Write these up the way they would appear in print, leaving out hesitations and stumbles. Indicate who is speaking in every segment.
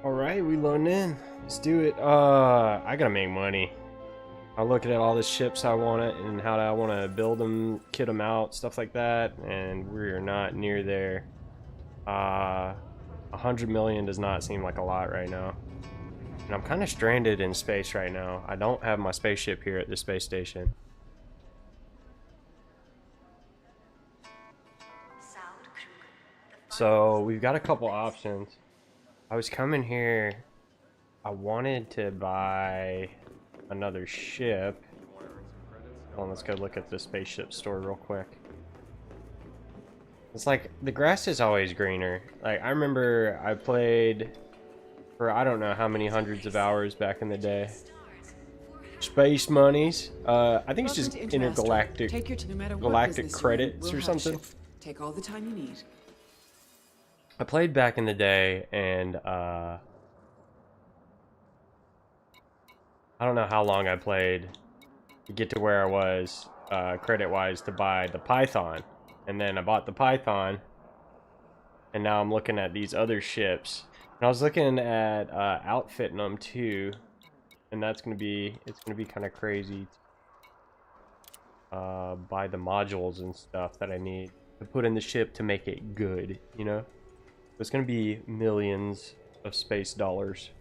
Speaker 1: All right, we loading in. Let's do it. I gotta make money. I'm looking at all the ships I want it and how I want to build them, kit them out, stuff like that, and we're not near there. 100 million does not seem like a lot right now. And I'm kind of stranded in space right now. I don't have my spaceship here at the space station. So we've got a couple options. I was coming here. I wanted to buy another ship. Hold on, let's go look at the spaceship store real quick. It's like the grass is always greener. Like I remember I played for I don't know how many hundreds of hours back in the day. Space monies. I think it's just intergalactic galactic credits or something.
Speaker 2: Take all the time you need.
Speaker 1: I played back in the day, and I don't know how long I played to get to where I was credit-wise to buy the Python. And then I bought the Python, and now I'm looking at these other ships. And I was looking at outfitting them too, and it's gonna be kind of crazy to buy the modules and stuff that I need to put in the ship to make it good, you know? It's gonna be millions of space dollars.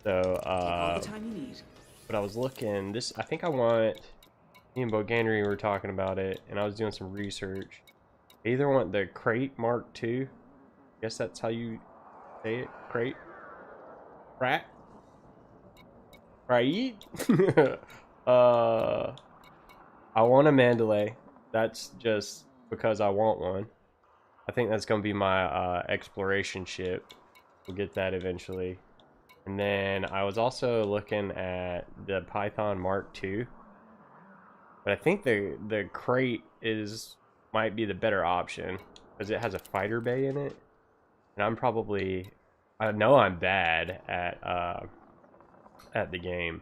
Speaker 1: So
Speaker 2: all the time you need.
Speaker 1: but I was looking this, I think I want, me and Boganry were talking about it, and I was doing some research. I either want the Crate Mark II, guess that's how you say it, Crate, Rat, right? I want a Mandalay. That's just because I want one. I think that's gonna be my exploration ship. We'll get that eventually. And then I was also looking at the Python Mark II. But I think the Crate might be the better option because it has a fighter bay in it. And I know I'm bad at the game.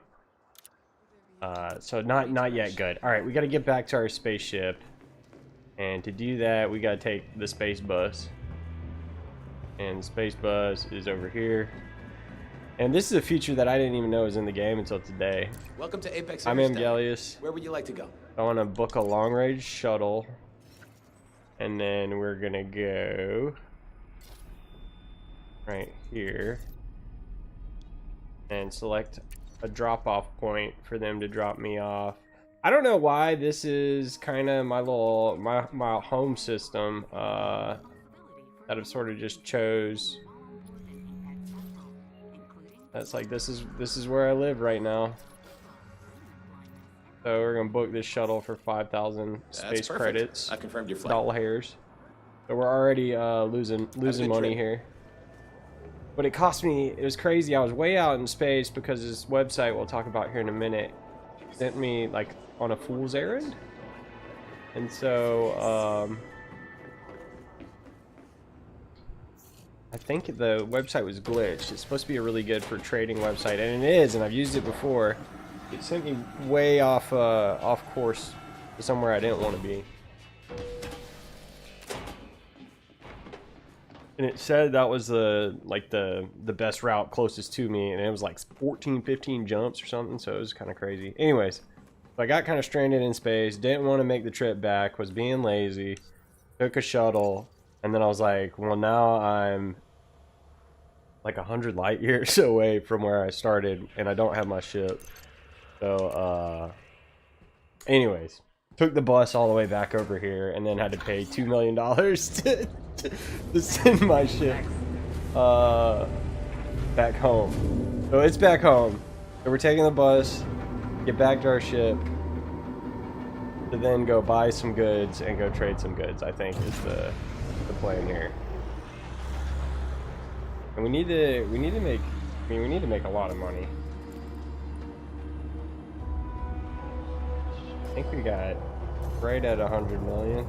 Speaker 1: So not yet good. All right, we got to get back to our spaceship. And to do that, we got to take the space bus. And the space bus is over here. And this is a feature that I didn't even know was in the game until today.
Speaker 3: Welcome to Apex.
Speaker 1: I'm Mandudeyus.
Speaker 3: Where would you like to go?
Speaker 1: I want to book a long-range shuttle. And then we're going to go right here. And select a drop-off point for them to drop me off. I don't know why this is kind of my little my home system that I've sort of just chose. That's like this is where I live right now. So we're gonna book this shuttle for 5,000 space credits.
Speaker 3: I confirmed your flight.
Speaker 1: Doll hairs. So we're already losing money
Speaker 3: trip.
Speaker 1: here. But it cost me. It was crazy. I was way out in space because this website we'll talk about here in a minute sent me like on a fool's errand, and so I think the website was glitched. It's supposed to be a really good for trading website, and it is, and I've used it before. It sent me way off course to somewhere I didn't want to be, and it said that was the best route closest to me, and it was like 14-15 jumps or something, so it was kind of crazy. Anyways, I got kind of stranded in space, didn't want to make the trip back, was being lazy, took a shuttle, and then I was like, well, now I'm like 100 light years away from where I started, and I don't have my ship. So anyways, took the bus all the way back over here, and then had to pay $2 million to send my ship back home. So it's back home. So we're taking the bus, get back to our ship, to then go buy some goods and go trade some goods, I think is the plan here. And we need to make a lot of money. I think we got right at 100 million.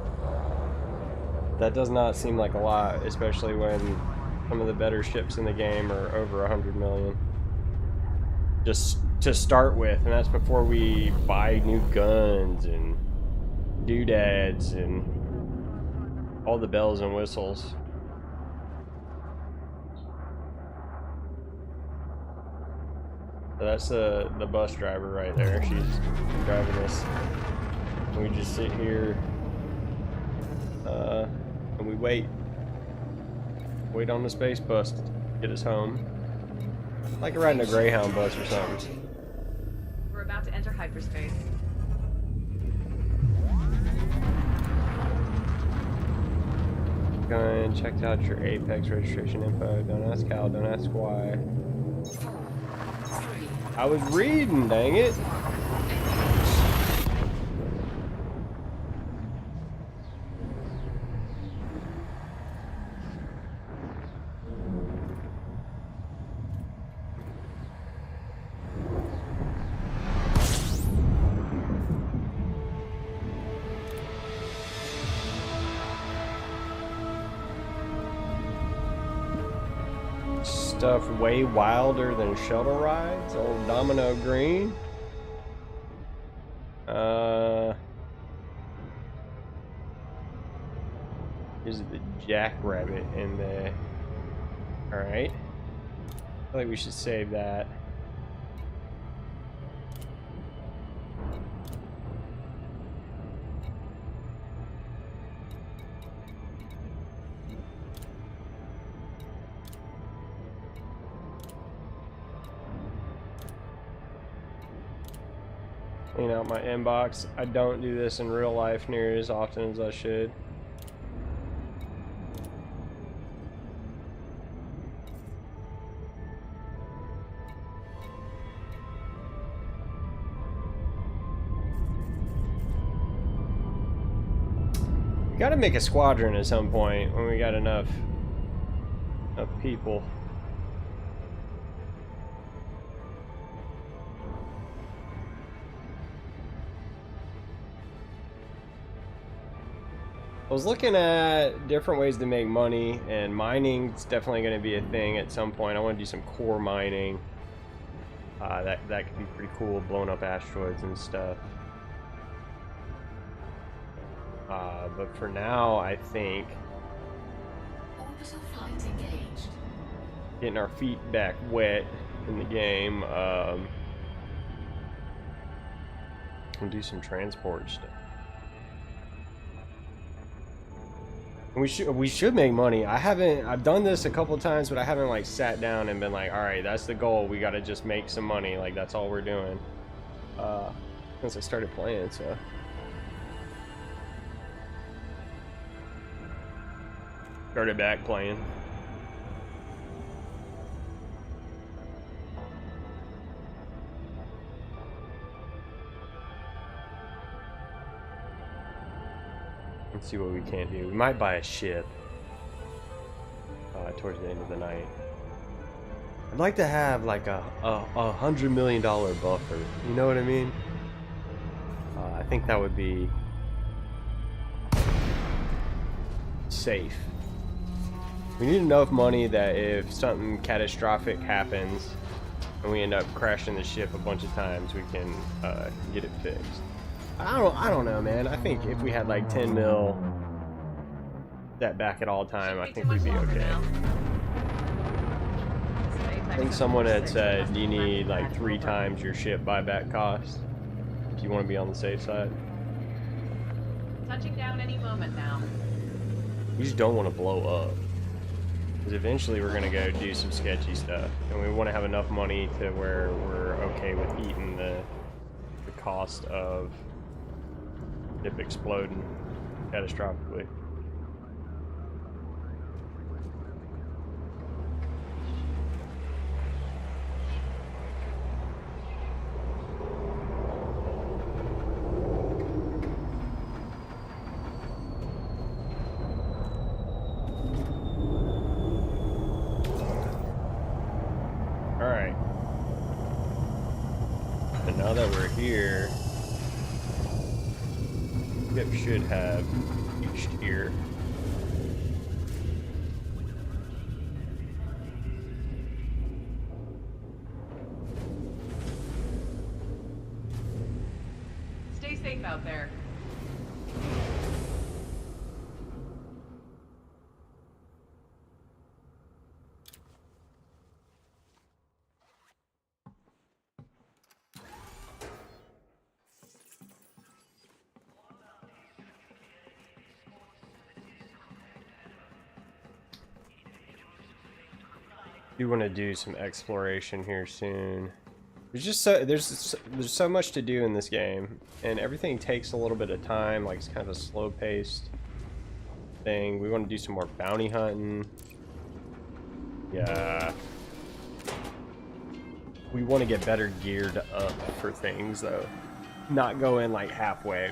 Speaker 1: That does not seem like a lot, especially when some of the better ships in the game are over 100 million. Just to start with, and that's before we buy new guns and doodads and all the bells and whistles. That's the bus driver right there. She's driving us. We just sit here and we wait on the space bus to get us home. Like riding a Greyhound bus or something.
Speaker 3: We're about to enter hyperspace.
Speaker 1: Gun, checked out your Apex registration info. Don't ask how, don't ask why. I was reading, dang it. Stuff way wilder than shuttle rides. Old Domino Green. Here's the Jackrabbit in the. All right. I feel like we should save that. Clean out my inbox. I don't do this in real life near as often as I should. We gotta make a squadron at some point when we got enough people. I was looking at different ways to make money, and mining's definitely going to be a thing at some point. I want to do some core mining. That could be pretty cool, blowing up asteroids and stuff. But for now, I think
Speaker 4: orbital flight engaged.
Speaker 1: Getting our feet back wet in the game. We'll do some transport stuff. We should make money. I've done this a couple times, but I haven't like sat down and been like, all right, that's the goal. We got to just make some money. Like that's all we're doing. Since I started playing, so. Started back playing. Let's see what we can't do. We might buy a ship towards the end of the night. I'd like to have like a $100 million buffer. You know what I mean? I think that would be safe. We need enough money that if something catastrophic happens and we end up crashing the ship a bunch of times, we can get it fixed. I don't know, man. I think if we had like 10 mil that back at all time, I think we'd be okay. I think someone had said you need like 3 times your ship buyback cost if you want to be on the safe side.
Speaker 3: Touching down any moment now.
Speaker 1: We just don't want to blow up. Because eventually we're going to go do some sketchy stuff. And we want to have enough money to where we're okay with eating the cost of ship exploding catastrophically. Alright. And now that we're here, ship should have reached here.
Speaker 3: Stay safe out there.
Speaker 1: do want to do some exploration here soon. There's so much to do in this game, and everything takes a little bit of time. Like, it's kind of a slow-paced thing. We want to do some more bounty hunting. Yeah. We want to get better geared up for things, though. Not go in like halfway.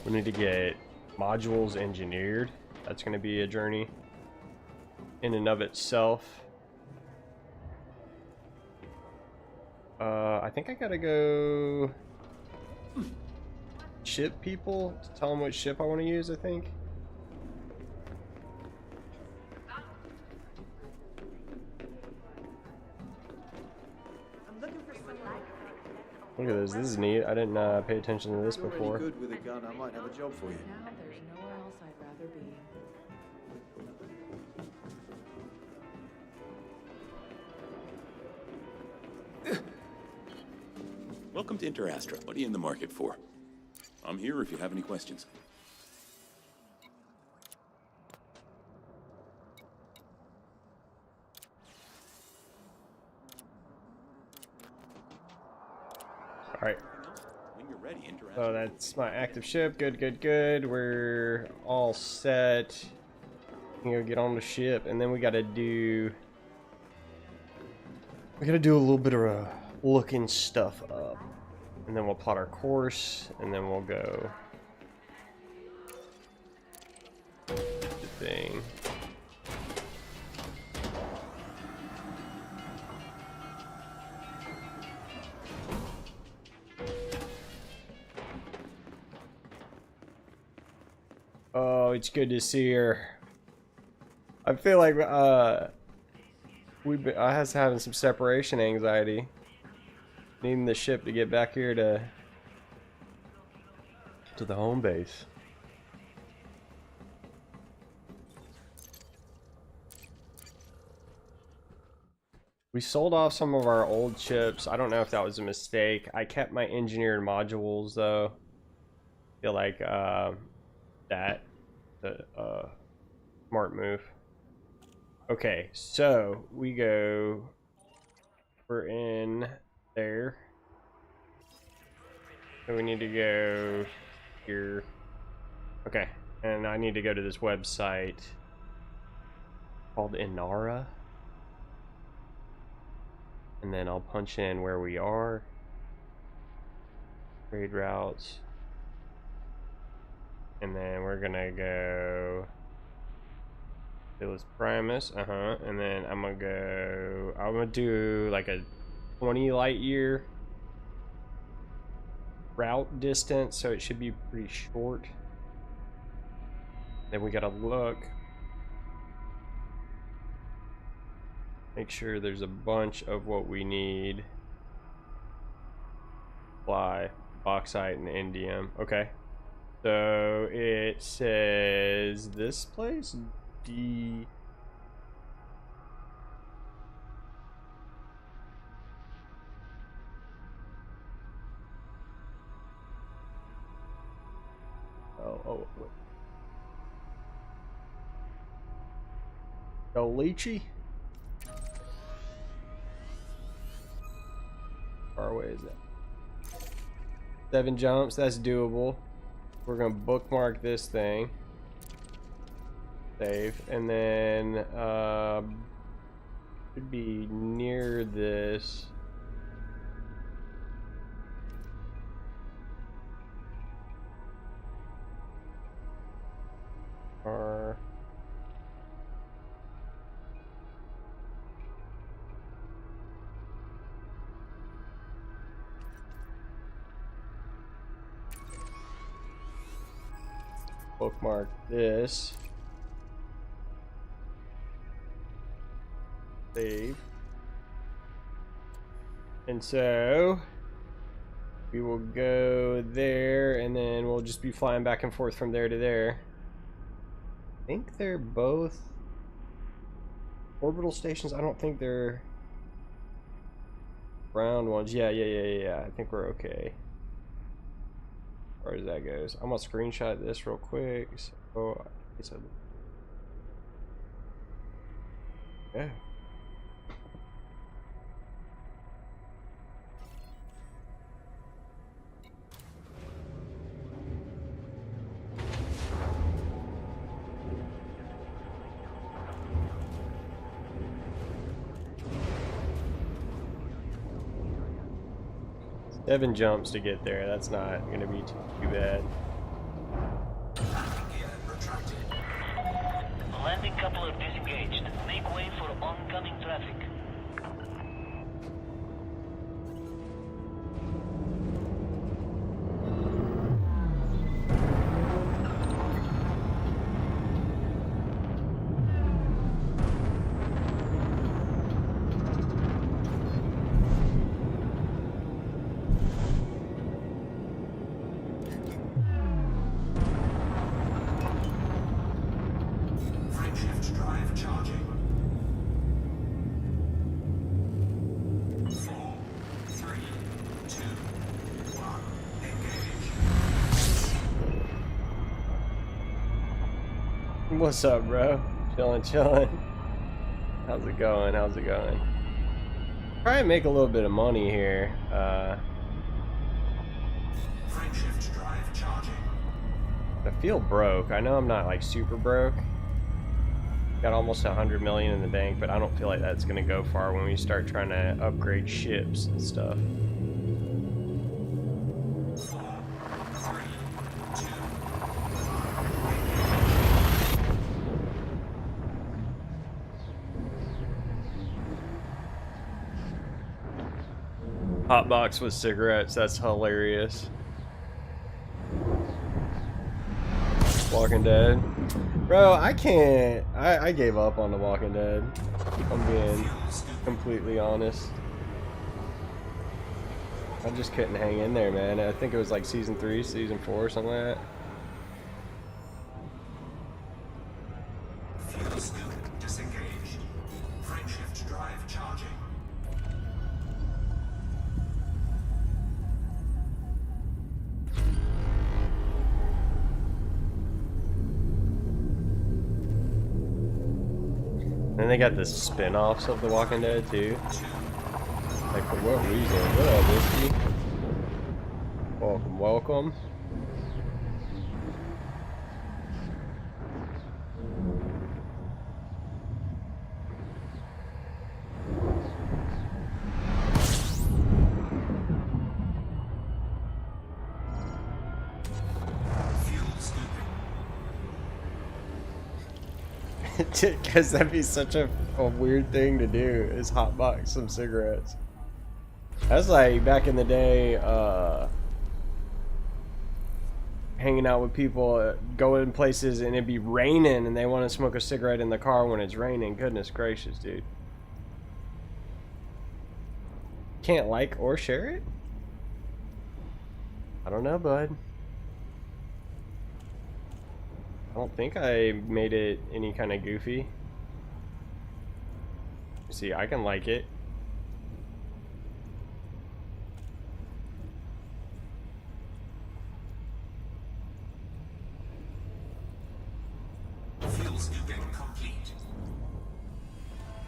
Speaker 1: We need to get modules engineered. That's going to be a journey in and of itself. I think I gotta go ship people to tell them which ship I want to use, I think. Look at this. This is neat. I didn't pay attention to this before.
Speaker 5: Good with a gun. I might have a job for you.
Speaker 3: Now there's nowhere else I'd rather be.
Speaker 6: Welcome to Interastra. What are you in the market for? I'm here if you have any questions.
Speaker 1: Alright.
Speaker 6: When you're ready, Interastra.
Speaker 1: So that's my active ship. Good, good, good. We're all set. We can go get on the ship, and then we gotta do a little bit of looking stuff up, and then we'll plot our course, and then we'll go the thing. Oh, it's good to see her. I feel like I was having some separation anxiety. Needing the ship to get back here to the home base. We sold off some of our old chips. I don't know if that was a mistake. I kept my engineered modules though. I feel like that the smart move. Okay, so we're in there. So we need to go here. Okay, and I need to go to this website called Inara. And then I'll punch in where we are. Trade routes. And then we're gonna go Phyllis Primus, and then I'm gonna do like a 20 light year route distance, so it should be pretty short. Then we gotta look, make sure there's a bunch of what we need. Fly, bauxite, and indium. Okay, so it says this place D. Oh, wait. Lychee? How far away is that? 7 jumps, that's doable. We're gonna bookmark this thing. Save, and then should be near this. Or bookmark this. Save. And so we will go there, and then we'll just be flying back and forth from there to there. I think they're both orbital stations. I don't think they're round ones. Yeah. I think we're okay as far as that goes. I'm gonna screenshot this real quick. So Yeah. Seven jumps to get there. That's not going to be too bad.
Speaker 7: Landing coupler disengaged. Make way for oncoming traffic.
Speaker 1: What's up, bro? Chilling. How's it going? Probably make a little bit of money here. I feel broke. I know I'm not like super broke. Got almost 100 million in the bank, but I don't feel like that's gonna go far when we start trying to upgrade ships and stuff. Hot box with cigarettes, that's hilarious. Walking Dead. Bro, I can't. I gave up on The Walking Dead. I'm being completely honest. I just couldn't hang in there, man. I think it was like season 3, season 4, something like that.
Speaker 8: Fuel scoop disengaged. Frameshift drive charging.
Speaker 1: And they got the spin-offs of The Walking Dead too. Like for what reason? What up, Whiskey? Welcome. Because that'd be such a weird thing to do, is hotbox some cigarettes. That's like back in the day, hanging out with people, going places and it'd be raining and they want to smoke a cigarette in the car when it's raining. Goodness gracious, dude. Can't like or share it? I don't know, bud. I don't think I made it any kind of goofy. See, I can like it.
Speaker 8: Fuel scooping complete.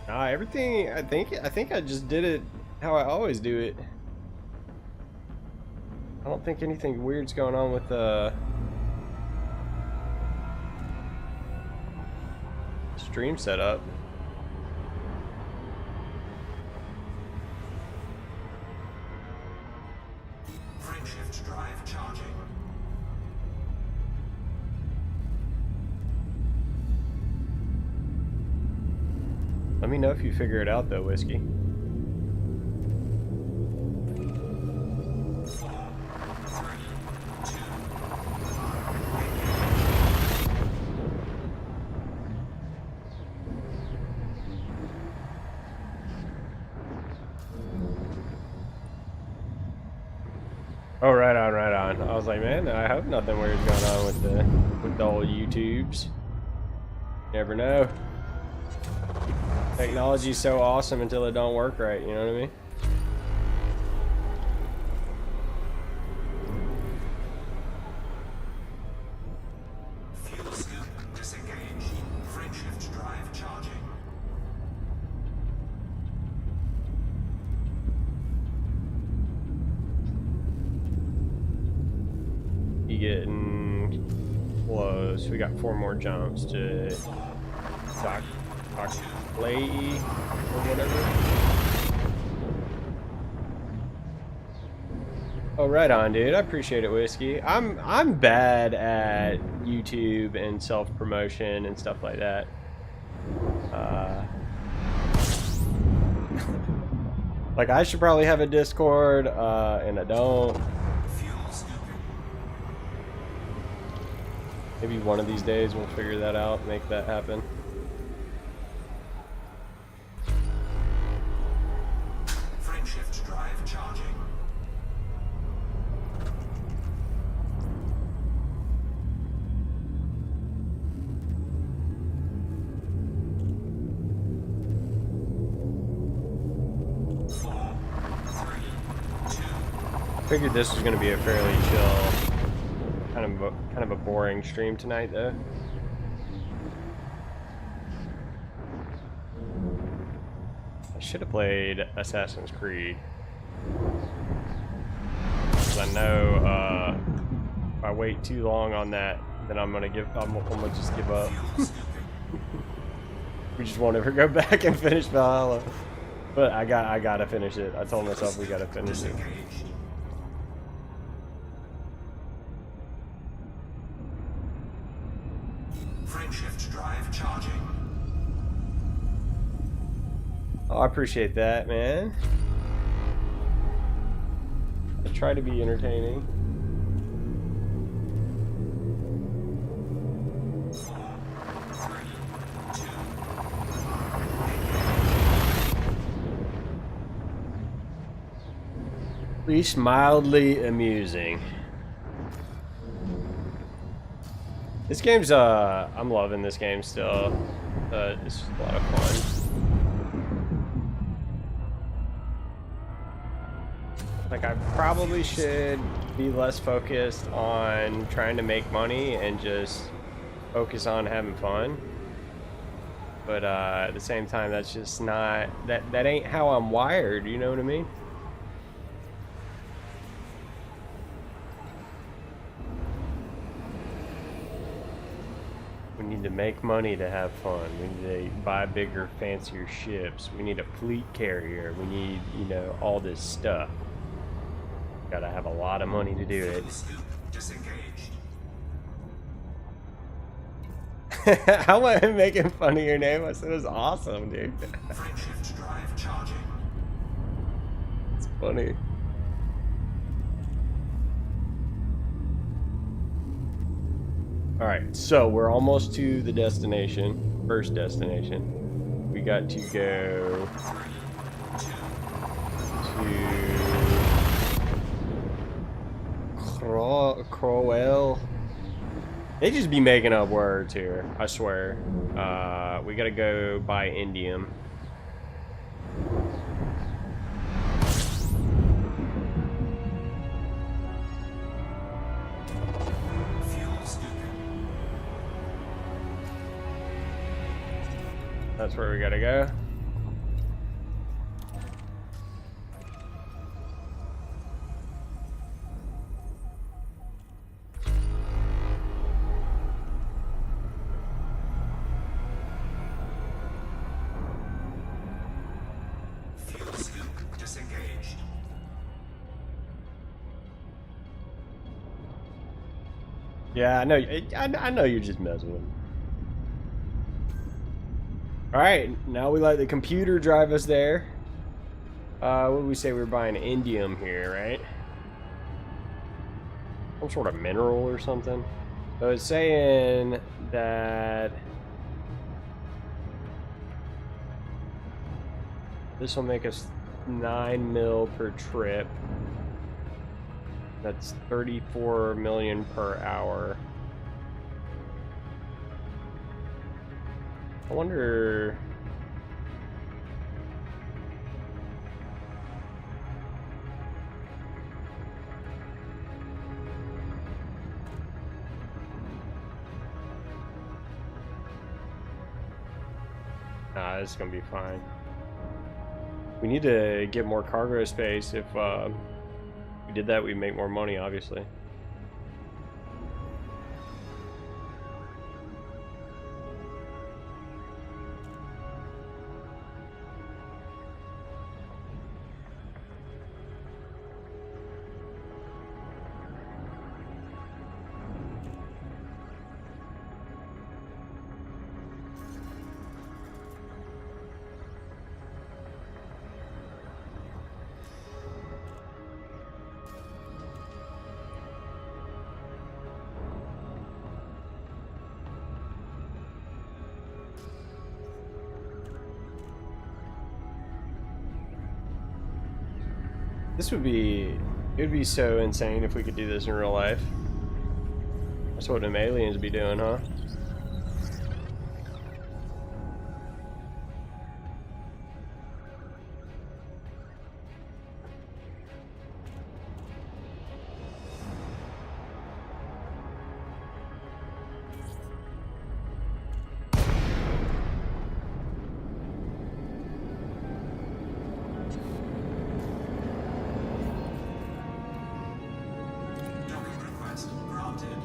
Speaker 1: Everything. I think I just did it how I always do it. I don't think anything weird's going on with stream setup.
Speaker 8: Frameshift drive charging.
Speaker 1: Let me know if you figure it out though, Whiskey. Oh, right on. I was like, man, I hope nothing weird's going on with the old YouTubes. Never know. Technology's so awesome until it don't work right, you know what I mean?
Speaker 8: Fuel scoop disengaged. Frameshift drive charging.
Speaker 1: be getting close. We got 4 more jumps to Play or whatever. Oh, right on, dude. I appreciate it, Whiskey. I'm bad at YouTube and self-promotion and stuff like that. Like, I should probably have a Discord, and I don't. Maybe one of these days we'll figure that out, make that happen.
Speaker 8: Frameshift drive charging.
Speaker 1: I figured this was going to be a fairly chill, kind of a boring stream tonight, though. I should have played Assassin's Creed, because I know if I wait too long on that, then I'm gonna just give up. We just won't ever go back and finish Valhalla. But I gotta finish it. I told myself we gotta finish it.
Speaker 8: Frameshift drive charging.
Speaker 1: Oh, I appreciate that, man. I try to be entertaining. At least mildly amusing. This game's I'm loving this game still. It's a lot of fun. Like, I probably should be less focused on trying to make money and just focus on having fun. But at the same time, that's just not that ain't how I'm wired, you know what I mean? We need to make money to have fun. We need to buy bigger, fancier ships. We need a fleet carrier. We need, you know, all this stuff. Gotta have a lot of money to do it. How am I making fun of your name? I said it was awesome, dude.
Speaker 8: Frameshift drive charging.
Speaker 1: It's funny. Alright, so we're almost to the destination. First destination. We got to go to Crowell. They just be making up words here, I swear. We gotta go buy indium. That's where we gotta go.
Speaker 8: Fuel scoop disengaged.
Speaker 1: Yeah, I know. I know you're just messing with me. Alright, now we let the computer drive us there. What did we say? We were buying indium here, right? Some sort of mineral or something. So it's saying that this will make us 9 mil per trip. That's 34 million per hour. I wonder... Nah, this is gonna be fine. We need to get more cargo space. If we did that, we'd make more money, obviously. This would be, it'd be so insane if we could do this in real life. That's what them aliens be doing, huh?
Speaker 8: Docking request granted.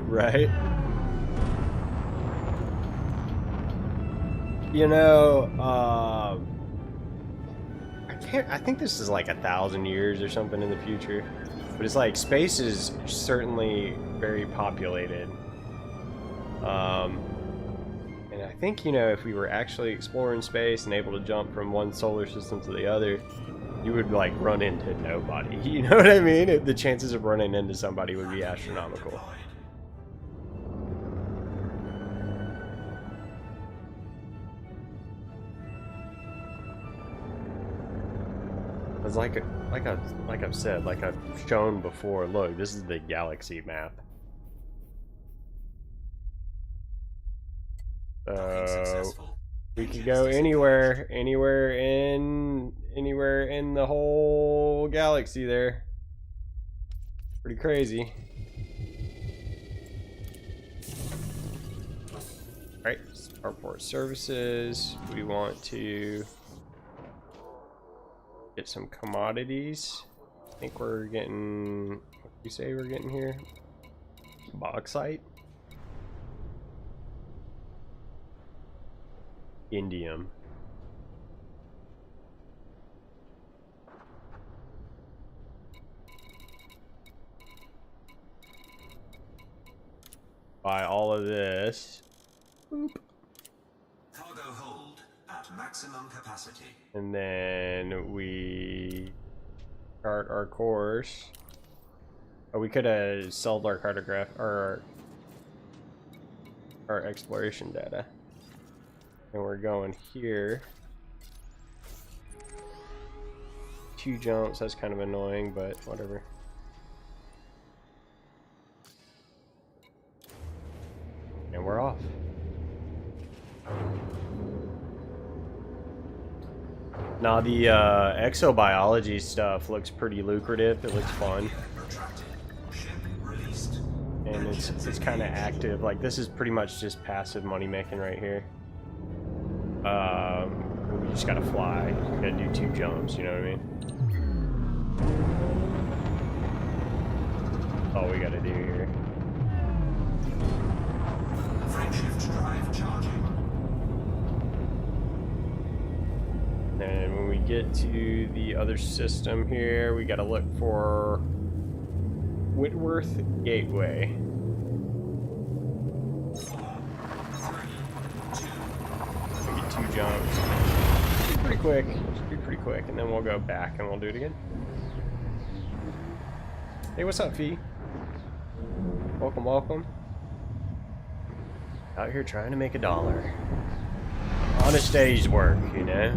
Speaker 1: Right? You know, I think this is like 1,000 years or something in the future. But it's like, space is certainly very populated. And I think, you know, if we were actually exploring space and able to jump from one solar system to the other, you would like run into nobody. You know what I mean? The chances of running into somebody would be astronomical. It's like I've said, like I've shown before. Look, this is the galaxy map. So we could go anywhere in the whole galaxy there. Pretty crazy. All right, Starport services. We want to get some commodities. I think we're getting, what do you say we're getting here? Bauxite? Indium. Buy all of this. Boop.
Speaker 8: Cargo hold at maximum capacity.
Speaker 1: And then we chart our course. Oh, we could have sold our cartograph or our exploration data. And we're going here. 2 jumps, that's kind of annoying, but whatever. And we're off. Now the exobiology stuff looks pretty lucrative. It looks fun. And it's kind of active. Like, this is pretty much just passive money making right here. We just gotta fly. We gotta do 2 jumps, you know what I mean? All we gotta do here.
Speaker 8: Frameshift drive charging.
Speaker 1: And when we get to the other system here, we gotta look for Whitworth Gateway.
Speaker 8: 4, 3, 2.
Speaker 1: We get 2 jumps. Should be pretty quick. Should be pretty quick, and then we'll go back and we'll do it again. Hey, what's up, Fee? Welcome, welcome. Out here trying to make $1. Honest day's work, you know?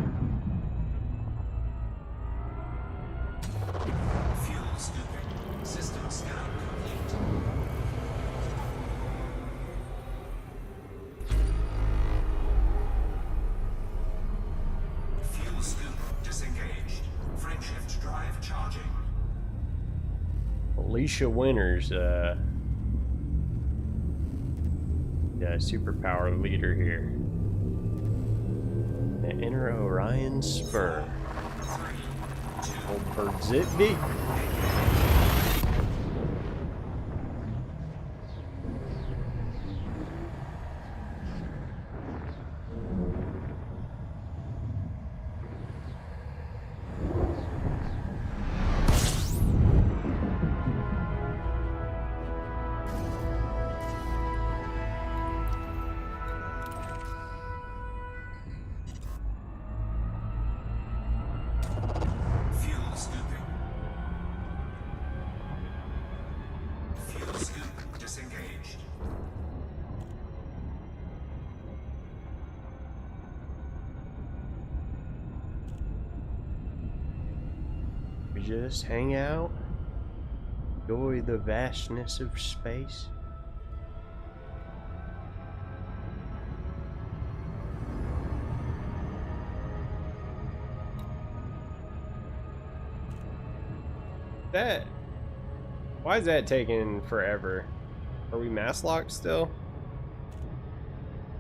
Speaker 8: Fuel scooping. System scan complete. Fuel scoop disengaged. Frameshift drive charging.
Speaker 1: Alicia Winters, yeah, superpower leader here. The Inner Orion Spur.
Speaker 8: 3, 2.
Speaker 1: Old birds it be.
Speaker 8: Fuel scooping. Fuel scoop disengaged.
Speaker 1: just hang out, enjoy the vastness of space. That, why is that taking forever? Are we mass locked still?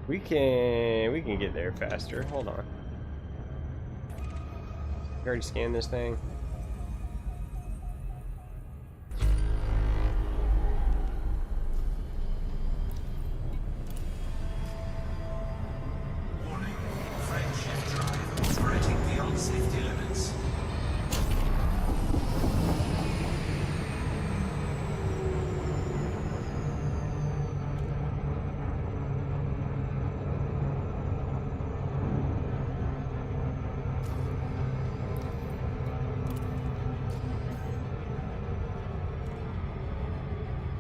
Speaker 1: We can get there faster. Hold on. You already scanned this thing.
Speaker 8: Warning. Frameshift drive operating beyond safety limits.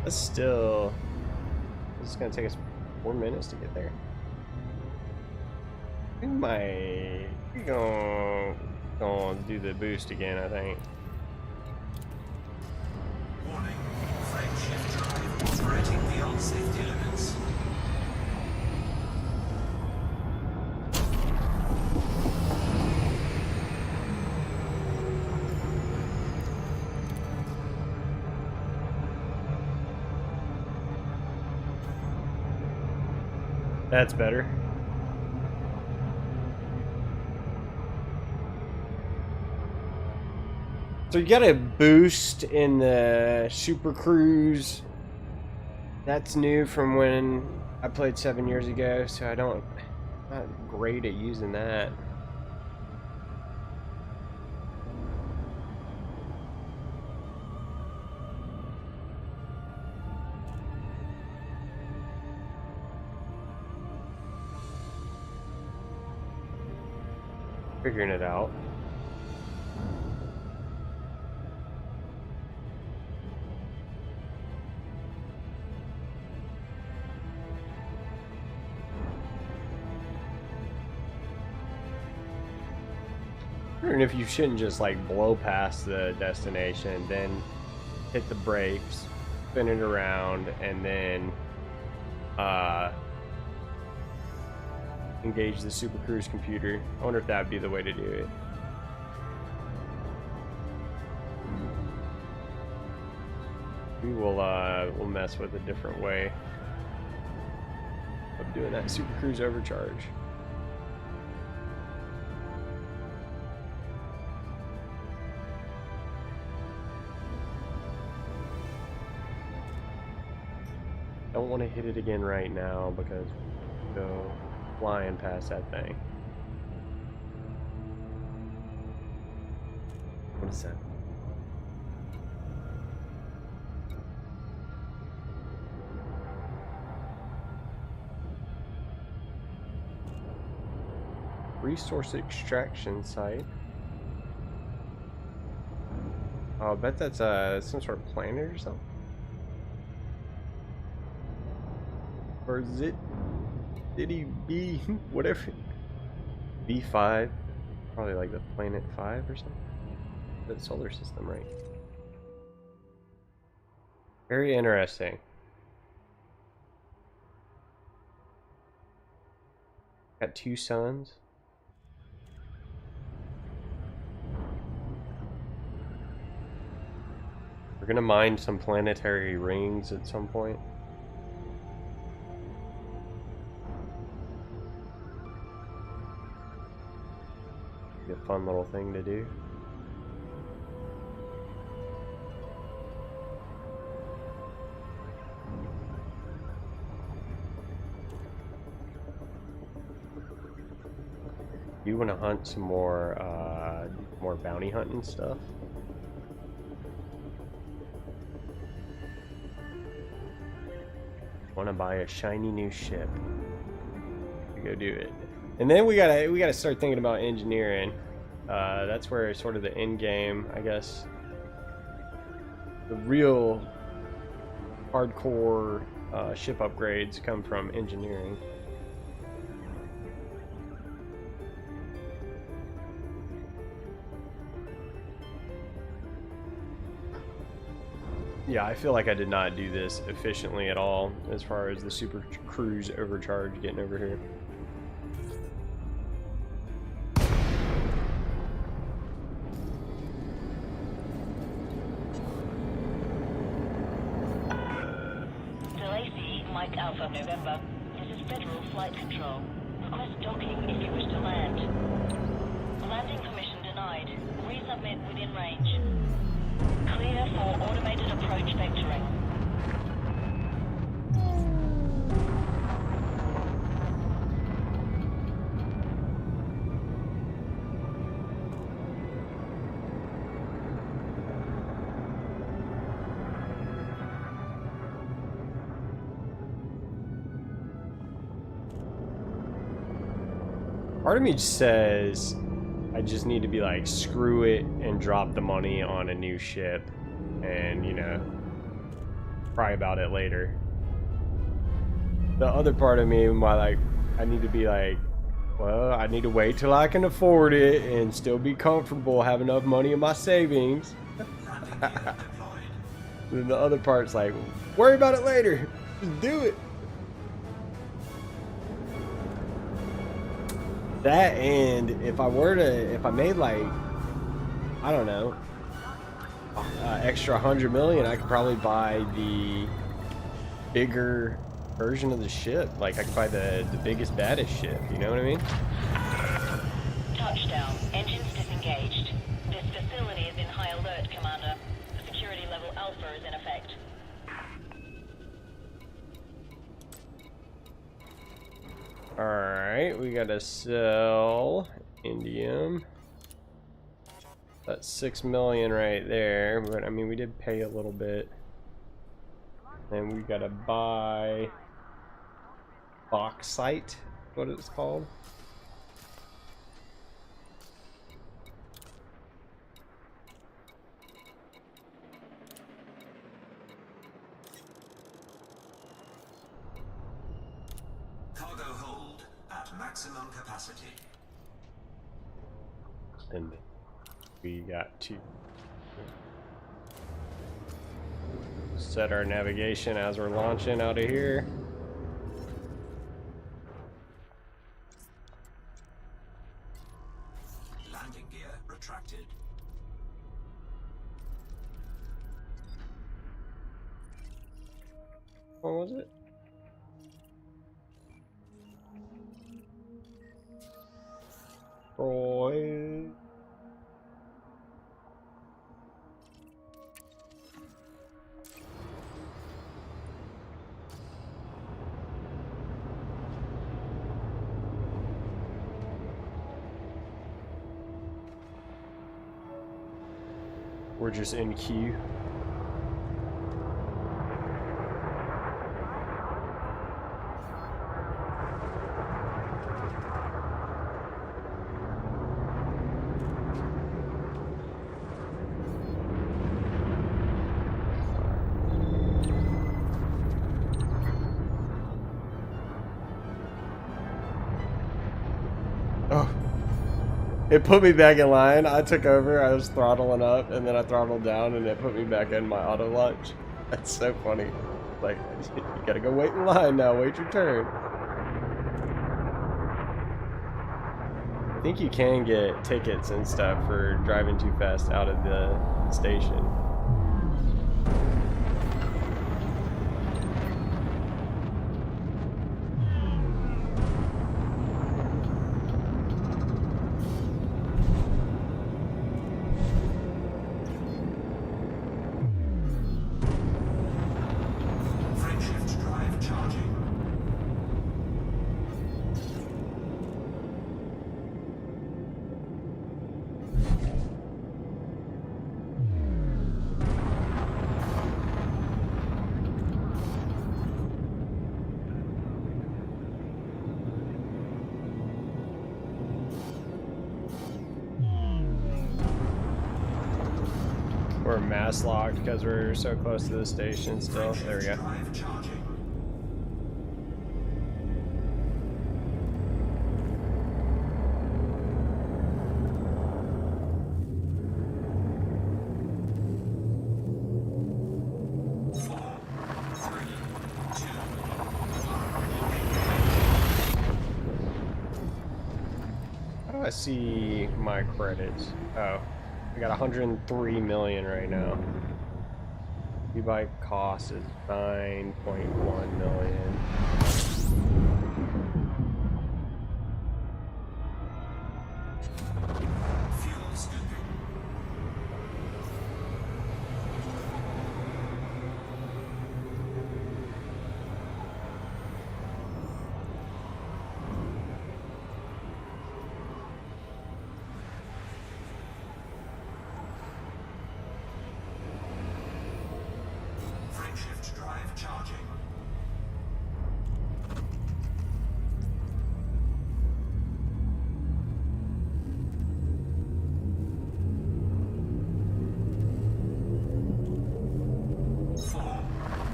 Speaker 1: That's still. This is gonna take us 4 minutes to get there. We're gonna do the boost again, I think.
Speaker 8: Warning. Frameshift drive operating beyond safety limits.
Speaker 1: That's better. So you got a boost in the Super Cruise. That's new from when I played 7 years ago, so I'm not great at using that. Figuring it out. Wondering if you shouldn't just like blow past the destination, then hit the brakes, spin it around, and then engage the Super Cruise computer. I wonder if that would be the way to do it. We'll mess with a different way of doing that Super Cruise overcharge. Don't want to hit it again right now because we'll go flying past that thing. What is that? Resource extraction site. Oh, I bet that's some sort of planet or something. Or is it City B, whatever. B5, probably like the planet 5 or something. The solar system, right? Very interesting. Got 2 suns. We're gonna mine some planetary rings at some point. Be a fun little thing to do. You want to hunt some more bounty hunting stuff? Want to buy a shiny new ship? Go do it. And then we gotta start thinking about engineering. That's where sort of the end game, I guess, the real hardcore ship upgrades come from engineering. Yeah, I feel like I did not do this efficiently at all as far as the Super Cruise overcharge getting over here.
Speaker 7: Mike Alpha November. This is Federal Flight Control. Request docking if you wish to land. Landing permission denied. Resubmit within range. Clear for automated approach vectoring.
Speaker 1: Part of me says I just need to be like, screw it and drop the money on a new ship and, you know, cry about it later. The other part of me, like, I need to be like, well, I need to wait till I can afford it and still be comfortable, have enough money in my savings. Then the other part's like, worry about it later. Just do it. That, and if I made like, I don't know, extra 100 million, I could probably buy the bigger version of the ship. Like I could buy the biggest, baddest ship. You know what I mean?
Speaker 7: Touchdown. Engines disengaged. This facility is in high alert, Commander. Security level Alpha is in effect.
Speaker 1: Alright, we gotta sell indium. That's 6 million right there, but I mean we did pay a little bit. And we gotta buy bauxite, what it's called.
Speaker 8: Cargo hold at maximum capacity.
Speaker 1: And we got to set our navigation as we're launching out of here.
Speaker 8: Landing gear retracted.
Speaker 1: What was it? Boy. We're just in queue. Oh. It put me back in line. I took over. I was throttling up, and then I throttled down, and it put me back in my auto launch. That's so funny. Like, you gotta go wait in line now. Wait your turn. I think you can get tickets and stuff for driving too fast out of the station.
Speaker 8: Frameshift drive charging.
Speaker 1: We're mass locked because we're so close to the station still. There we go.
Speaker 8: Drive charging.
Speaker 1: I see my credits. Oh, I got 103 million right now. E-bike cost is 9.1 million.
Speaker 8: Fuel scooping. Frameshift drive charging. Four,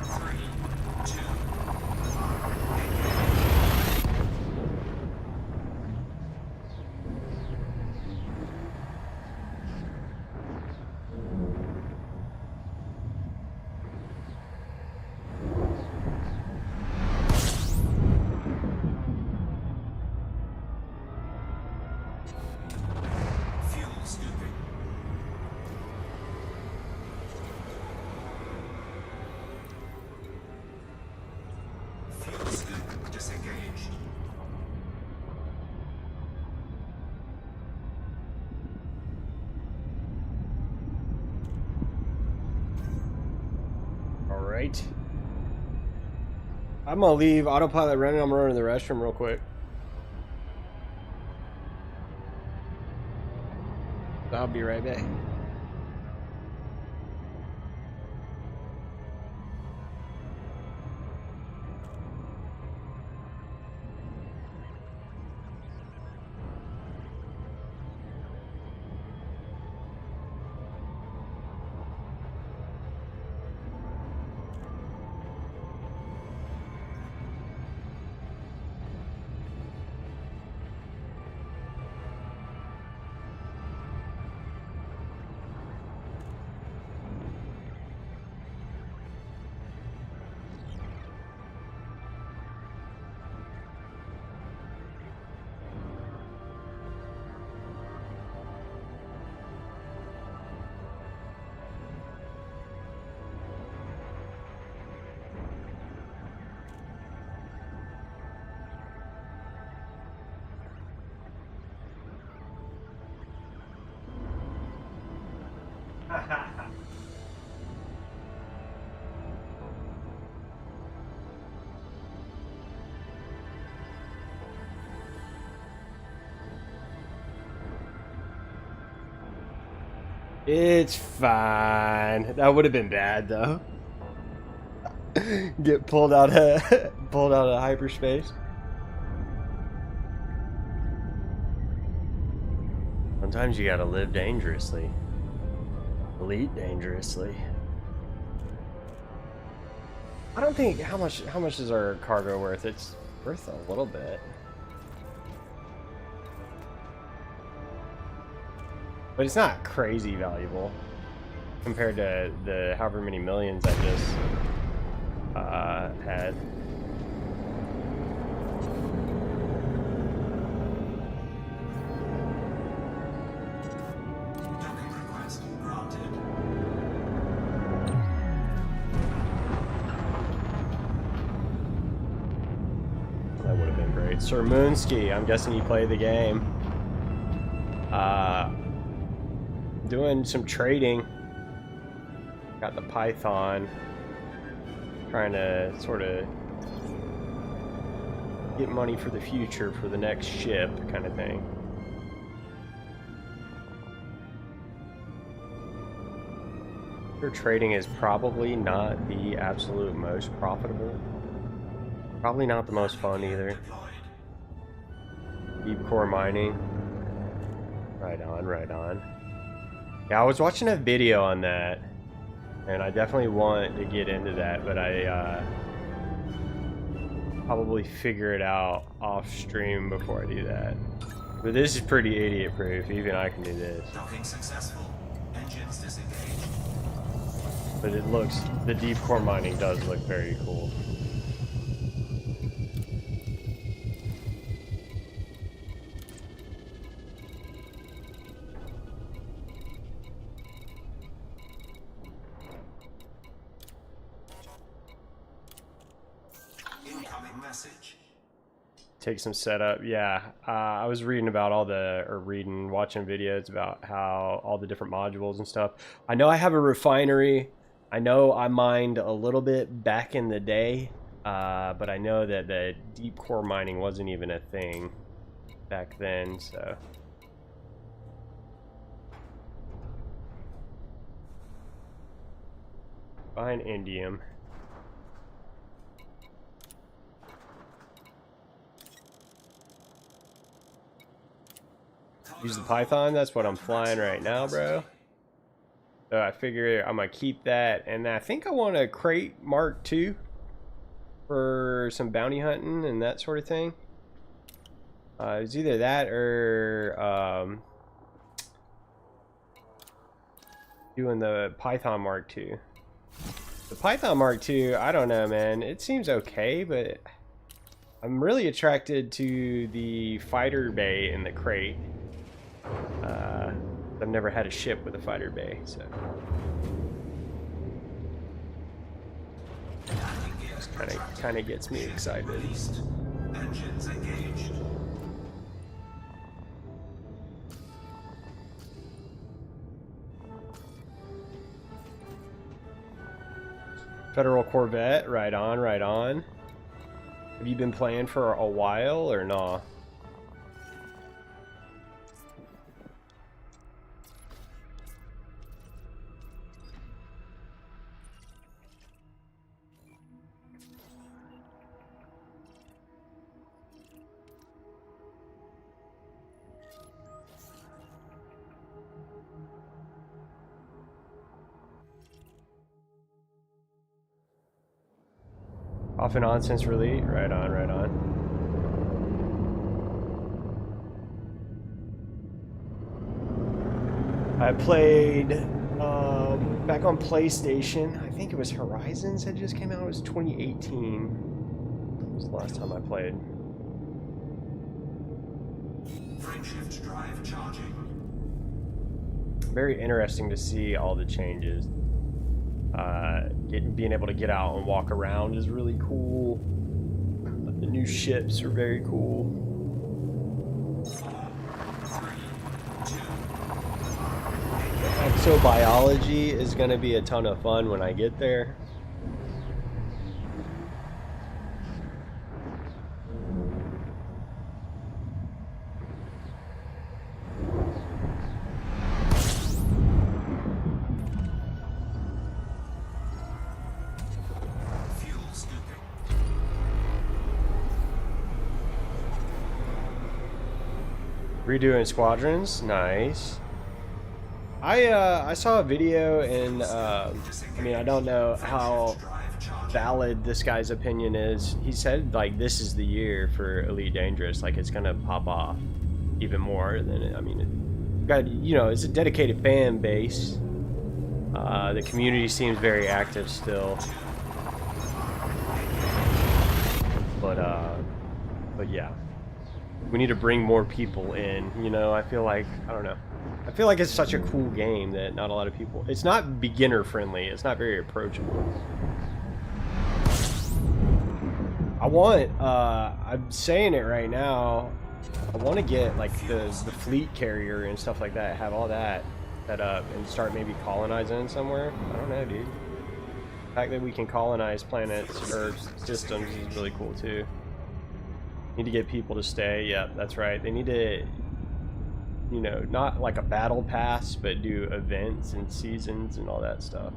Speaker 8: three, two, fuel scooping. Fuel scoop disengaged.
Speaker 1: All right. I'm gonna leave autopilot running. I'm running to the restroom real quick. I'll be right back. It's fine. That would have been bad though. Get pulled out of hyperspace. Sometimes you gotta live dangerously. Elite dangerously. I don't think how much is our cargo worth? It's worth a little bit. But it's not crazy valuable compared to the however many millions I just had.
Speaker 8: Docking request granted.
Speaker 1: That would have been great. Sir Moonski, I'm guessing you play the game. Doing some trading. Got the Python. Trying to sort of get money for the future for the next ship kind of thing. Your trading is probably not the absolute most profitable. Probably not the most fun either. Deep core mining. Right on, right on. Yeah, I was watching a video on that, and I definitely want to get into that, but I probably figure it out off stream before I do that. But this is pretty idiot proof, even I can do this.
Speaker 8: Docking successful. Engines disengaged.
Speaker 1: But it looks, the deep core mining does look very cool.
Speaker 8: passage.
Speaker 1: Take some setup. Yeah, I was reading about watching videos about how all the different modules and stuff. I know I have a refinery. I know I mined a little bit back in the day, but I know that the deep core mining wasn't even a thing back then, so. Find indium. Use the Python, that's what I'm flying right now, bro. So I figure I'm gonna keep that, and I think I want a crate Mark II for some bounty hunting and that sort of thing. It's either that or doing the Python Mark II. The Python Mark II, I don't know, man. It seems okay, but I'm really attracted to the fighter bay in the crate. I've never had a ship with a fighter bay, so this kind of gets me excited.
Speaker 8: Engines engaged.
Speaker 1: Federal Corvette, right on, right on. Have you been playing for a while or nah? Off and on since release. Right on, right on. I played back on PlayStation. I think it was Horizons that just came out. It was 2018. That was the last time I played.
Speaker 8: Frameshift drive charging.
Speaker 1: Very interesting to see all the changes. Being able to get out and walk around is really cool. The new ships are very cool. Exobiology is going to be a ton of fun when I get there. Redoing squadrons, nice. I saw a video and I mean, I don't know how valid this guy's opinion is. He said like this is the year for Elite Dangerous, like it's gonna pop off even more than it, I mean, it got, you know, it's a dedicated fan base. The community seems very active still, but yeah. We need to bring more people in, you know. I feel like, I don't know, I feel like it's such a cool game that not a lot of people, it's not beginner friendly, it's not very approachable. I'm saying it right now, I want to get like the fleet carrier and stuff like that, have all that set up and start maybe colonizing somewhere. I don't know, dude. The fact that we can colonize planets or systems is really cool too. Need to get people to stay. Yeah, that's right. They need to, you know, not like a battle pass, but do events and seasons and all that stuff.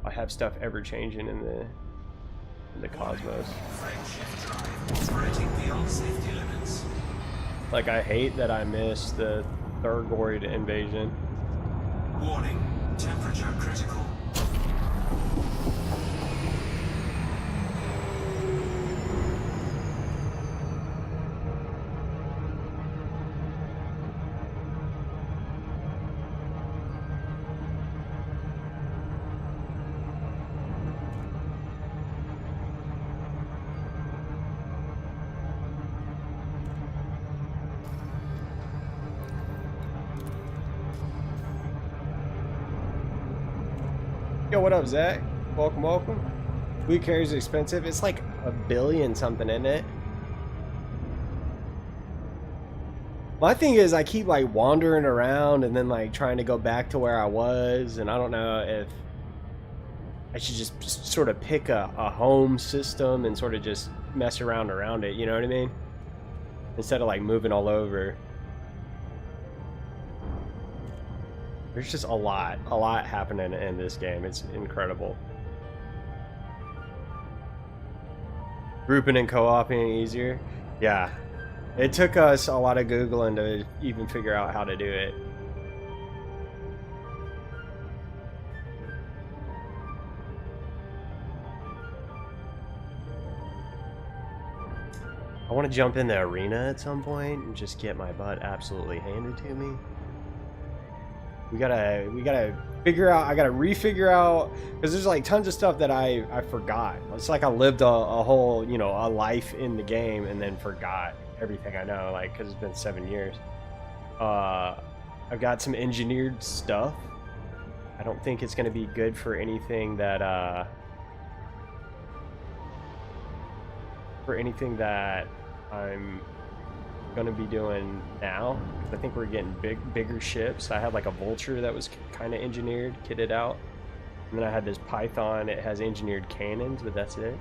Speaker 1: I have stuff ever changing in the cosmos. Like, I hate that I missed the Thargoid invasion.
Speaker 8: Warning, temperature critical.
Speaker 1: Yo, what up, Zach? Welcome, welcome. Fleet carrier is expensive. It's like a billion something, isn't it? My thing is I keep like wandering around and then like trying to go back to where I was, and I don't know if I should just sort of pick a home system and sort of just mess around it, you know what I mean? Instead of like moving all over. There's just a lot happening in this game. It's incredible. Grouping and co-oping easier. Yeah. It took us a lot of Googling to even figure out how to do it. I want to jump in the arena at some point and just get my butt absolutely handed to me. We gotta figure out. I gotta refigure out, because there's like tons of stuff that I forgot. It's like I lived a whole, you know, a life in the game and then forgot everything I know, like, because it's been 7 years. I've got some engineered stuff. I don't think it's gonna be good for anything that I'm gonna be doing now. I think we're getting bigger ships. I had like a Vulture that was kind of engineered, kitted out, and then I had this Python. It has engineered cannons, but that's it.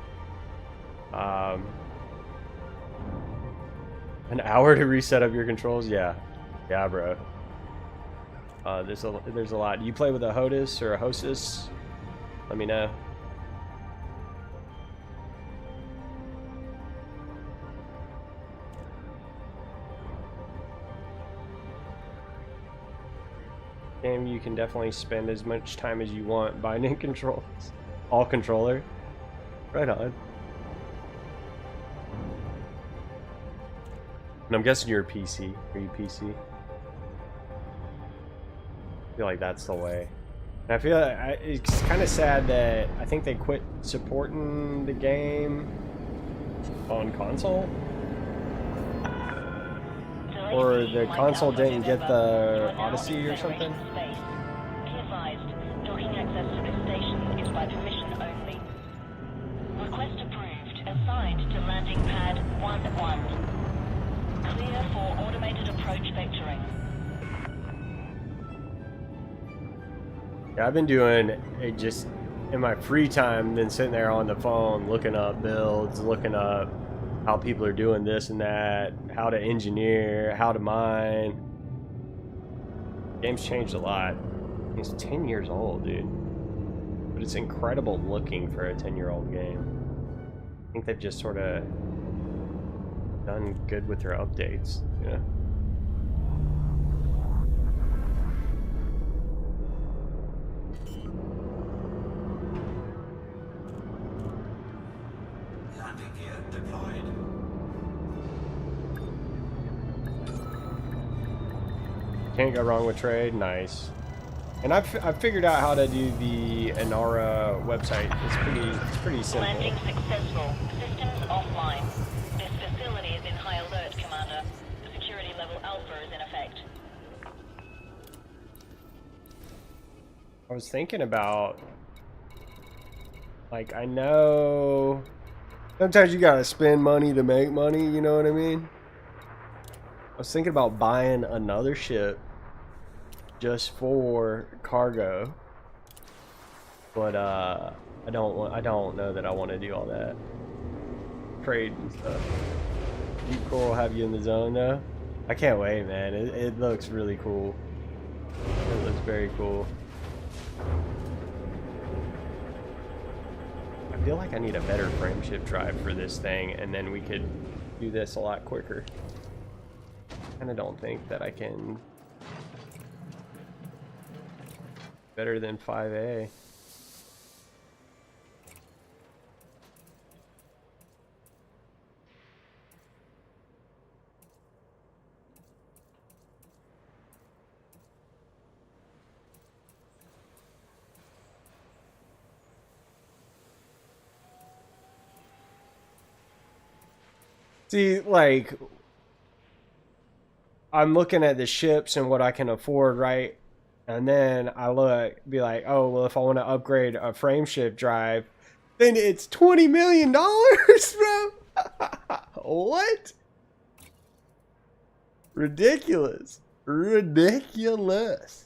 Speaker 1: An hour to reset up your controls. Yeah, bro. There's a lot. Do you play with a HOTUS or a hostess? Let me know. Game, you can definitely spend as much time as you want binding controls. All controller. Right on. And I'm guessing you're a PC. Are you PC? I feel like that's the way. And I feel like it's kind of sad that I think they quit supporting the game on console. Or the console didn't get the Odyssey or something.
Speaker 7: Be advised, docking access to this station is by permission only. Request approved. Assigned to landing pad 1-1. Clear for automated approach vectoring.
Speaker 1: Yeah, I've been doing it just in my free time, then sitting there on the phone looking up builds, looking up how people are doing this and that, how to engineer, how to mine. Game's changed a lot. It's 10 years old, dude. But it's incredible looking for a 10-year-old game. I think they've just sort of done good with their updates, you know?
Speaker 8: Landing gear deployed.
Speaker 1: Can't go wrong with trade. Nice. And I've figured out how to do the Inara website. It's pretty simple.
Speaker 7: Landing successful. Systems offline. This facility is in high alert, Commander. Security level Alpha is in effect.
Speaker 1: I was thinking about, like, I know sometimes you gotta spend money to make money, you know what I mean? I was thinking about buying another ship just for cargo, but I don't know that I want to do all that trade and stuff. Deep Core will have you in the zone though. I can't wait, man. It looks really cool. It looks very cool. I feel like I need a better frame shift drive for this thing, and then we could do this a lot quicker. I kinda don't think that I can better than 5A. See, like, I'm looking at the ships and what I can afford, right? And then I be like, oh, well, if I want to upgrade a frame shift drive, then it's $20 million, bro. What? Ridiculous. Ridiculous.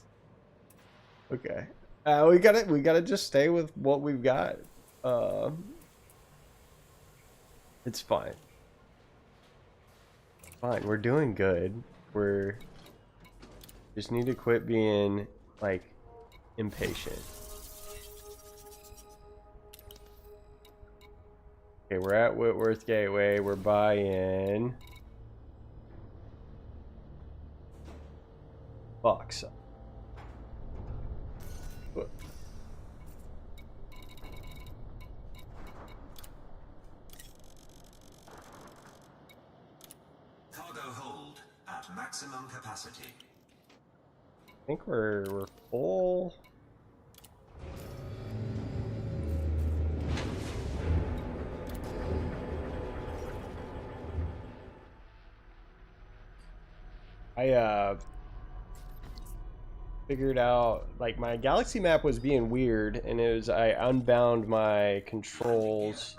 Speaker 1: Okay. We gotta just stay with what we've got. It's fine. Fine. We're doing good. We're just need to quit being like impatient. Okay, we're at Whitworth Gateway. We're buying box.
Speaker 8: Cargo hold at maximum capacity.
Speaker 1: I think we're full. I figured out, like, my galaxy map was being weird, and it was, I unbound my controls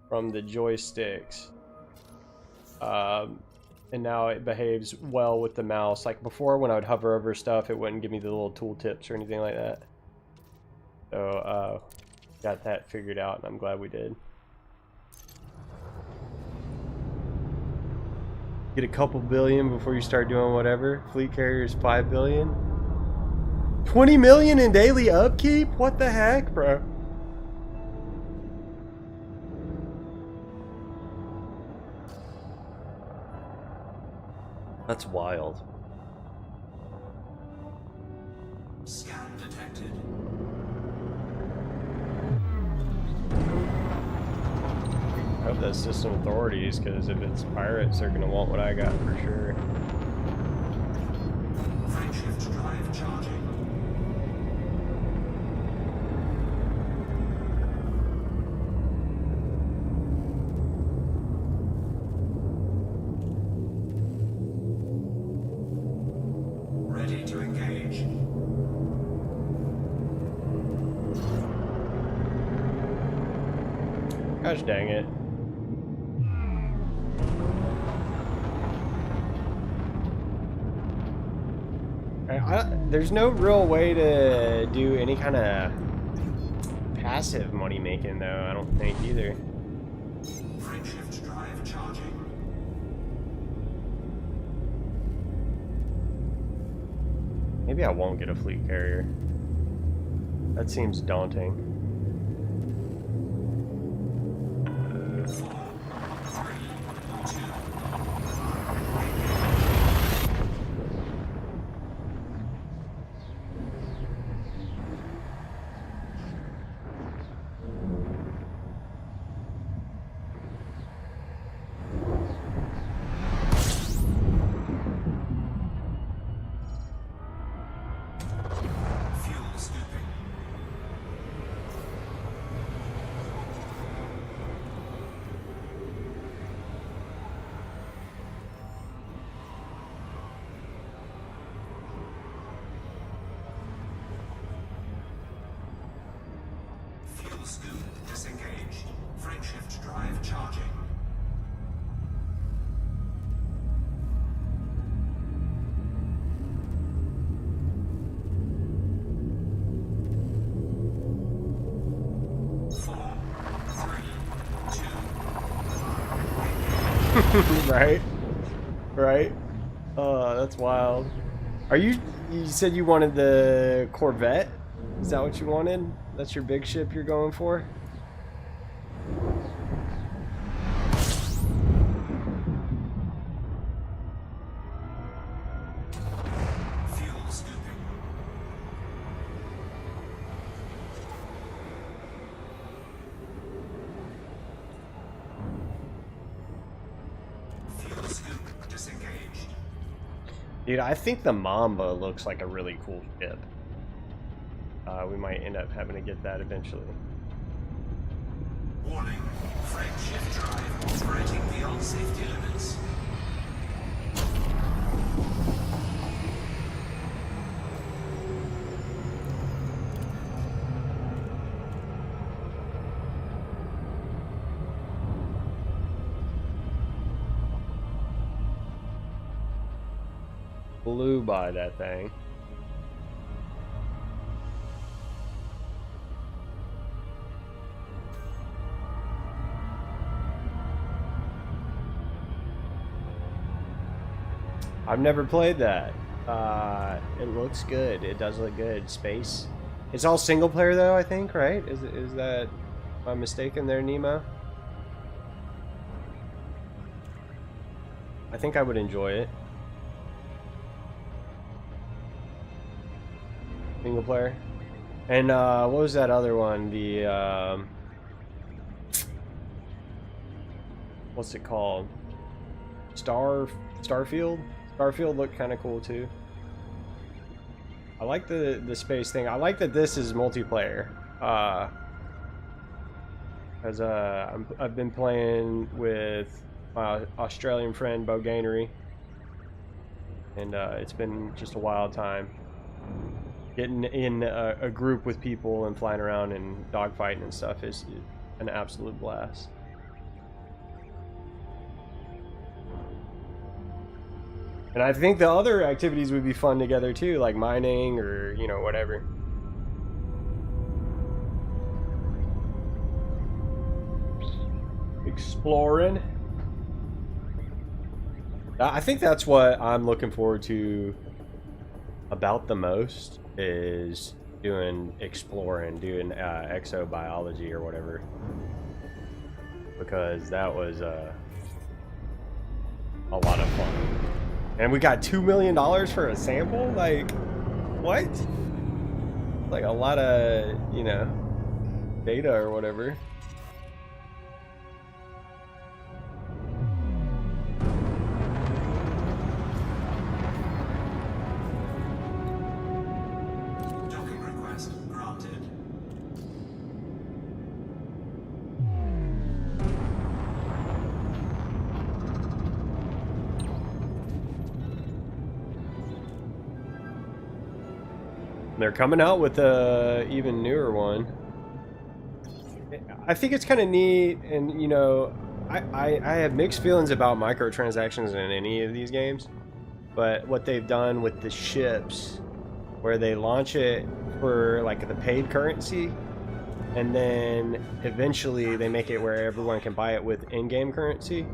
Speaker 1: from the joysticks, and now it behaves well with the mouse. Like before, when I would hover over stuff, it wouldn't give me the little tool tips or anything like that. So got that figured out, and I'm glad we did. Get a couple billion before you start doing whatever. Fleet carriers 5 billion. 20 million in daily upkeep? What the heck, bro? That's wild.
Speaker 8: Scan detected.
Speaker 1: I hope that's system authorities, because if it's pirates, they're gonna want what I got for sure.
Speaker 8: Frameshift drive charging. Ready to engage.
Speaker 1: Gosh dang it. There's no real way to do any kind of passive money making, though, I don't think either.
Speaker 8: Frameshift drive charging.
Speaker 1: Maybe I won't get a fleet carrier. That seems daunting.
Speaker 8: 4, 3, 2. Fuel scooping. Fuel scoop disengaged. Frameshift drive charging. Four, three, two.
Speaker 1: Right? Right? Oh, that's wild. Are you said you wanted the Corvette? Is that what you wanted? That's your big ship you're going for?
Speaker 8: Fuel scooping. Fuel scoop disengaged.
Speaker 1: Dude, I think the Mamba looks like a really cool ship. We might end up having to get that eventually.
Speaker 8: Warning. Frameshift drive operating beyond safety limits.
Speaker 1: blew by that thing. I've never played that. It looks good. It does look good. Space. It's all single player though, I think, right? Is that, am I mistaken there, Nemo? I think I would enjoy it. Single player. And what was that other one? The what's it called? Starfield? Starfield looked kind of cool too. I like the space thing. I like that this is multiplayer. As I've been playing with my Australian friend Bo Gainery, and it's been just a wild time. Getting in a group with people and flying around and dogfighting and stuff is an absolute blast. And I think the other activities would be fun together too, like mining or, you know, whatever. Exploring. I think that's what I'm looking forward to about the most, is doing exploring, doing exobiology or whatever. Because that was a lot of fun. And we got $2 million for a sample? Like, what? Like a lot of, you know, data or whatever.
Speaker 8: Docking request granted.
Speaker 1: They're coming out with a even newer one. I think it's kind of neat, and you know, I have mixed feelings about microtransactions in any of these games, but what they've done with the ships, where they launch it for like the paid currency, and then eventually they make it where everyone can buy it with in-game currency.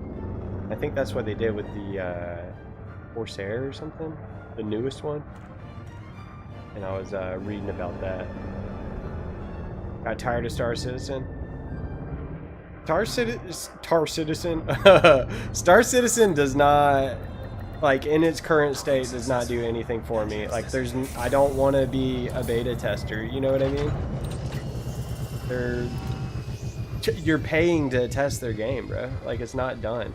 Speaker 1: I think that's what they did with the Corsair or something, the newest one. And I was reading about that. Got tired of Star Citizen. Star Citizen does not, like, in its current state, does not do anything for me. Like, I don't want to be a beta tester. You know what I mean? You're paying to test their game, bro. Like, it's not done.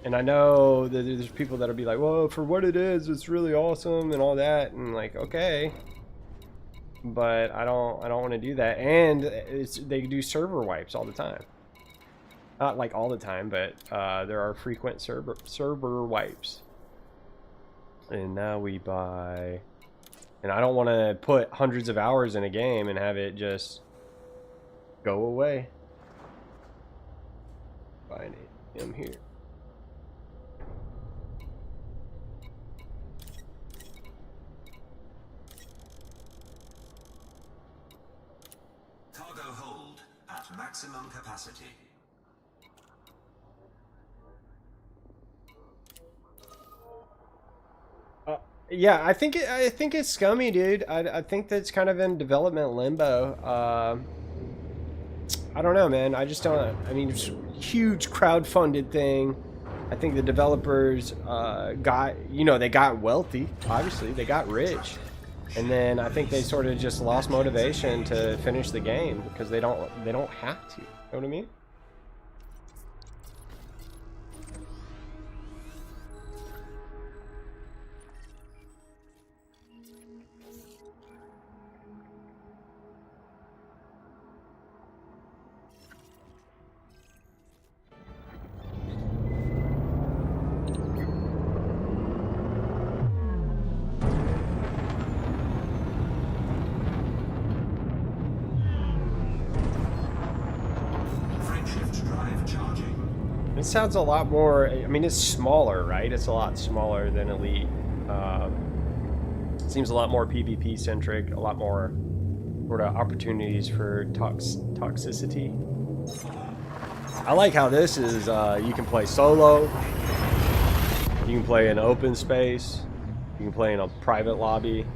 Speaker 1: And I know that there's people that'll be like, well, for what it is, it's really awesome and all that. And like, okay. But I don't want to do that. And they do server wipes all the time. Not like all the time, but there are frequent server wipes. And now we buy... And I don't want to put hundreds of hours in a game and have it just go away. Find him here.
Speaker 8: Cargo hold at maximum capacity.
Speaker 1: Yeah, I think it's scummy, dude. I think that's kind of in development limbo. I don't know, man. I just don't. I mean, it's a huge crowd-funded thing. I think the developers they got wealthy. Obviously, they got rich, and then I think they sort of just lost motivation to finish the game because they don't have to. You know what I mean? It sounds a lot more, I mean, it's smaller, right? It's a lot smaller than Elite. Seems a lot more PvP centric, a lot more sort of opportunities for toxicity. I like how this is, you can play solo, you can play in open space, you can play in a private lobby,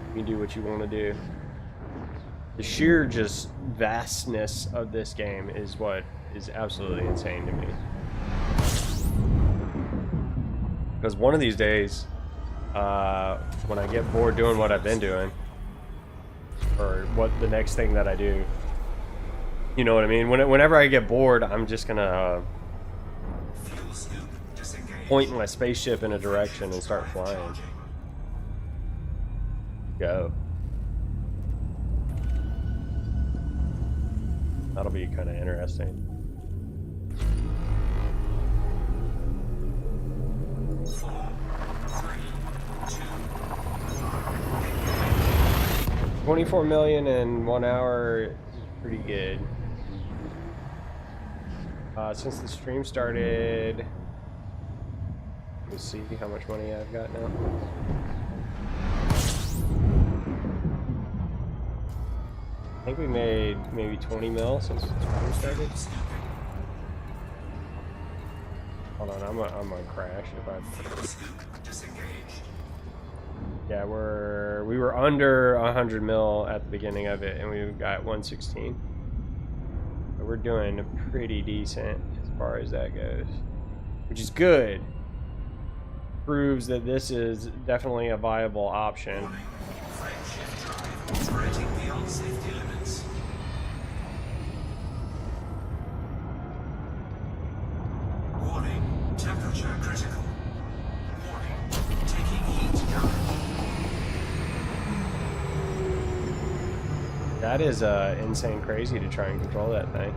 Speaker 1: you can do what you want to do. The sheer just vastness of this game is what is absolutely insane to me. Because one of these days, when I get bored doing what I've been doing, or what the next thing that I do, you know what I mean? Whenever I get bored, I'm just gonna point my spaceship in a direction and start flying. Go. That'll be kind of interesting. $24 million in 1 hour is pretty good. Since the stream started, let's see how much money I've got now. I think we made maybe 20 mil since the stream started. Hold on, I'm gonna crash if I. Yeah, we were under 100 mil at the beginning of it, and we got 116. But we're doing pretty decent as far as that goes, which is good. Proves that this is definitely a viable option.
Speaker 8: Operating beyond safety limits. Warning, temperature critical. Warning, taking heat damage.
Speaker 1: That is insane crazy to try and control that thing.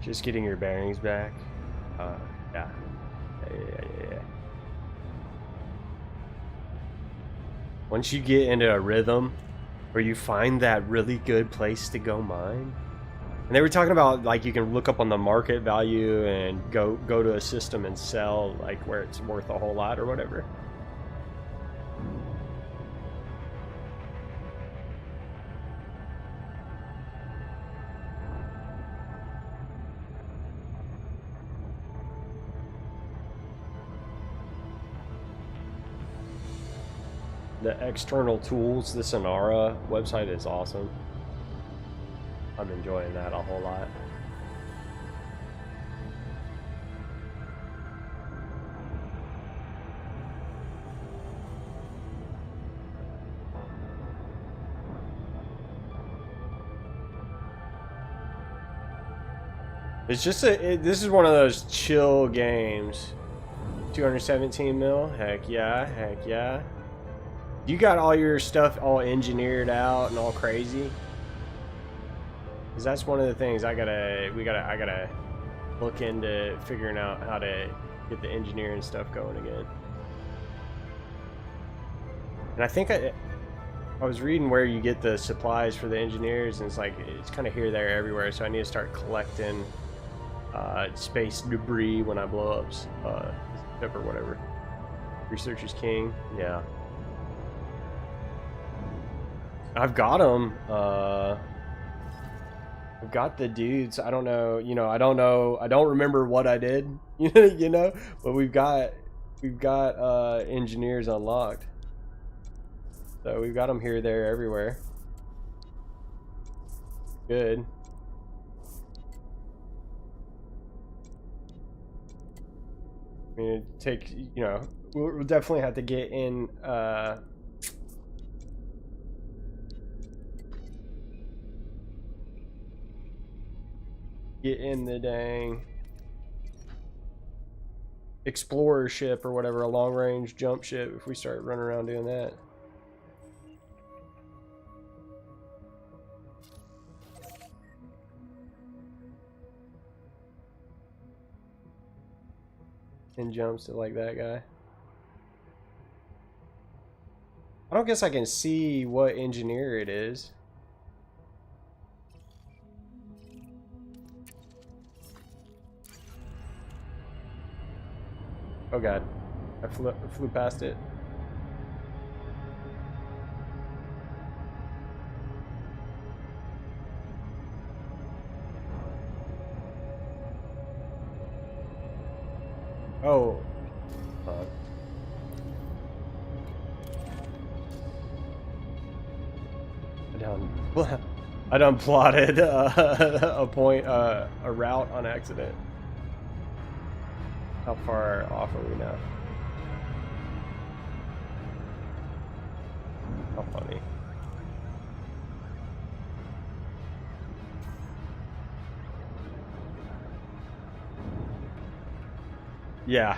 Speaker 1: Just getting your bearings back. Yeah. Once you get into a rhythm where you find that really good place to go mine, and they were talking about like you can look up on the market value and go to a system and sell like where it's worth a whole lot or whatever. The external tools, the Sonara website is awesome. I'm enjoying that a whole lot. It's just this is one of those chill games. 217 mil, heck yeah, heck yeah. You got all your stuff all engineered out and all crazy? Cause that's one of the things I gotta look into figuring out how to get the engineering stuff going again. And I think I was reading where you get the supplies for the engineers, and it's like it's kind of here, there, everywhere. So I need to start collecting space debris when I blow up or whatever. Research is king. Yeah. I've got them. I've got the dudes. I don't know. You know. I don't know. I don't remember what I did. You know. But we've got engineers unlocked. So we've got them here, there, everywhere. Good. I mean, it take, you know, we'll definitely have to get in. Get in the dang explorer ship or whatever, a long range jump ship, if we start running around doing that. And jumps to like that guy. I don't guess I can see what engineer it is. Oh god, I flew past it. Oh. I done plotted a point, a route on accident. How far off are we now? How funny. Yeah.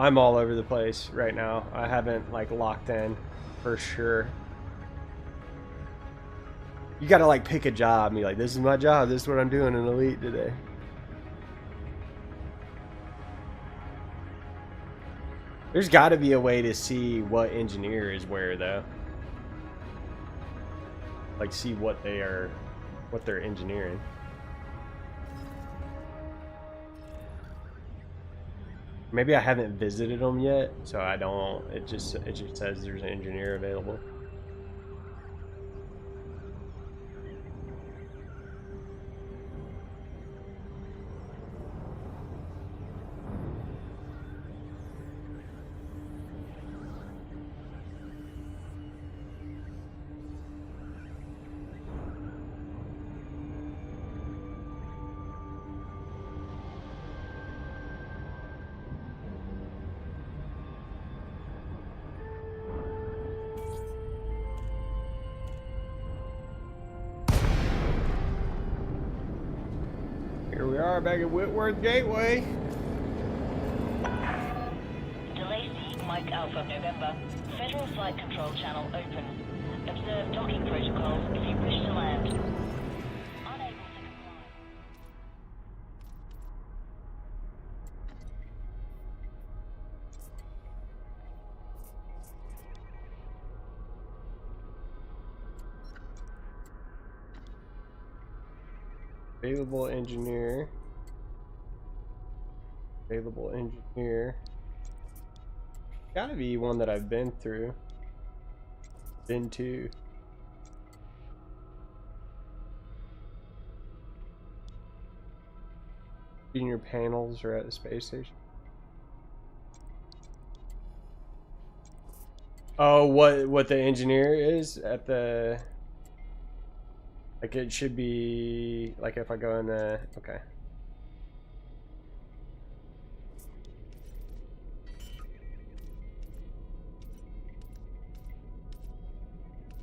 Speaker 1: I'm all over the place right now. I haven't like locked in for sure. You gotta like pick a job and be like, this is my job, this is what I'm doing in Elite today. There's gotta be a way to see what engineer is where though. Like see what they're engineering. Maybe I haven't visited them yet, so I don't. It just says there's an engineer available. Here we are back at Whitworth Gateway.
Speaker 7: Delay C, Mike Alpha, November. Federal Flight Control Channel open. Observe docking protocols if you wish to land. Unable to comply.
Speaker 1: Available engineer. Available engineer. Gotta be one that I've been through. Been to. Junior panels are at the space station. Oh, what the engineer is at the... Like it should be like if I go in the okay.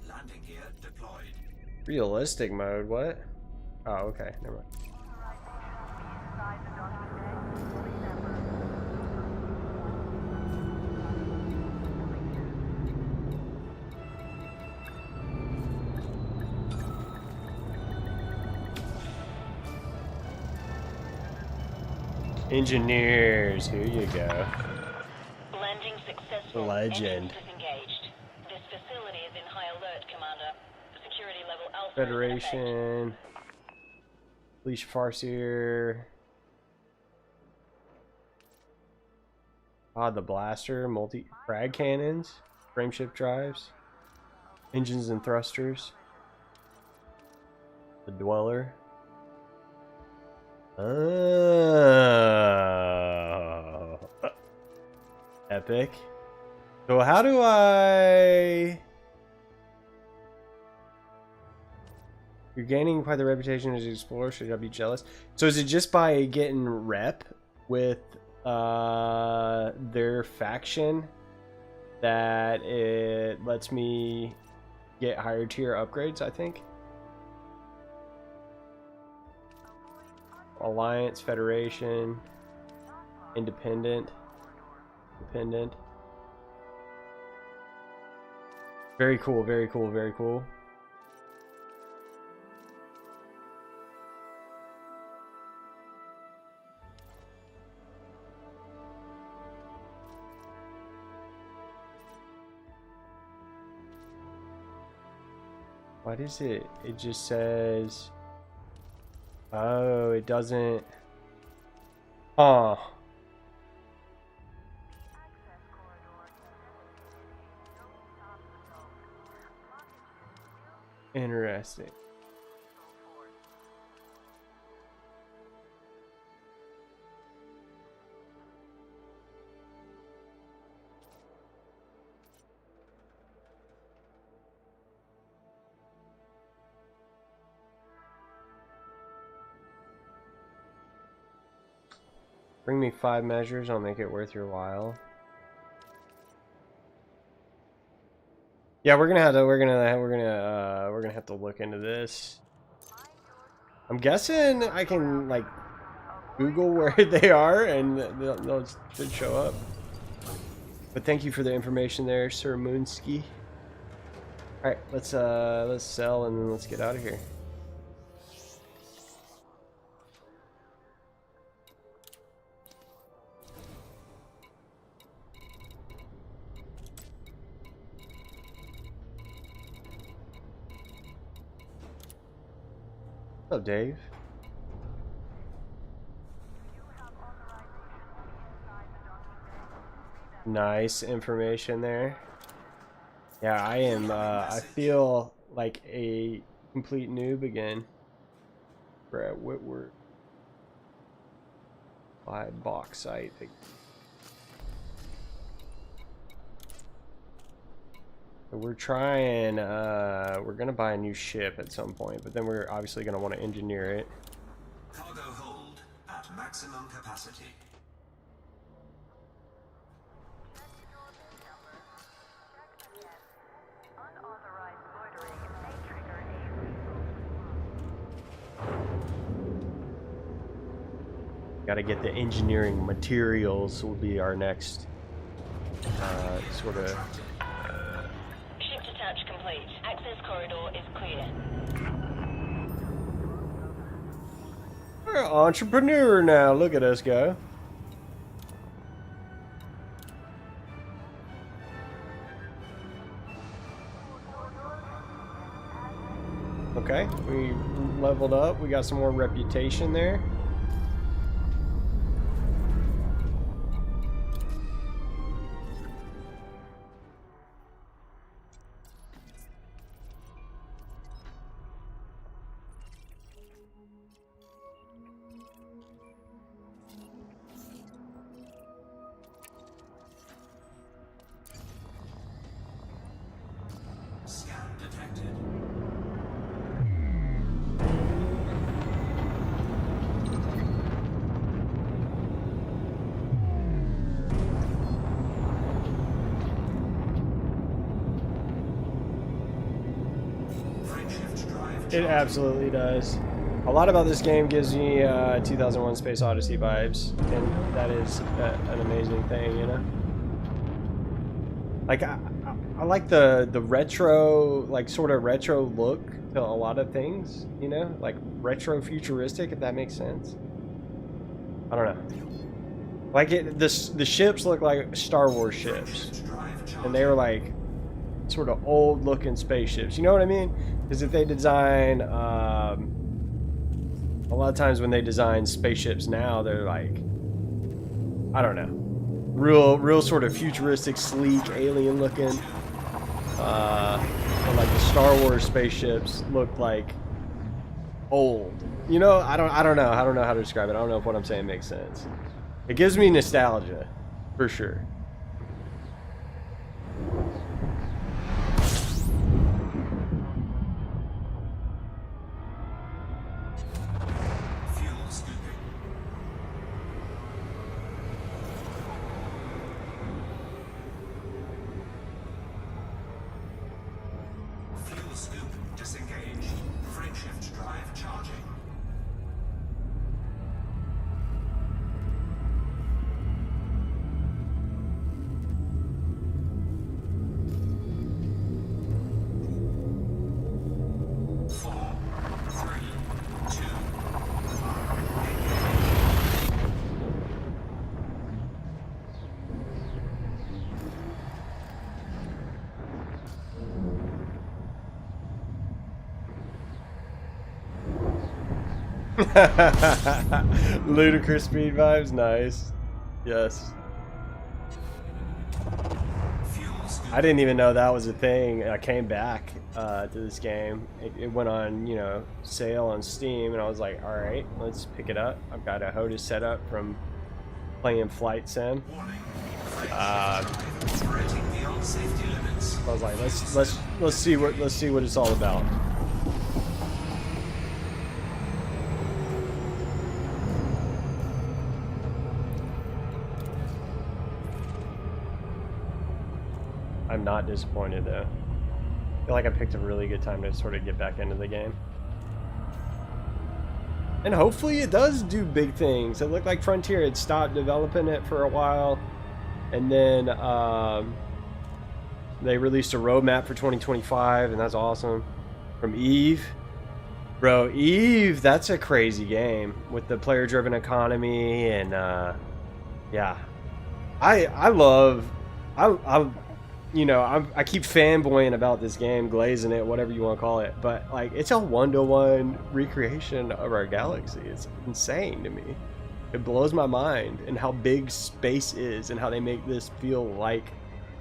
Speaker 8: Landing gear deployed.
Speaker 1: Realistic mode, what? Oh, okay, never mind. Engineers, here you go.
Speaker 7: Landing successful.
Speaker 1: Legend.
Speaker 7: Engines disengaged. This facility is in high alert, Commander. Security level Alpha
Speaker 1: Federation. Leash Farseer. Ah, the blaster, multi-frag cannons, frameshift drives, engines and thrusters. The Dweller. Oh. Epic. So how do I... You're gaining quite the reputation as an explorer, should I be jealous? So is it just by getting rep with their faction that it lets me get higher tier upgrades, I think? Alliance, Federation, Independent. Very cool, very cool, very cool. What is it? It just says... Oh, it doesn't... Oh. Interesting. Bring me 5 measures, I'll make it worth your while. Yeah, we're gonna have to look into this. I'm guessing I can like Google where they are and they'll should show up. But thank you for the information there, Sir Moonski. All right, let's sell and then let's get out of here. What's up, Dave? Nice information there. Yeah, I am, I feel like a complete noob again. Brett Whitworth. By bauxite. We're trying, we're gonna buy a new ship at some point, but then we're obviously gonna want to engineer it.
Speaker 8: Cargo hold at maximum capacity.
Speaker 1: Got to get the engineering materials will be our next sort of.
Speaker 7: Ship detach complete. Access corridor is clear.
Speaker 1: We're an entrepreneur now. Look at us go. Okay, we leveled up. We got some more reputation there.
Speaker 8: Scan detected. Frameshift drive.
Speaker 1: It absolutely does. A lot about this game gives me 2001 Space Odyssey vibes, and that is an amazing thing, you know? Like, I like the retro, like, sort of retro look to a lot of things, you know? Like, retro futuristic, if that makes sense. I don't know. Like, the ships look like Star Wars ships, and they were, like, sort of old-looking spaceships, you know what I mean? Because if they design, a lot of times when they design spaceships now, they're like, I don't know, real sort of futuristic, sleek, alien looking. But like the Star Wars spaceships look like old. You know, I don't know how to describe it. I don't know if what I'm saying makes sense. It gives me nostalgia, for sure. Ludicrous speed vibes, nice. Yes. I didn't even know that was a thing. I came back to this game. It went on, you know, sale on Steam, and I was like, all right, let's pick it up. I've got a HOTAS set up from playing Flight Sim. I was like, let's see what it's all about. I'm not disappointed though. I feel like I picked a really good time to sort of get back into the game. And hopefully it does do big things. It looked like Frontier had stopped developing it for a while. And then they released a roadmap for 2025, and that's awesome. From Eve. Bro, Eve, that's a crazy game with the player-driven economy, and yeah. I keep fanboying about this game, glazing it, whatever you want to call it, but like it's a one-to-one recreation of our galaxy. It's insane to me. It blows my mind, and how big space is, and how they make this feel like,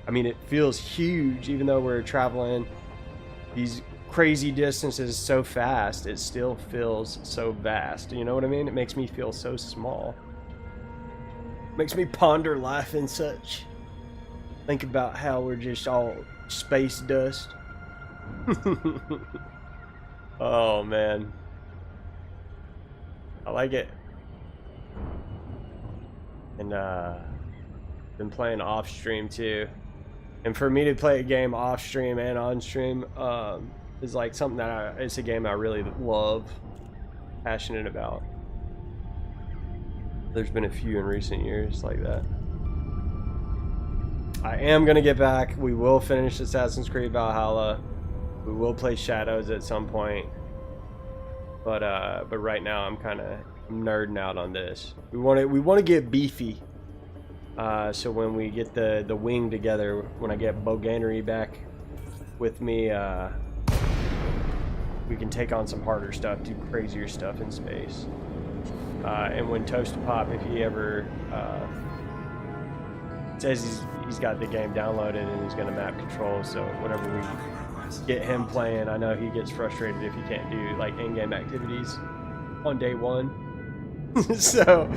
Speaker 1: I mean, it feels huge, even though we're traveling these crazy distances so fast. It still feels so vast. You know what I mean? It makes me feel so small. Makes me ponder life and such. Think about how we're just all space dust. Oh man, I like it. And been playing off stream too. And for me to play a game off stream and on stream is like something that it's a game I really love, passionate about. There's been a few in recent years like that. I am gonna get back. We will finish Assassin's Creed Valhalla. We will play Shadows at some point. But right now I'm kind of nerding out on this. We want to get beefy. So when we get the wing together, when I get Boganery back with me, we can take on some harder stuff, do crazier stuff in space. And when Toast-to-Pop, if he ever says he's got the game downloaded and he's going to map control, so whenever we get him playing, I know he gets frustrated if he can't do like in-game activities on day one. So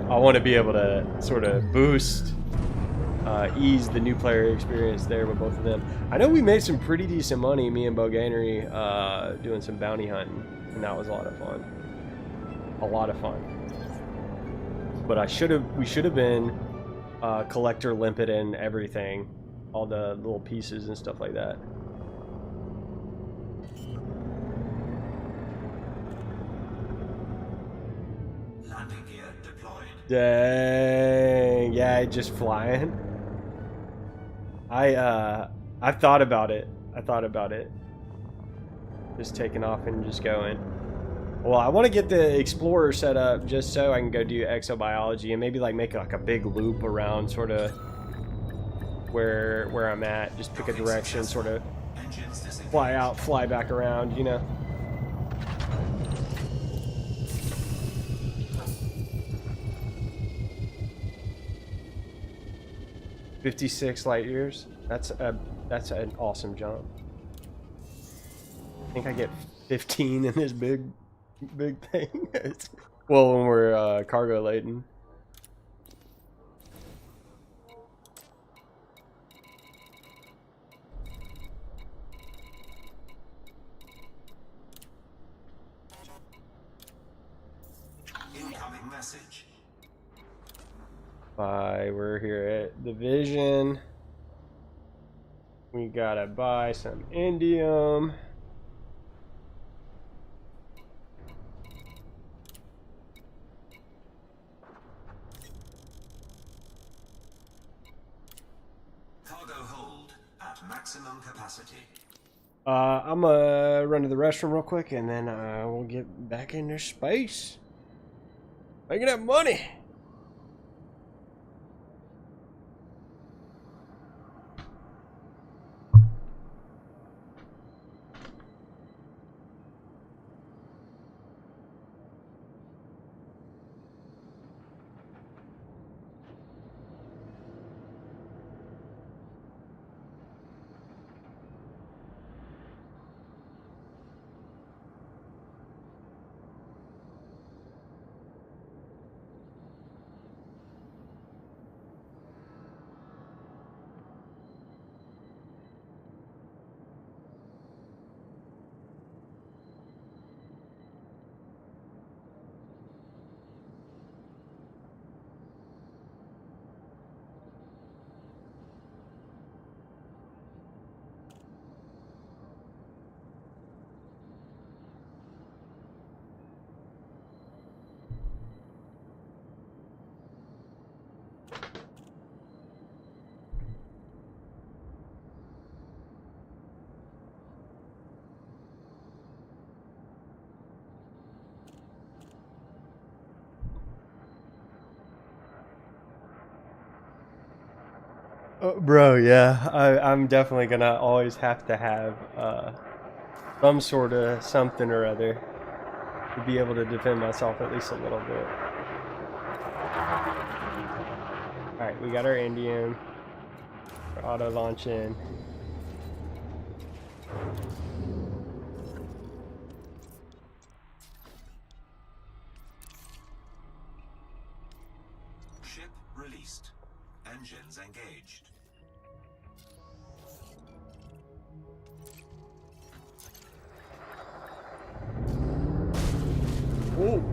Speaker 1: I want to be able to sort of boost, ease the new player experience there with both of them. I know we made some pretty decent money, me and Boganery, doing some bounty hunting, and that was a lot of fun. A lot of fun. But we should have been collector limpet and everything, all the little pieces and stuff like that.
Speaker 8: Landing gear deployed.
Speaker 1: Dang, yeah, just flying. I thought about it. Just taking off and just going. Well, I want to get the Explorer set up just so I can go do exobiology and maybe like make like a big loop around sort of where I'm at. Just pick a direction, sort of fly out, fly back around, you know. "56 light years. That's an awesome jump. I think I get 15 in this big thing. Well, when we're cargo laden.
Speaker 8: Incoming message.
Speaker 1: We're here at Division. We gotta buy some indium.
Speaker 8: Cargo hold at maximum capacity.
Speaker 1: I'm gonna run to the restroom real quick, and then we'll get back into space. Making that money. Bro, yeah, I'm definitely gonna always have to have some sort of something or other to be able to defend myself at least a little bit. Alright, we got our Indian. We're auto launching.
Speaker 8: Ship released. Engines engaged.
Speaker 1: Ooh.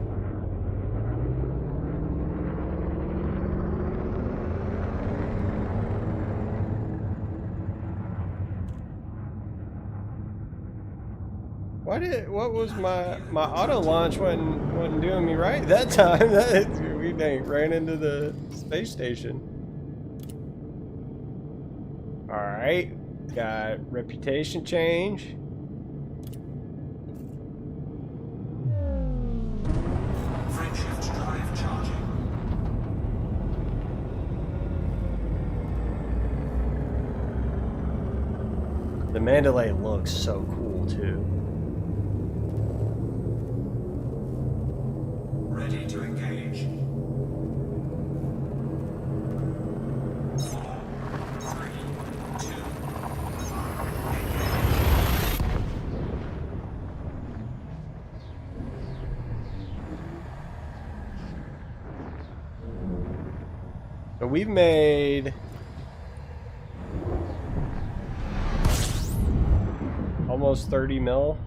Speaker 1: What was my auto launch wasn't doing me right that time? We ran into the space station. All right, got reputation change.
Speaker 8: Frameshift drive charging.
Speaker 1: The Mandalay looks so cool too.
Speaker 8: Ready to engage. 4, 3, 2,
Speaker 1: 1. So we've made almost 30 mil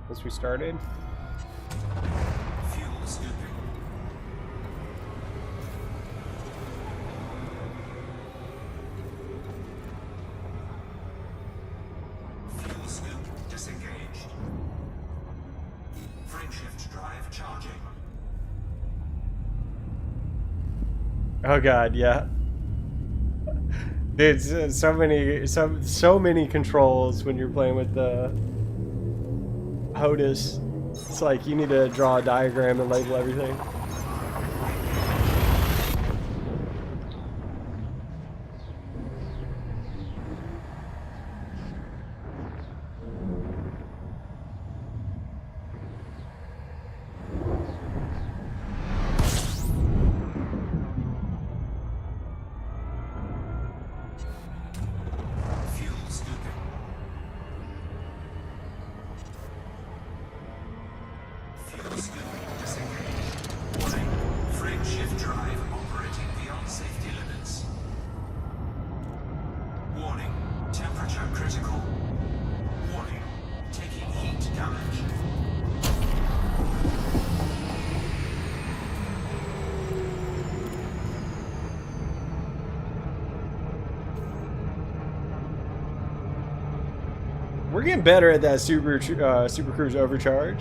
Speaker 1: since we started.
Speaker 8: fuel scooping. Fuel scoop disengaged. Frameshift drive charging.
Speaker 1: Oh god, yeah. Dude, so many controls when you're playing with the HOTUS. It's like you need to draw a diagram and label everything.
Speaker 8: Fuel scooping. Fuel scoop disengaged. Warning. Frameshift drive operating beyond safety limits. Warning. Temperature critical. Warning. Taking heat damage.
Speaker 1: We're getting better at that Super Cruise overcharge.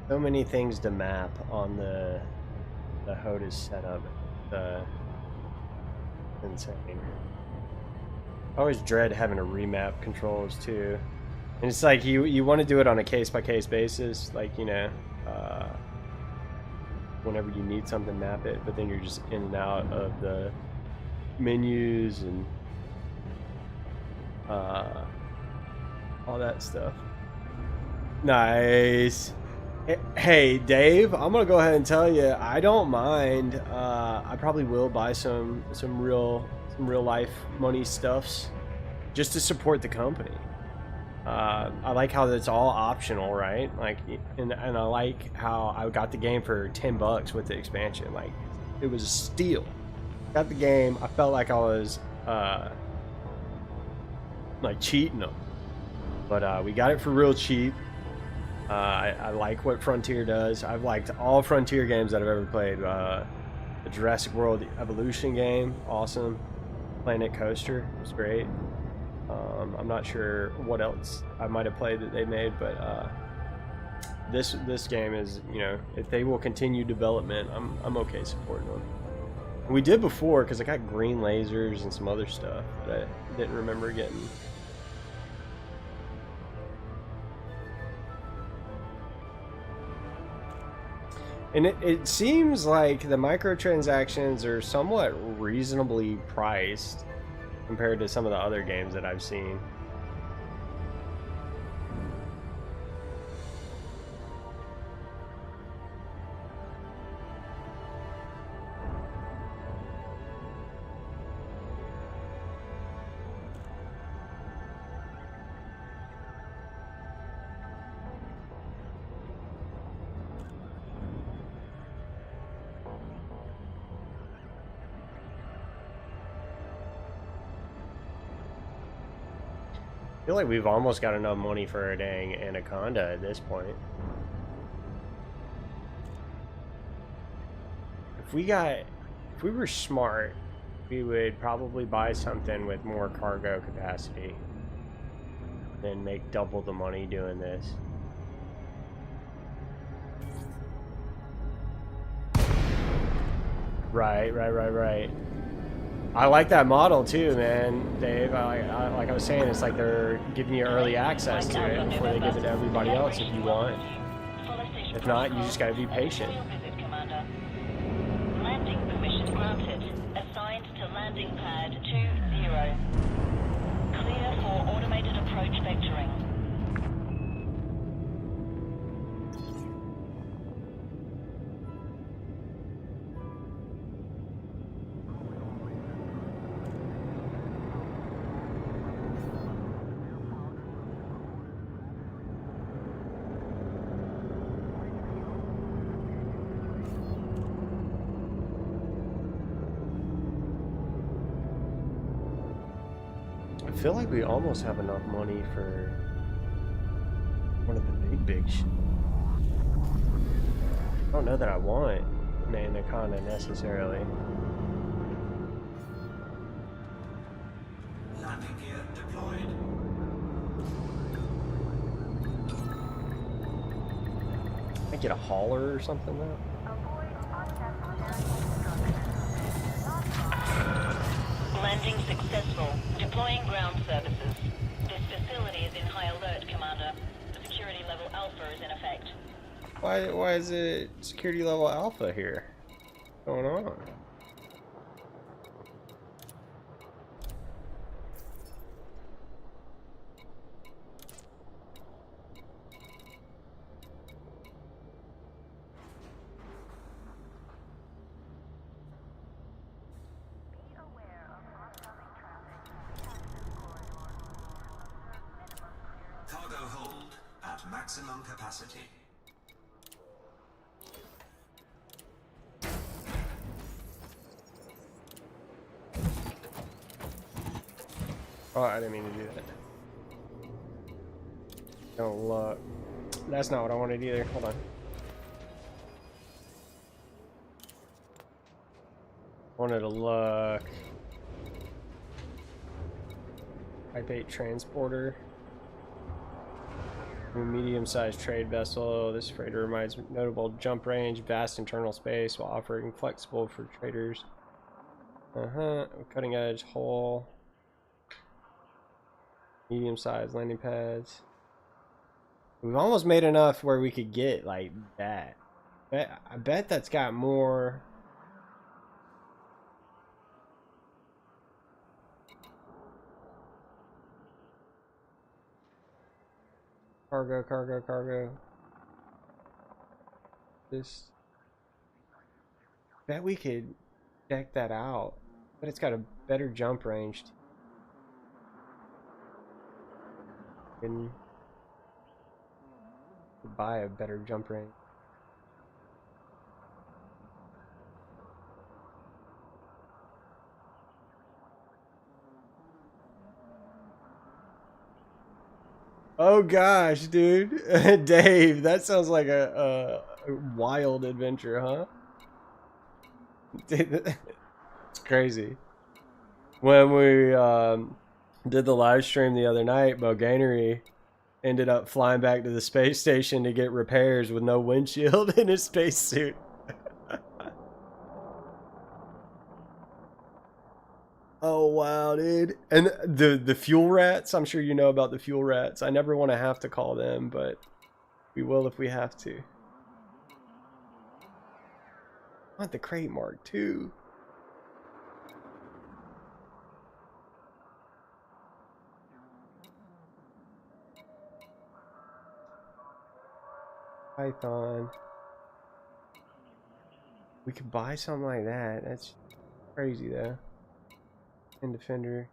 Speaker 1: So many things to map on the HOTUS setup. Insane. I always dread having to remap controls too, and it's like you want to do it on a case-by-case basis, like, you know, whenever you need something, map it, but then you're just in and out of the menus and all that stuff. Nice. Hey Dave, I'm gonna go ahead and tell you, I don't mind. I probably will buy some real life money stuffs just to support the company. I like how it's all optional, right? Like, and I like how I got the game for $10 with the expansion. Like, it was a steal. Got the game. I felt like I was like cheating them, but we got it for real cheap. I like what Frontier does. I've liked all Frontier games that I've ever played. The Jurassic World Evolution game, awesome. Planet Coaster was great. I'm not sure what else I might have played that they made, but this game is, you know, if they will continue development, I'm okay supporting them. We did before, because I got green lasers and some other stuff that I didn't remember getting. And it seems like the microtransactions are somewhat reasonably priced compared to some of the other games that I've seen. I feel like we've almost got enough money for a dang Anaconda at this point. If we were smart, we would probably buy something with more cargo capacity. Then make double the money doing this. Right. I like that model too, man, Dave. Like I was saying, it's like they're giving you early access to it before they give it to everybody else if you want. If not, you just gotta be patient.
Speaker 7: Landing permission granted. Assigned to landing pad 20. Clear for automated approach vectoring.
Speaker 1: I feel like we almost have enough money for one of the big I don't know that I want an Anaconda necessarily.
Speaker 8: Landing gear deployed.
Speaker 1: I get a hauler or something though.
Speaker 7: Landing successful. Deploying ground services. This facility is in high alert, Commander. Security level Alpha is in effect.
Speaker 1: Why is it security level alpha here? What's going on?
Speaker 8: Cargo hold at maximum capacity.
Speaker 1: Oh, I didn't mean to do that. Don't look. That's not what I wanted either. Hold on. Wanted to look. Type 8 transporter. New medium-sized trade vessel. This freighter reminds notable jump range, vast internal space while offering flexible for traders. Cutting edge hull. Medium-sized landing pads. We've almost made enough where we could get like that. I bet that's got more. Cargo. This. Bet we could deck that out. But it's got a better jump range. Can buy a better jump range. Oh gosh, dude. Dave, that sounds like a wild adventure, huh? It's crazy. When we did the live stream the other night, Boganery ended up flying back to the space station to get repairs with no windshield in his spacesuit. Oh wow, dude. And the fuel rats, I'm sure you know about the fuel rats. I never want to have to call them, but we will if we have to. I want the crate mark too. Python. We could buy something like that. That's crazy though. And Defender.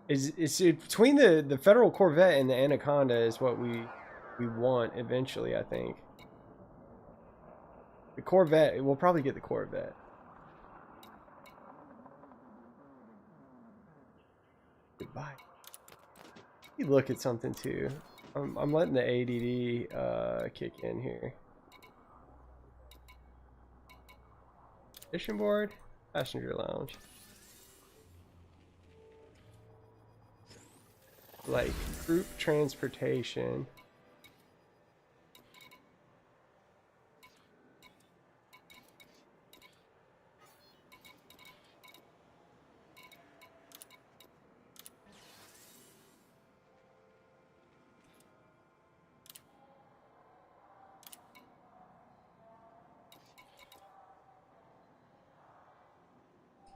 Speaker 1: It's between the Federal Corvette and the Anaconda is what we want eventually, I think. The Corvette, we'll probably get the Corvette. Goodbye. You look at something too. I'm letting the ADD kick in here. Fishing board, passenger lounge. Like group transportation.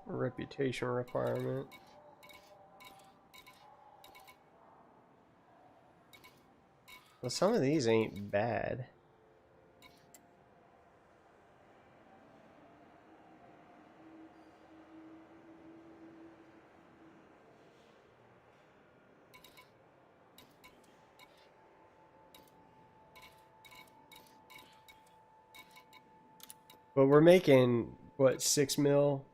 Speaker 1: Reputation requirement. Well, some of these ain't bad. But we're making, what, 6 mil?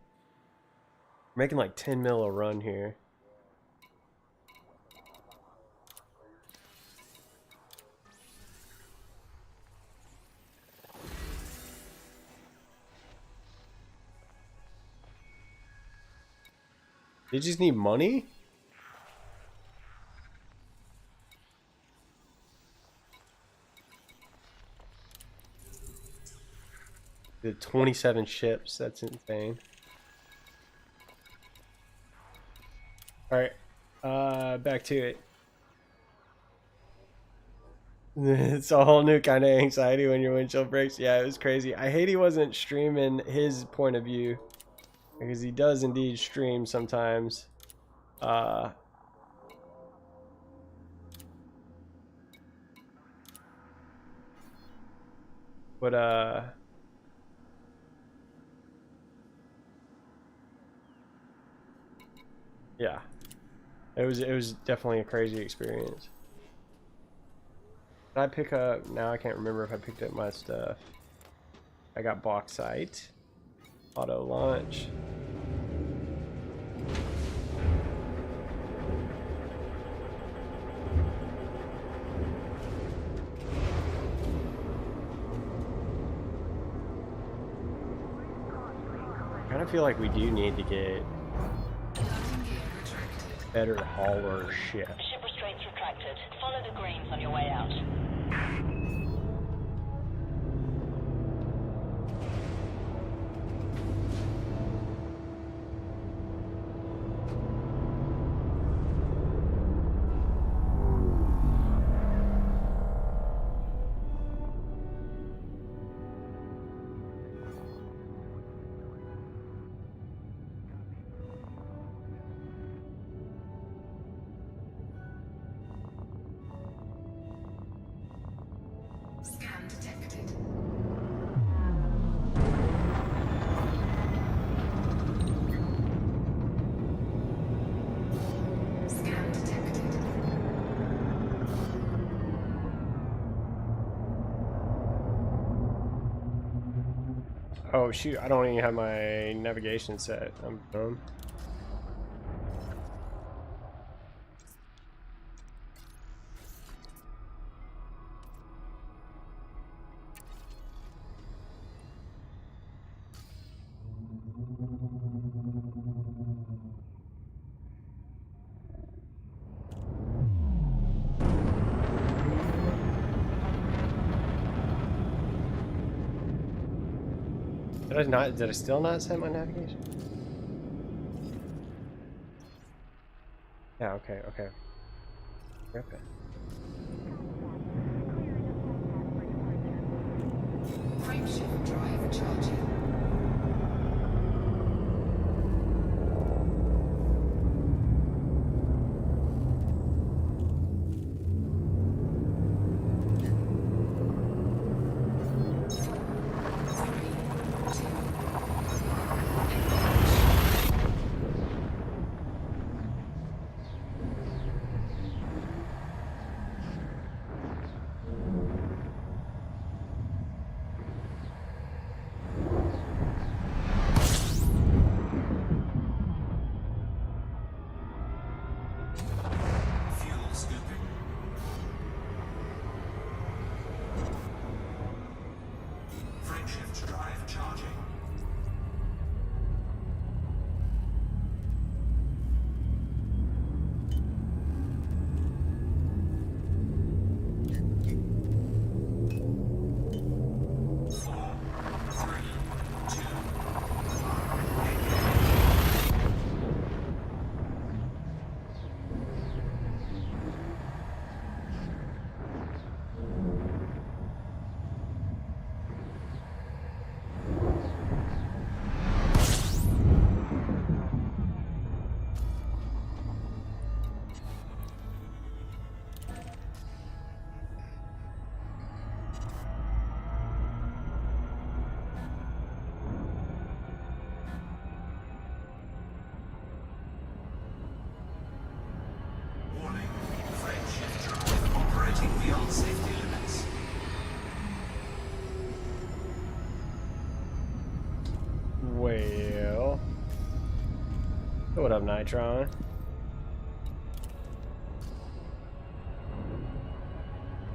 Speaker 1: We're making like 10 mil a run here. They just need money? The 27 ships, that's insane. Alright, back to it. It's a whole new kind of anxiety when your windshield breaks. Yeah, it was crazy. I hate he wasn't streaming his point of view. Because he does indeed stream sometimes. But yeah. It was definitely a crazy experience. Did I pick up, now I can't remember if I picked up my stuff. I got bauxite. Auto launch. I kind of feel like we do need to get better hauler ship.
Speaker 7: Ship restraints retracted. Follow the greens on your way out.
Speaker 4: Scan detected. Scan detected.
Speaker 1: Oh shoot, I don't even have my navigation set. I'm dumb. Did I still not set my navigation? Yeah, okay. Rip it.
Speaker 4: Frameshift drive charging.
Speaker 1: What up, Nitron?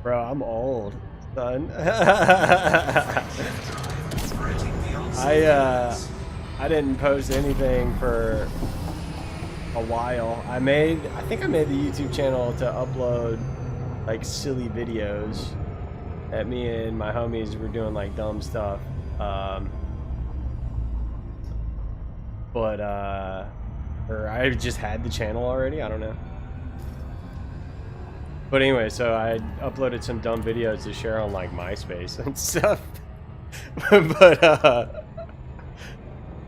Speaker 1: Bro, I'm old, son. I didn't post anything for a while. I think I made the YouTube channel to upload like silly videos that me and my homies were doing, like dumb stuff. Or I just had the channel already, I don't know. But anyway, so I uploaded some dumb videos to share on like MySpace and stuff. But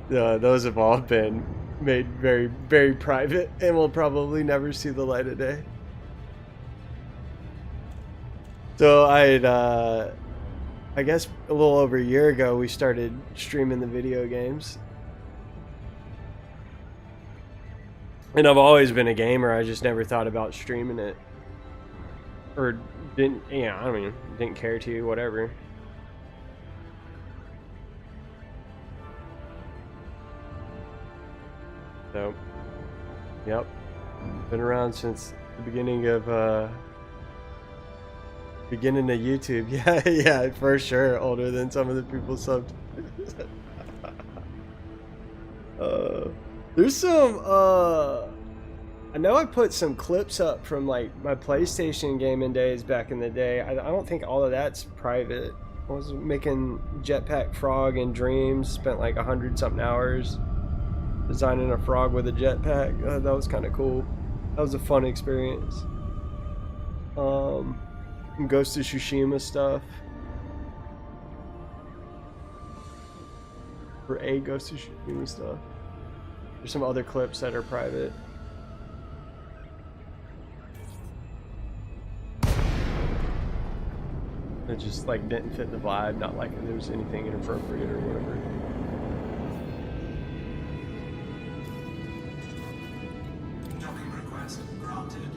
Speaker 1: those have all been made very, very private and will probably never see the light of day. So I guess a little over a year ago, we started streaming the video games. And I've always been a gamer, I just never thought about streaming it. Or didn't, yeah, I mean, didn't care to, whatever. So, yep. Been around since the beginning of YouTube. Yeah, yeah, for sure. Older than some of the people subbed. There's some, I know I put some clips up from like my PlayStation gaming days back in the day. I don't think all of that's private. I was making Jetpack Frog in Dreams, spent like 100-something hours designing a frog with a jetpack. That was kind of cool. That was a fun experience. Ghost of Tsushima stuff. For a Ghost of Tsushima stuff. There's some other clips that are private. It just like didn't fit the vibe, not like there was anything inappropriate or whatever.
Speaker 8: Docking request granted.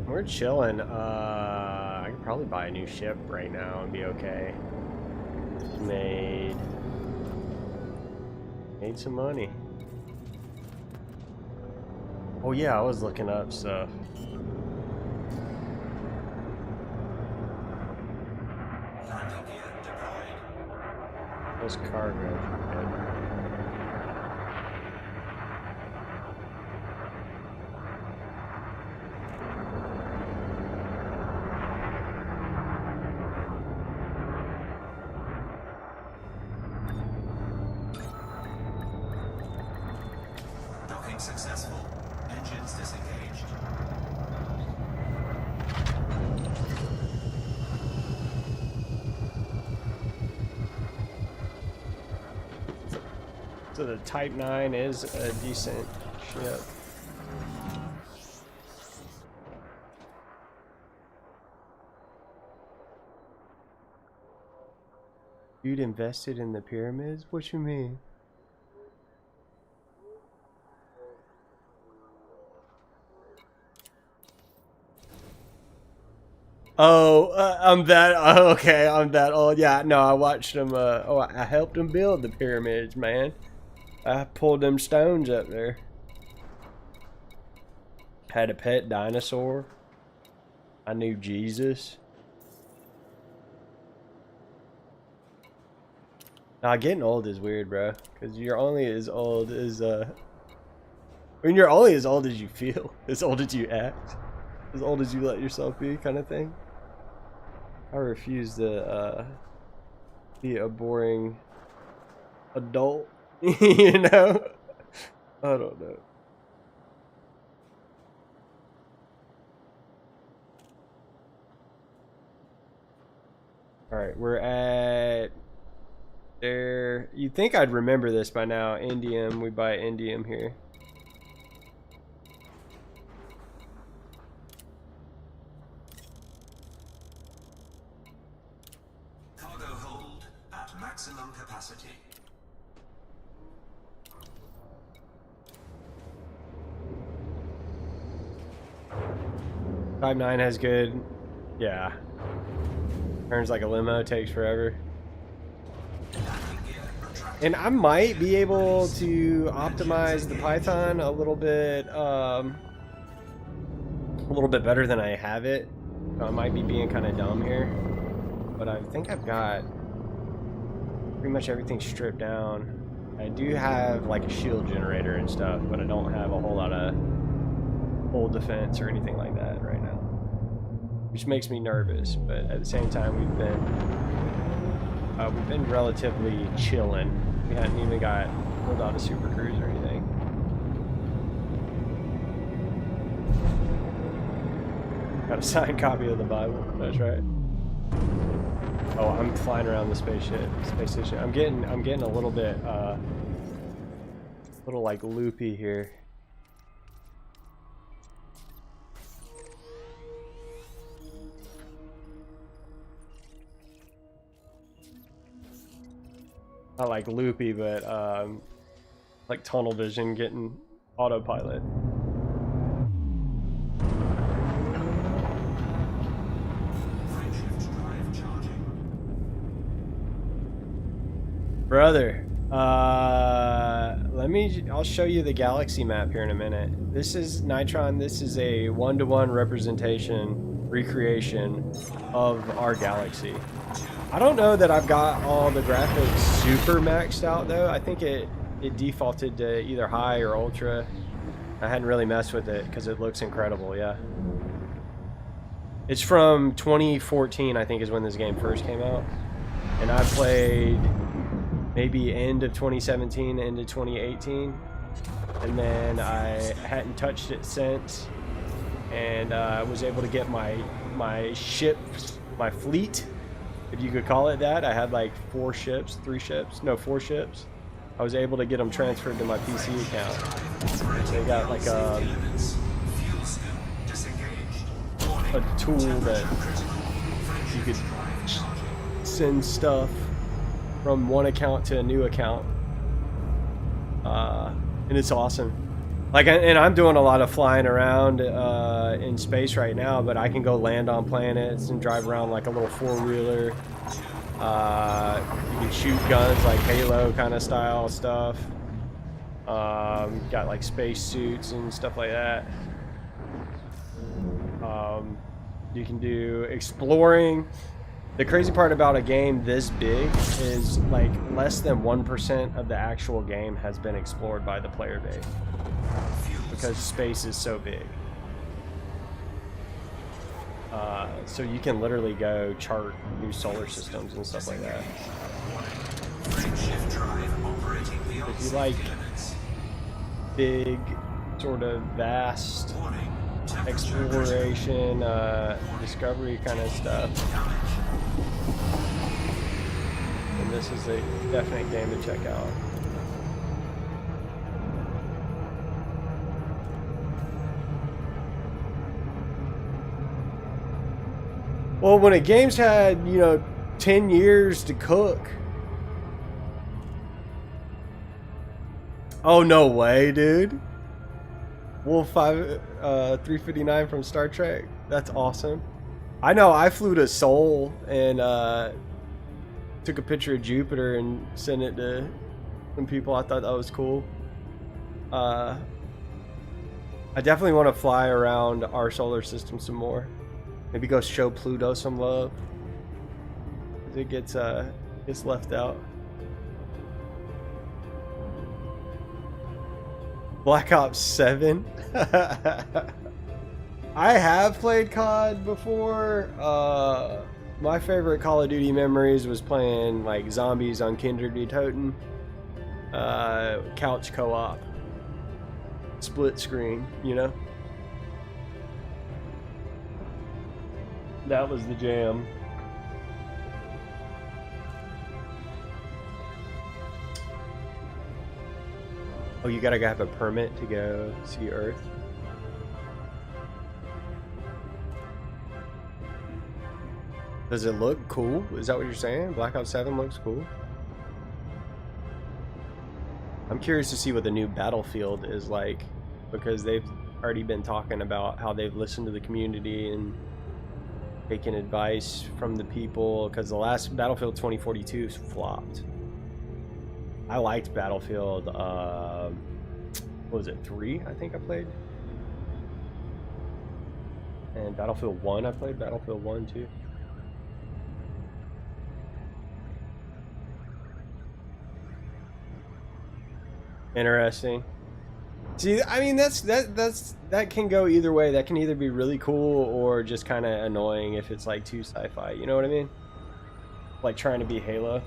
Speaker 1: We're chilling. I could probably buy a new ship right now and be okay. Made some money. Oh yeah, I was looking up stuff.
Speaker 8: Landing gear deployed.
Speaker 1: Those cargo.
Speaker 8: Docking successful. Engines disengaged.
Speaker 1: So the Type 9 is a decent ship. You'd invested in the pyramids? What you mean? Oh, I'm that. Oh, okay, I'm that old. Yeah, no, I watched them. I helped them build the pyramids, man. I pulled them stones up there. Had a pet dinosaur. I knew Jesus. Nah, getting old is weird, bro. Cause you're only as old as I mean, you're only as old as you feel, as old as you act, as old as you let yourself be, kind of thing. I refuse to be a boring adult, you know? I don't know. Alright, we're at there. You'd think I'd remember this by now. Indium, we buy indium here.
Speaker 8: Cargo hold at maximum capacity.
Speaker 1: Type 9 has good, yeah. Turns like a limo, takes forever. And I might be able to optimize the Python a little bit better than I have it. So I might be being kind of dumb here, but I think I've got pretty much everything stripped down. I do have like a shield generator and stuff, but I don't have a whole lot of full defense or anything like that right now, which makes me nervous. But at the same time, we've been relatively chilling. We hadn't even got pulled out of Super Cruise or anything. Got a signed copy of the Bible. That's right. Oh, I'm flying around the space station. I'm getting a little bit little like loopy here. Not like loopy, but like tunnel vision, getting autopilot. Brother, I'll show you the galaxy map here in a minute. This is Nitron. This is a 1-to-1 recreation of our galaxy. I don't know that I've got all the graphics super maxed out though. I think it defaulted to either high or ultra. I hadn't really messed with it because it looks incredible, yeah. It's from 2014, I think, is when this game first came out. And I played maybe end of 2017 into 2018, and then I hadn't touched it since, and I was able to get my ships, my fleet, if you could call it that. I had like 4 ships. I was able to get them transferred to my PC account. They got like a tool that you could send stuff from one account to a new account, and it's awesome. Like, and I'm doing a lot of flying around in space right now, but I can go land on planets and drive around like a little 4-wheeler. You can shoot guns like Halo kind of style stuff. Got like space suits and stuff like that. You can do exploring. The crazy part about a game this big is like less than 1% of the actual game has been explored by the player base, because space is so big. So you can literally go chart new solar systems and stuff like that. If you like big, sort of vast exploration, discovery kind of stuff, and this is a definite game to check out. Well, when a game's had, 10 years to cook. Oh, no way, dude. Wolf 359 from Star Trek. That's awesome. I know, I flew to Seoul and took a picture of Jupiter and sent it to some people. I thought that was cool. I definitely want to fly around our solar system some more. Maybe go show Pluto some love. It gets left out. Black Ops 7. I have played COD before. My favorite Call of Duty memories was playing like zombies on Kindred v Toten. Couch co-op. Split screen, That was the jam. Oh, you gotta have a permit to go see Earth? Does it look cool? Is that what you're saying? Black Ops 7 looks cool? I'm curious to see what the new Battlefield is like, because they've already been talking about how they've listened to the community and taken advice from the people, because the last Battlefield 2042 flopped. I liked Battlefield, what was it, 3 I think I played? And Battlefield 1 I played, Battlefield 1 too. Interesting. See, I mean, that can go either way. That can either be really cool or just kind of annoying if it's like too sci-fi. You know what I mean? Like trying to be Halo.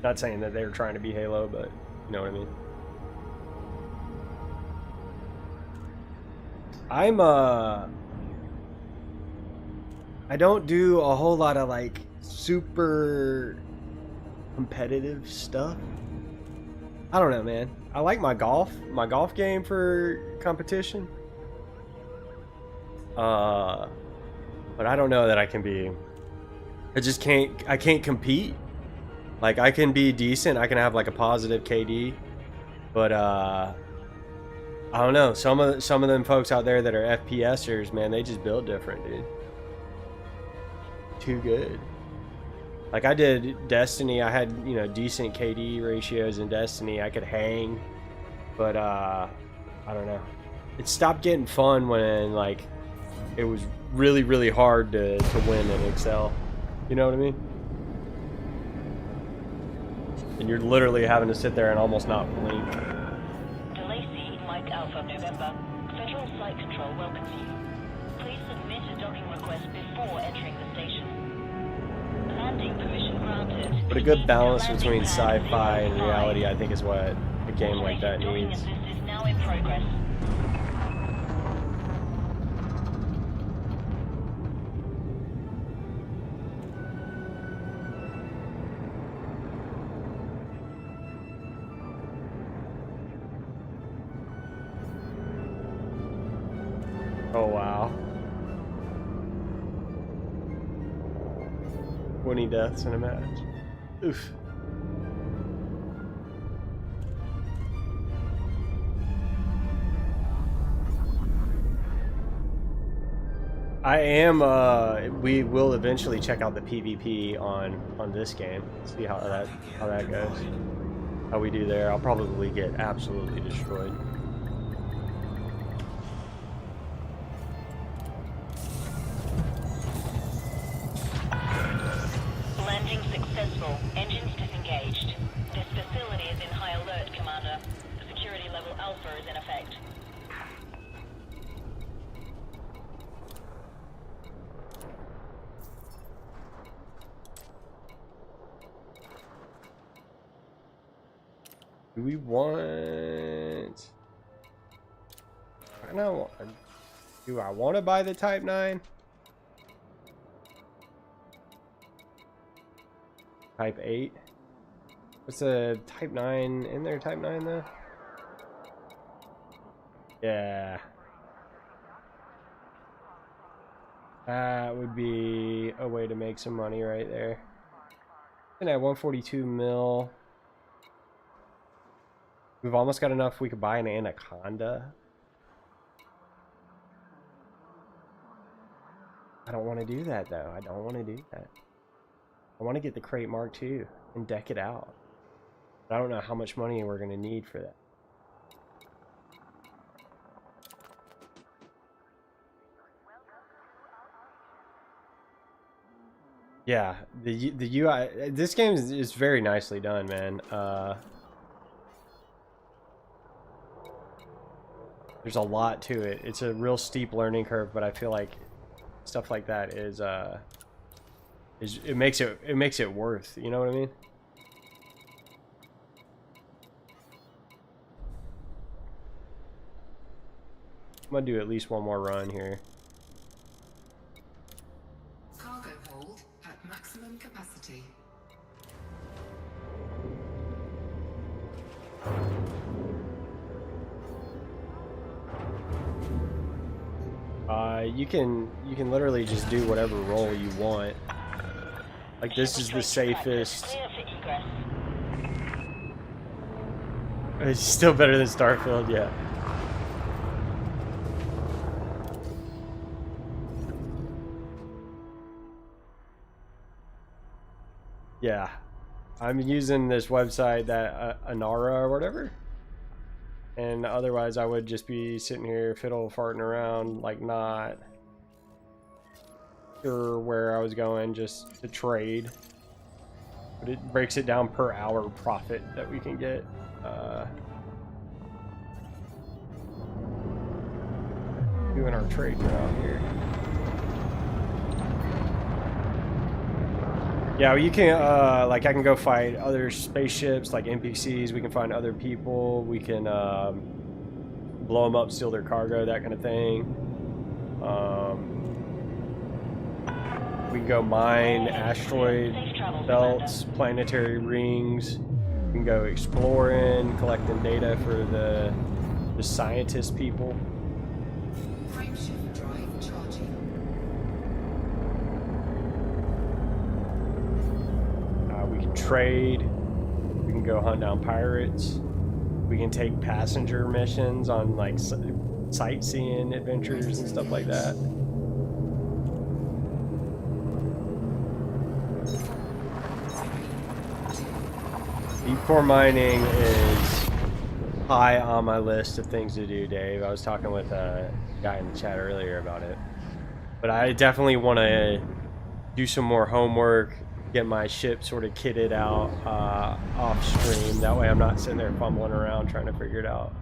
Speaker 1: Not saying that they're trying to be Halo, but you know what I mean. I don't do a whole lot of like super competitive stuff. I don't know, man. I like my golf game for competition. But I don't know that I can be. I can't compete. Like I can be decent. I can have like a positive KD, but I don't know. Some of them folks out there that are FPSers, man, they just build different, dude. Too good. Like I did Destiny, I had, you know, decent KD ratios in Destiny. I could hang, but I don't know. It stopped getting fun when like it was really, really hard to win and excel. You know what I mean? And you're literally having to sit there and almost not blink.
Speaker 7: DeLacy, Mike Alpha, November. Federal Flight Control welcomes you. Please submit a docking request before entering the station. Landing permission granted.
Speaker 1: But a good balance between sci-fi and reality, I think, is what a game like that
Speaker 7: Docking
Speaker 1: needs.
Speaker 7: assist is now in progress.
Speaker 1: Oh wow. 20 deaths in a match. Oof. I am we will eventually check out the PvP on this game. See how that goes. How we do there. I'll probably get absolutely destroyed.
Speaker 7: Landing successful. Engines disengaged. This facility is in high alert, Commander. Security level Alpha is in effect.
Speaker 1: Do we want... I know. Do I want to buy the Type 9? Type 8? What's a Type 9 in there? Type 9 though? Yeah. That would be a way to make some money right there. And at 142 mil. We've almost got enough. We could buy an Anaconda. I don't want to do that though. I don't want to do that. I want to get the Crate Mark II and deck it out. But I don't know how much money we're going to need for that. Yeah, the UI. This game is very nicely done, man. There's a lot to it. It's a real steep learning curve, but I feel like stuff like that is it makes it worth. You know what I mean? I'm gonna do at least one more run here.
Speaker 4: Cargo hold at maximum capacity.
Speaker 1: You can literally just do whatever role you want. Like this is the safest.
Speaker 7: Clear for egress.
Speaker 1: It's still better than Starfield, yeah. Yeah, I'm using this website that Anara or whatever, and otherwise I would just be sitting here fiddle farting around, like not sure where I was going, just to trade. But it breaks it down per hour profit that we can get. Doing our trade route here. Yeah, well, you can, like, I can go fight other spaceships, like NPCs. We can find other people. We can blow them up, steal their cargo, that kind of thing. We can go mine asteroid belts, planetary rings. We can go exploring, collecting data for the scientist people.
Speaker 4: Frameshift drive charging.
Speaker 1: We can trade. We can go hunt down pirates. We can take passenger missions on like sightseeing adventures and stuff like that. Deep core mining is high on my list of things to do, Dave. I was talking with a guy in the chat earlier about it. But I definitely want to do some more homework, get my ship sort of kitted out off stream. That way I'm not sitting there fumbling around trying to figure it out.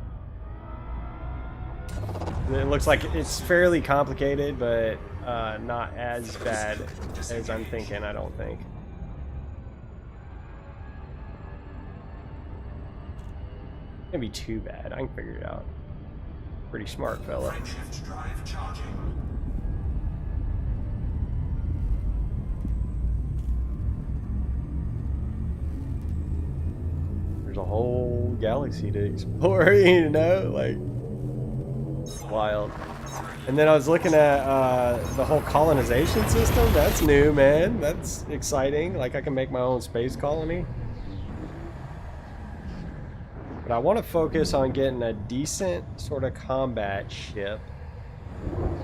Speaker 1: And it looks like it's fairly complicated, but not as bad as I'm thinking, I don't think. It can't be too bad. I can figure it out. Pretty smart fella.
Speaker 8: Frameshift drive charging.
Speaker 1: There's a whole galaxy to explore, you know, like, it's wild. And then I was looking at the whole colonization system. That's new, man. That's exciting. Like, I can make my own space colony. But I want to focus on getting a decent sort of combat ship,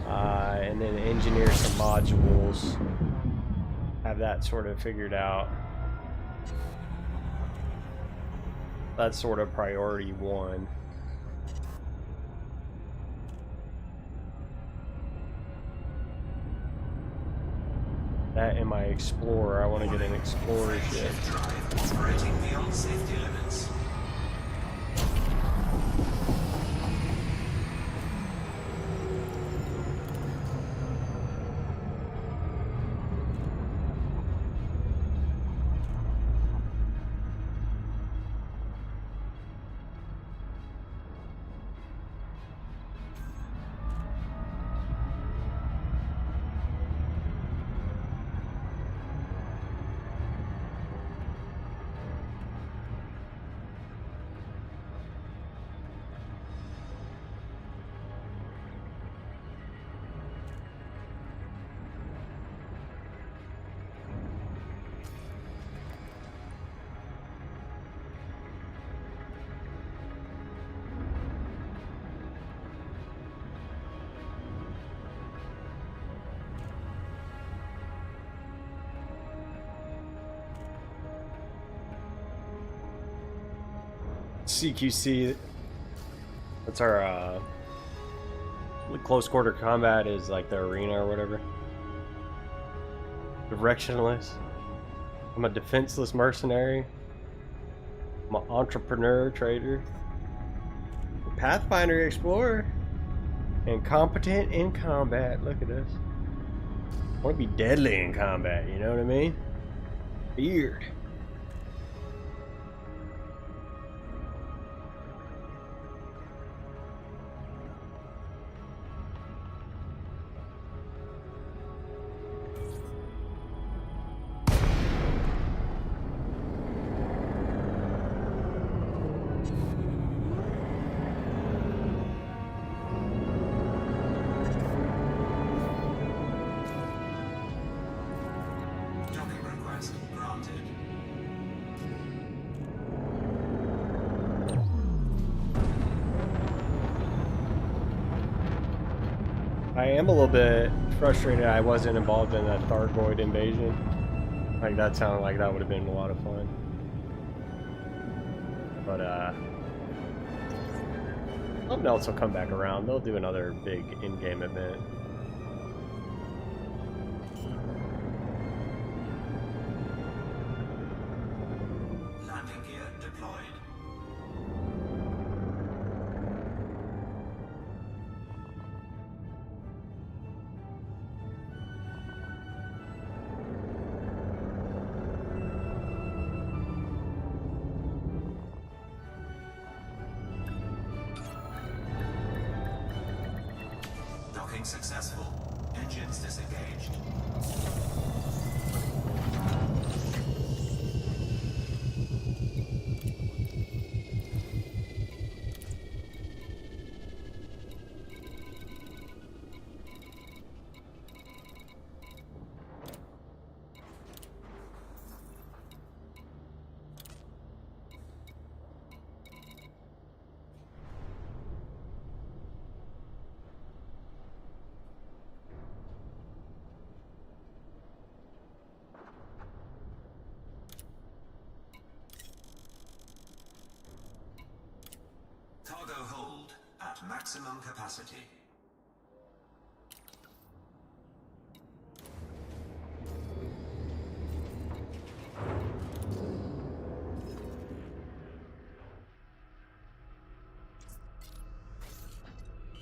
Speaker 1: and then engineer some modules. Have that sort of figured out. That's sort of priority one. That and my Explorer. I want to get an Explorer ship.
Speaker 8: Drive operating beyond safety limits.
Speaker 1: CQC, that's our close quarter combat is like the arena or whatever. Directionless. I'm a defenseless mercenary. I'm an entrepreneur trader. Pathfinder explorer. And competent in combat. Look at this. I want to be deadly in combat, you know what I mean? Beard. I am a little bit frustrated I wasn't involved in that Thargoid invasion. Like, that sounded like that would have been a lot of fun. But, something else will come back around. They'll do another big in-game event.
Speaker 8: Landing gear deployed. Docking successful. Engines disengaged. Cargo hold at maximum capacity.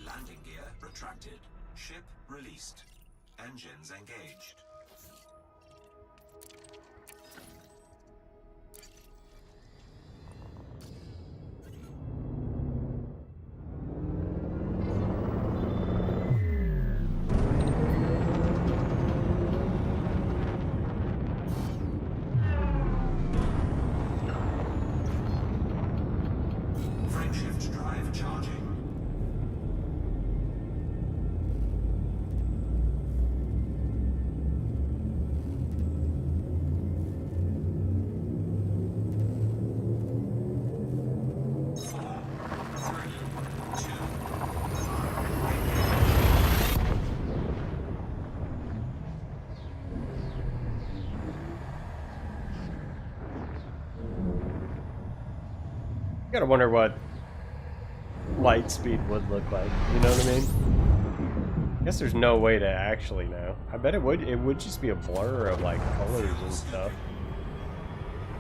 Speaker 8: Landing gear retracted. Ship released. Engines engaged. Frameshift drive charging.
Speaker 1: You gotta wonder what light speed would look like. You know what I mean? I guess there's no way to actually know. I bet it would just be a blur of like colors and stuff.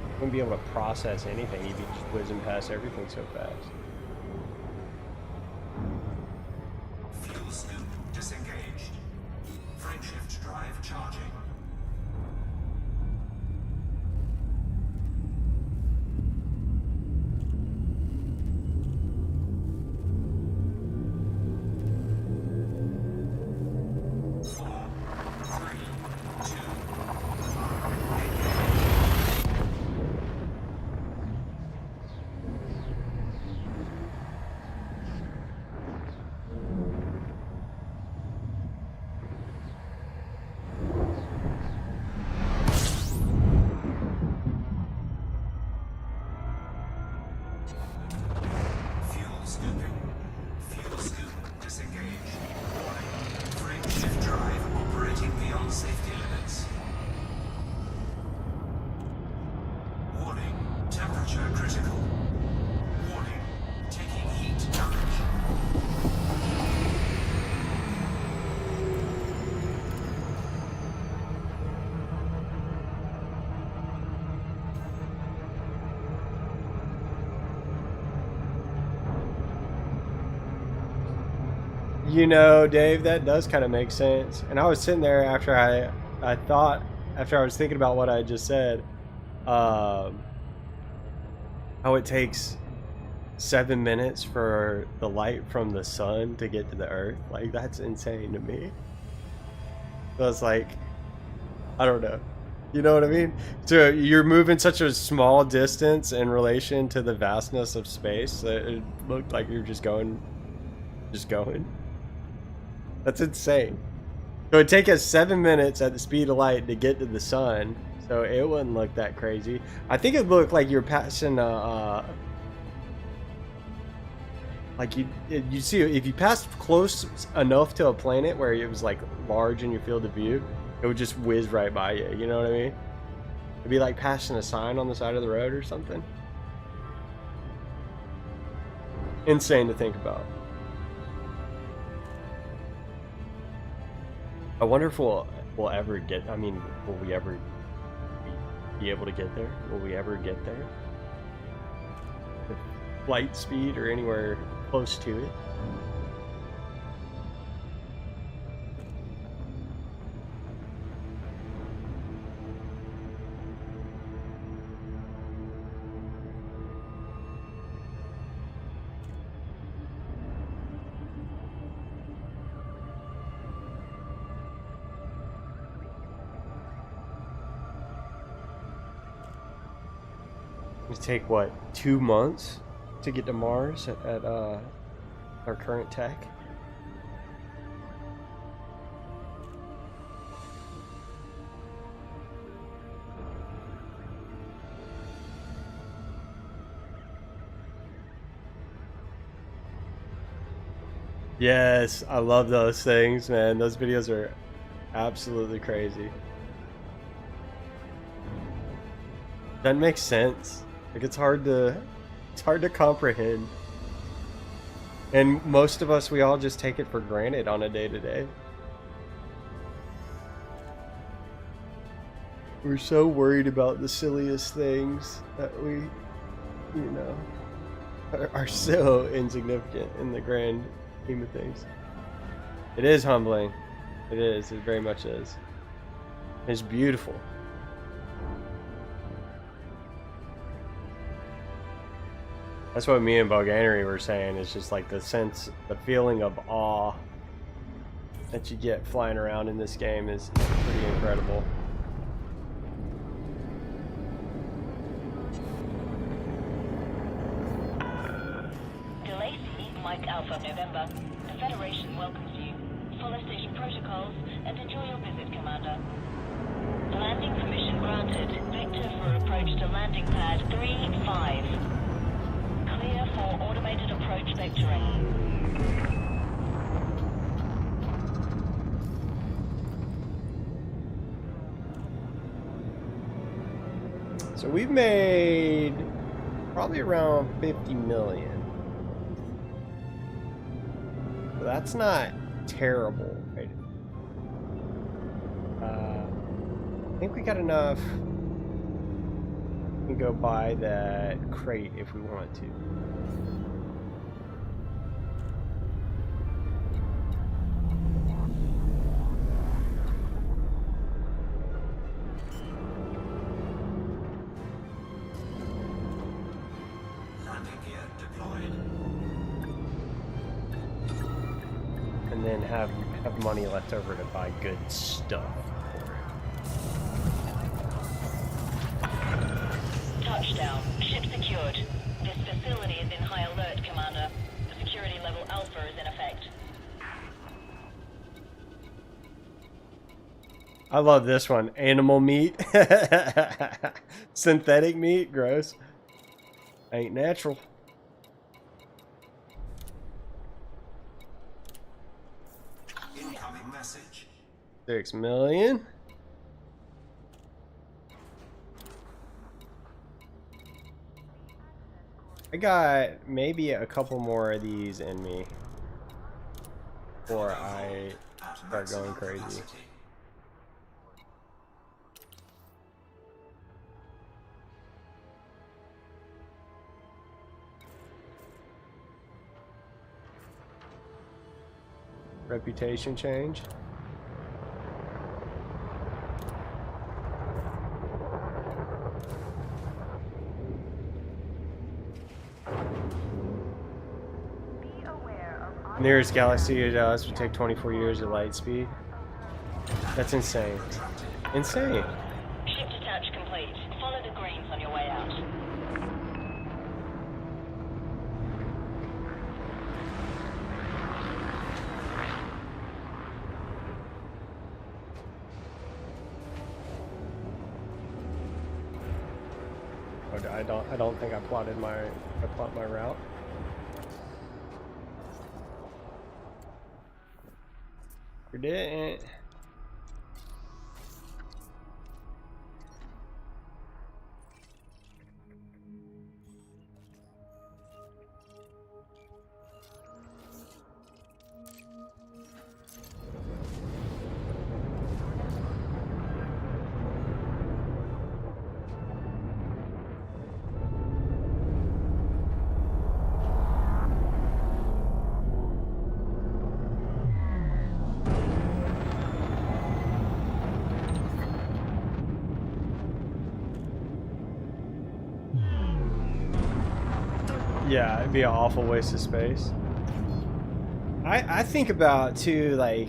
Speaker 1: You wouldn't be able to process anything. You'd be just whizzing past everything so fast.
Speaker 8: Fuel scoop disengaged. Frameshift drive charging. Fuel scooping. Fuel scoop disengaged. Warning. Frameshift drive operating beyond safety limits. Warning. Temperature critical. Warning. Taking heat damage.
Speaker 1: You know, Dave, that does kind of make sense. And I was sitting there after after I was thinking about what I just said, how it takes 7 minutes for the light from the sun to get to the earth. Like, that's insane to me. So it's like, I don't know. You know what I mean? So you're moving such a small distance in relation to the vastness of space that it looked like you're just going. That's insane. So it'd take us 7 minutes at the speed of light to get to the sun, so it wouldn't look that crazy. I think it looked like you're passing like you see, if you passed close enough to a planet where it was like large in your field of view, it would just whiz right by you. You know what I mean? It'd be like passing a sign on the side of the road or something. Insane to think about. I wonder if we'll ever get, I mean, will we ever be able to get there? Will we ever get there? With light speed or anywhere close to it? It'd take what, 2 months to get to Mars at our current tech? Yes, I love those things, man. Those videos are absolutely crazy. That makes sense. Like it's hard to comprehend. And most of us, we all just take it for granted on a day-to-day. We're so worried about the silliest things that we, you know, are so insignificant in the grand scheme of things. It is humbling. It is. It very much is. It's beautiful. That's what me and Boganery were saying. It's just like the sense, the feeling of awe that you get flying around in this game is pretty incredible.
Speaker 7: DeLacy, Mike Alpha November. The Federation welcomes you. Follow station protocols and enjoy your visit, Commander. Landing permission granted. Victor for approach to landing pad 3-5. Clear for automated approach vectoring.
Speaker 1: So we've made probably around 50 million. So that's not terrible, right? I think we got enough. We can go buy that crate if we want to.
Speaker 8: Landing gear deployed.
Speaker 1: And then have money left over to buy good stuff for it.
Speaker 7: Touchdown. Ship secured. This facility is in high alert, Commander. The security level Alpha is in effect.
Speaker 1: I love this one. Animal meat. Synthetic meat. Gross. Ain't natural.
Speaker 8: Incoming message.
Speaker 1: 6 million. I got maybe a couple more of these in me before I start going crazy.
Speaker 8: Capacity.
Speaker 1: Reputation change. Nearest galaxy to us would take 24 years at light speed. That's insane. Insane.
Speaker 7: Ship detach complete. Follow the greens on your way out.
Speaker 1: I don't think I plotted my route. We didn't. Yeah, it'd be an awful waste of space. I think about too, like,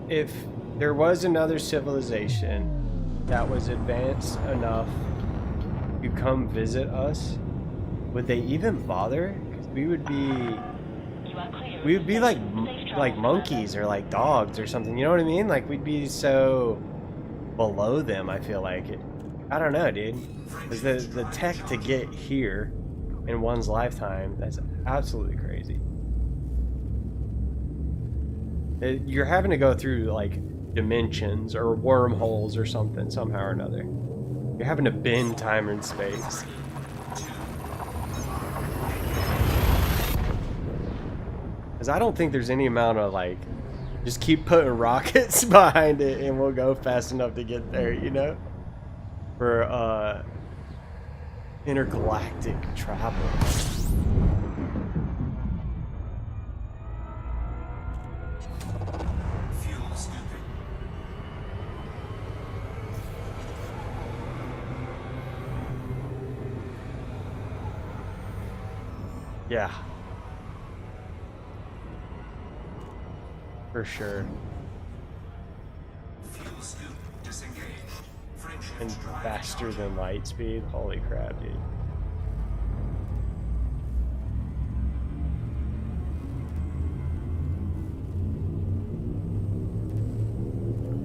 Speaker 1: if there was another civilization that was advanced enough to come visit us, would they even bother? 'Cause we would be like monkeys or like dogs or something. You know what I mean? Like, we'd be so below them. I feel like it. I don't know, dude. Because the tech to get here in one's lifetime, that's absolutely crazy. You're having to go through like dimensions or wormholes or something somehow or another. You're having to bend time and space. Because I don't think there's any amount of like, just keep putting rockets behind it and we'll go fast enough to get there, you know? For intergalactic travel.
Speaker 8: Fuel scooping.
Speaker 1: Yeah. For sure.
Speaker 8: Fuel scoop disengaged. French
Speaker 1: And
Speaker 8: drive
Speaker 1: faster than light speed. Holy crap, dude.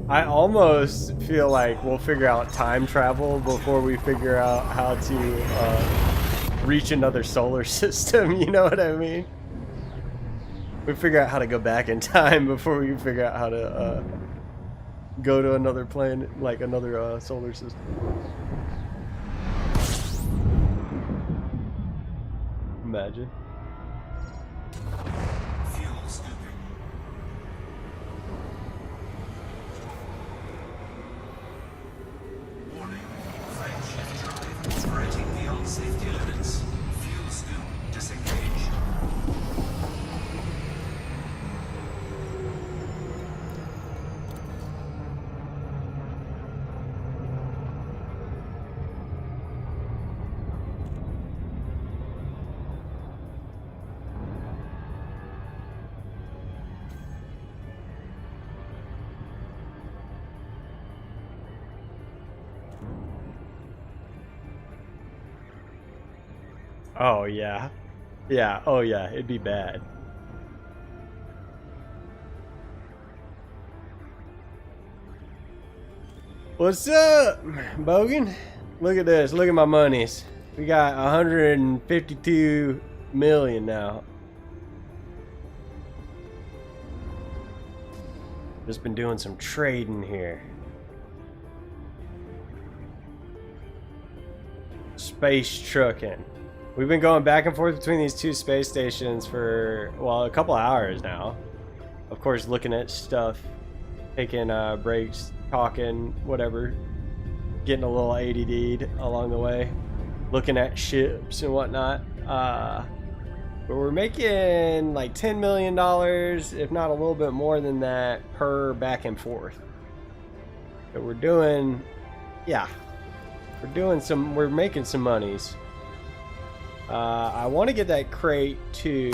Speaker 1: I almost feel like we'll figure out time travel before we figure out how to reach another solar system. You know what I mean? We figure out how to go back in time before we figure out how to go to another planet, like another solar system. Imagine.
Speaker 8: fuel scooping. Warning. Flight shift drive operating beyond safety limits. Fuel scoop disengaged.
Speaker 1: Oh yeah. Yeah, oh yeah, it'd be bad. What's up, Bogan? Look at this, look at my monies. We got 152 million now. Just been doing some trading here. Space trucking. We've been going back and forth between these two space stations for, well, a couple hours now. Of course, looking at stuff, taking breaks, talking, whatever. Getting a little ADD'd along the way. Looking at ships and whatnot. But we're making like $10 million, if not a little bit more than that, per back and forth. So we're doing, yeah. We're making some monies. I want to get that crate too.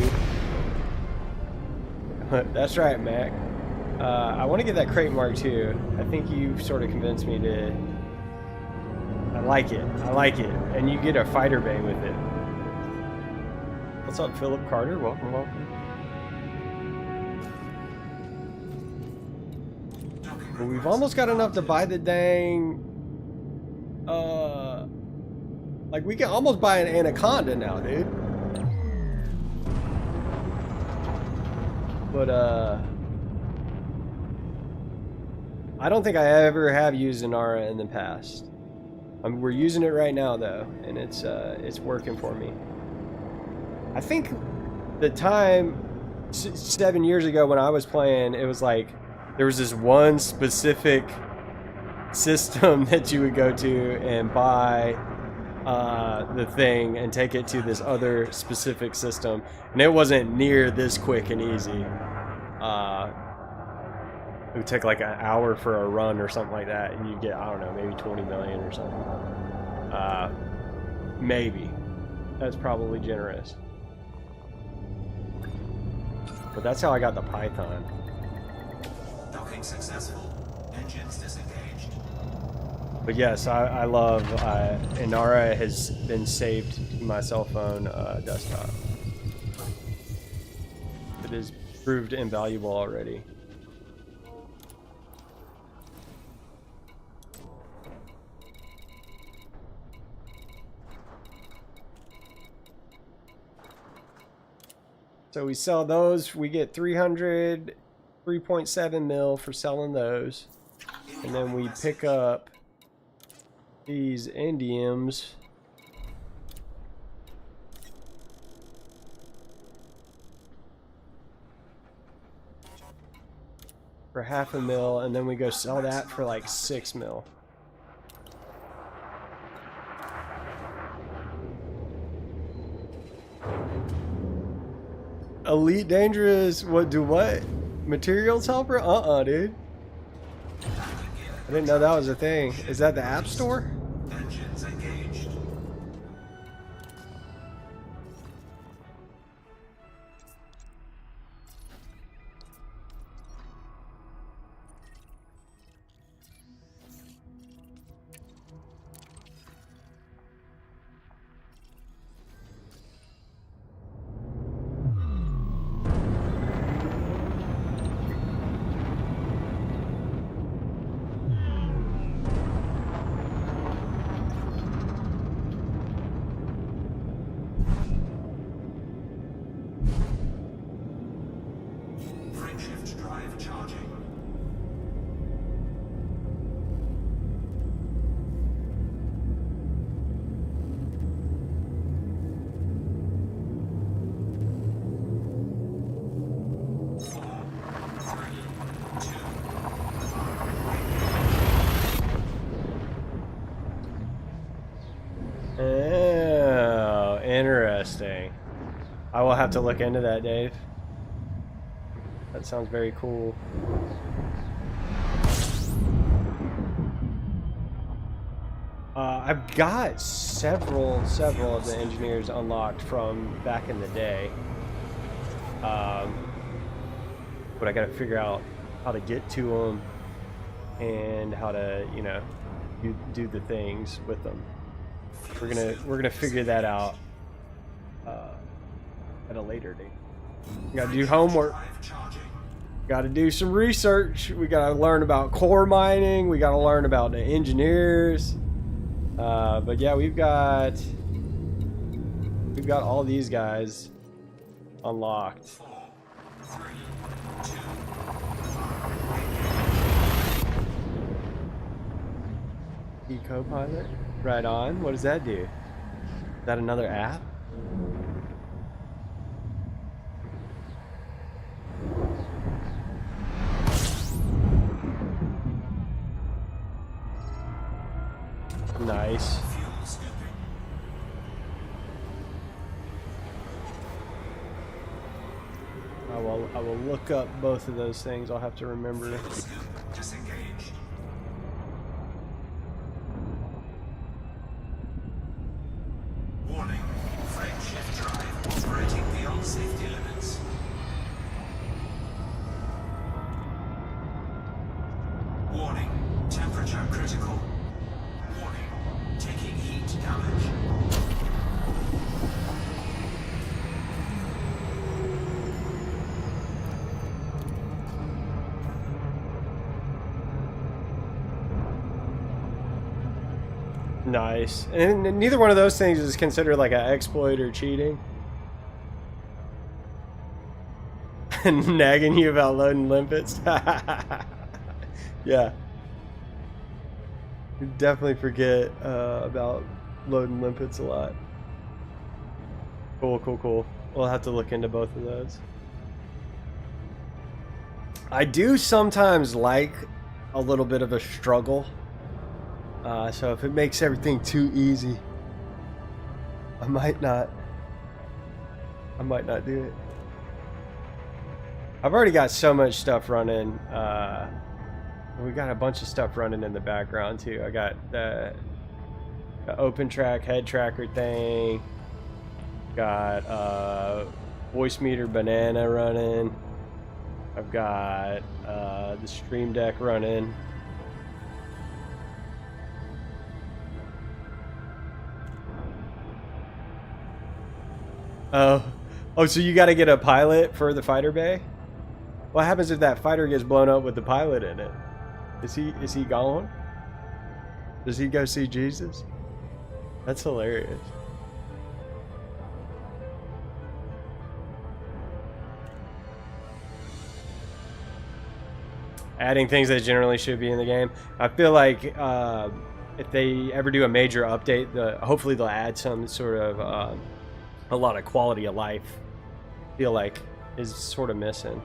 Speaker 1: That's right, Mac. I want to get that crate mark too. I think you sort of convinced me to. I like it. I like it. And you get a fighter bay with it. What's up, Philip Carter? Welcome, welcome. Well, we've almost got enough to buy the dang. Like, we can almost buy an Anaconda now, dude. But, I don't think I ever have used an Aura in the past. We're using it right now, though, and it's working for me. I think the time 7 years ago when I was playing, it was like there was this one specific system that you would go to and buy the thing and take it to this other specific system, and it wasn't near this quick and easy. It would take like an hour for a run or something like that, and you get, I don't know, maybe 20 million or something. Maybe. that's probably generous. But that's how I got the Python.
Speaker 8: Docking successful. Engines disengaged.
Speaker 1: But yes, I love Inara has been saved to my cell phone desktop. It has proved invaluable already. So we sell those, we get 3.7 mil for selling those. And then we pick up these indiums. For $500,000, and then we go sell that for like 6 mil. Elite Dangerous, what? Materials helper? Dude. I didn't know that was a thing. Is that the App Store?
Speaker 8: Engines engaged. Frameshift drive charging.
Speaker 1: Oh, interesting. I will have to look into that, Dave. That sounds very cool. I've got several of the engineers unlocked from back in the day. But I got to figure out how to get to them and how to, you know, do the things with them. We're gonna figure that out at a later date. We gotta do homework. Got to do some research. We got to learn about core mining. We got to learn about the engineers. But yeah, we've got all these guys unlocked.
Speaker 8: 4, 3, 2.
Speaker 1: E-Copilot? Right on. What does that do? Is that another app? Nice.
Speaker 8: Fuel scooping.
Speaker 1: I will look up both of those things. I'll have to remember.
Speaker 8: Fuel scoop disengaged. Warning. Frameshift drive operating beyond safety limits. Warning. Temperature critical. Warning. Taking heat damage.
Speaker 1: Nice. And neither one of those things is considered like an exploit or cheating. Nagging you about loading limpets. Yeah. You definitely forget about loading limpets a lot. Cool. We'll have to look into both of those. I do sometimes like a little bit of a struggle. So if it makes everything too easy, I might not do it. I've already got so much stuff running. We got a bunch of stuff running in the background too. I got the open track head tracker thing. Got voice meter banana running. I've got the Stream Deck running. Oh, so you got to get a pilot for the fighter bay? What happens if that fighter gets blown up with the pilot in it? Is he gone? Does he go see Jesus? That's hilarious. Adding things that generally should be in the game. I feel like if they ever do a major update, hopefully they'll add some sort of a lot of quality of life. I feel like is sort of missing,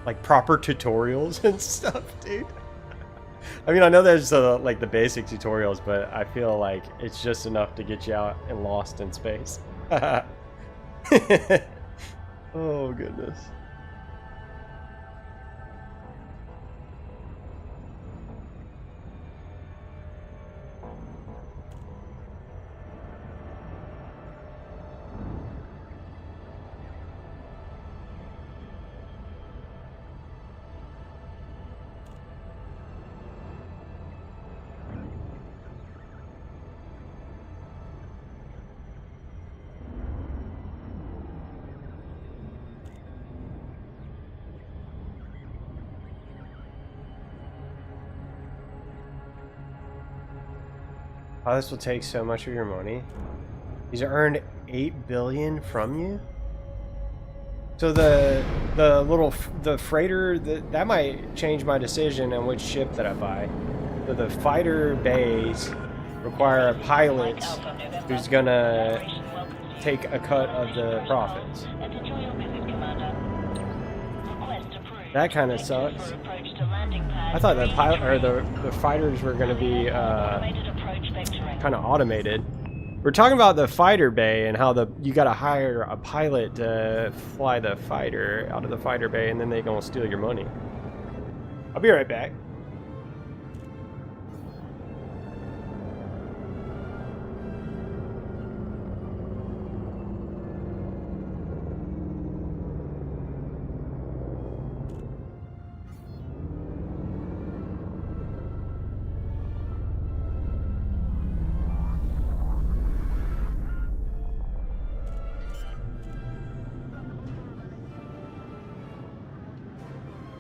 Speaker 1: like proper tutorials and stuff, dude. I mean, I know there's like the basic tutorials, but I feel like it's just enough to get you out and lost in space. Oh goodness. Oh, this will take so much of your money. He's earned 8 billion from you. So the freighter that might change my decision on which ship that I buy. So the fighter bays require a pilot who's gonna take a cut of the profits. That kind of sucks. I thought the pilot or the fighters were gonna be kind of automated. We're talking about the fighter bay and how you got to hire a pilot to fly the fighter out of the fighter bay, and then they gonna steal your money. I'll be right back.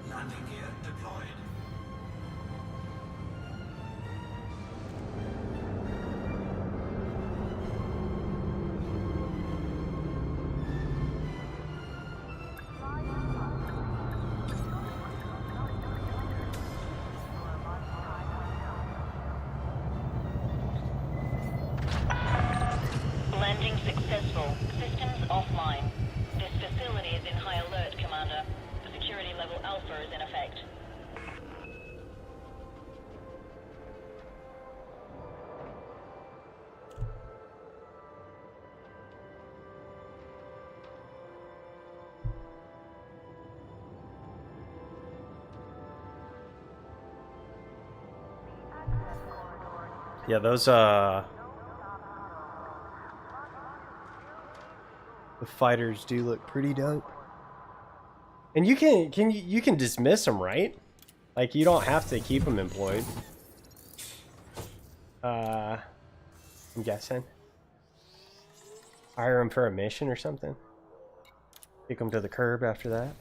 Speaker 8: Landing gear deployed.
Speaker 7: Landing successful. Systems offline. This facility is in high alert, Commander. Security level Alpha is in effect.
Speaker 1: Yeah, those the fighters do look pretty dope. And you can dismiss them, right? Like you don't have to keep them employed. I'm guessing. Hire them for a mission or something. Kick them to the curb after that.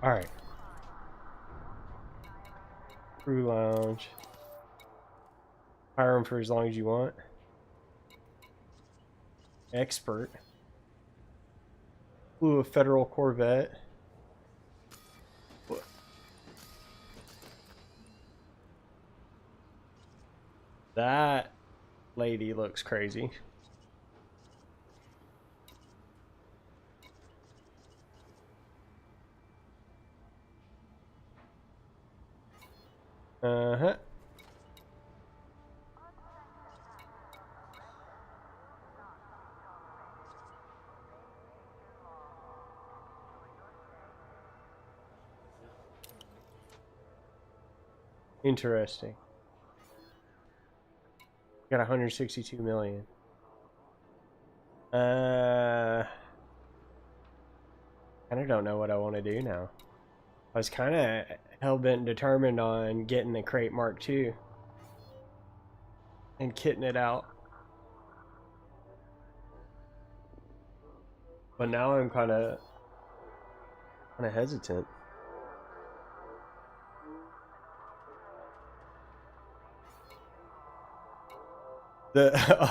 Speaker 1: All right. Crew lounge. Hire them for as long as you want. Expert. Flew a federal Corvette. What? That lady looks crazy. Uh-huh. Interesting. Got 162 million. I kind of don't know what I want to do now. I was kind of hell-bent determined on getting the Crate Mark II and kitting it out. But now I'm kind of hesitant.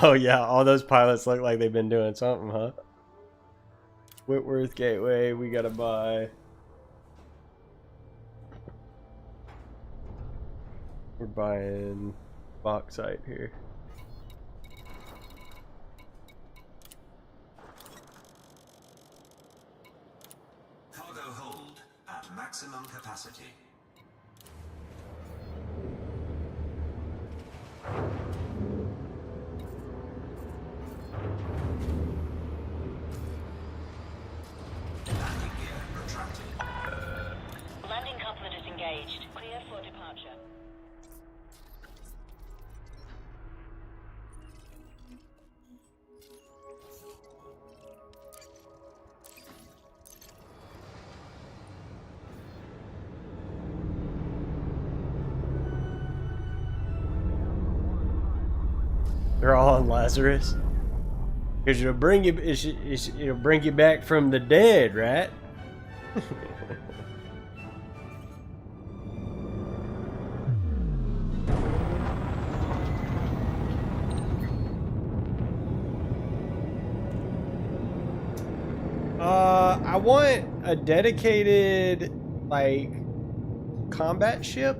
Speaker 1: Oh yeah, all those pilots look like they've been doing something, huh? Whitworth Gateway, we gotta buy. We're buying bauxite here.
Speaker 8: Cargo hold at maximum capacity. Landing gear retracted.
Speaker 7: Landing coupler disengaged. Clear for departure.
Speaker 1: They're all on Lazarus. Because it'll bring you, it'll bring you back from the dead, right? I want a dedicated, like, combat ship.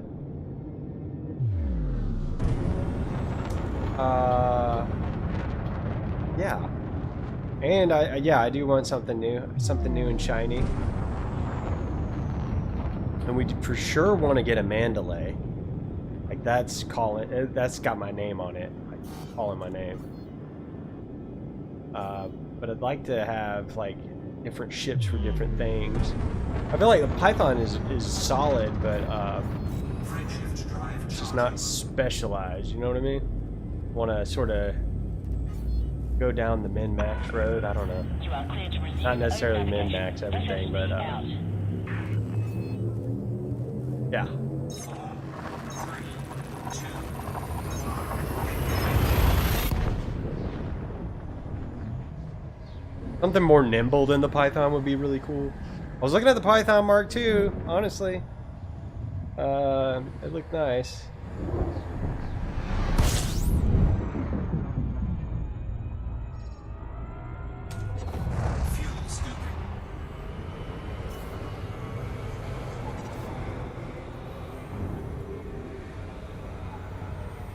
Speaker 1: Yeah. And I do want something new and shiny. And we for sure want to get a Mandalay. Like that's got my name on it. Like calling my name. But I'd like to have like different ships for different things. I feel like the Python is solid, but it's just not specialized. You know what I mean? Want to sort of go down the min-max road. I don't know.
Speaker 7: You are clear to receive.
Speaker 1: Not necessarily min-max everything, but yeah. Something more nimble than the Python would be really cool. I was looking at the Python Mark II, honestly. It looked nice.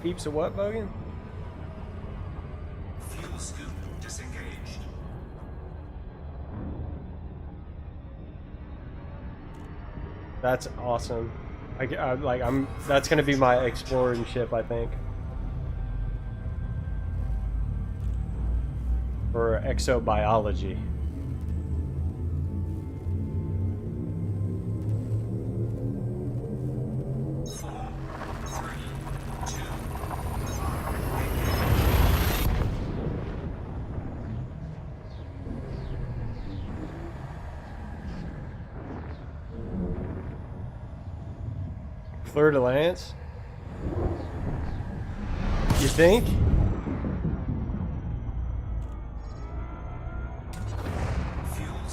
Speaker 1: Heaps of what, Bogan?
Speaker 8: Fuel scoop disengaged.
Speaker 1: That's awesome. That's gonna be my exploring ship, I think. For exobiology. Fleur de Lance? You think?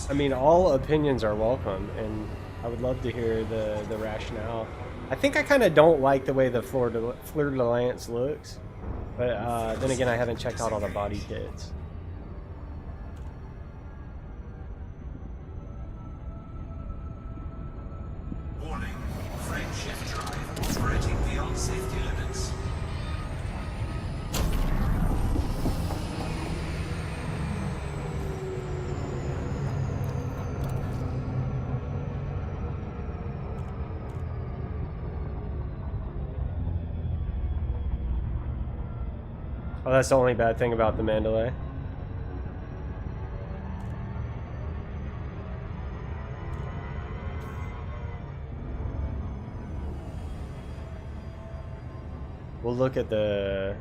Speaker 1: I mean, all opinions are welcome, and I would love to hear the rationale. I think I kind of don't like the way the Fleur de Lance looks, but then again, I haven't checked out all the body kits.
Speaker 8: Warning. Frame shift drive operating beyond safety limits.
Speaker 1: Oh, that's the only bad thing about the Mandalay. We'll look at the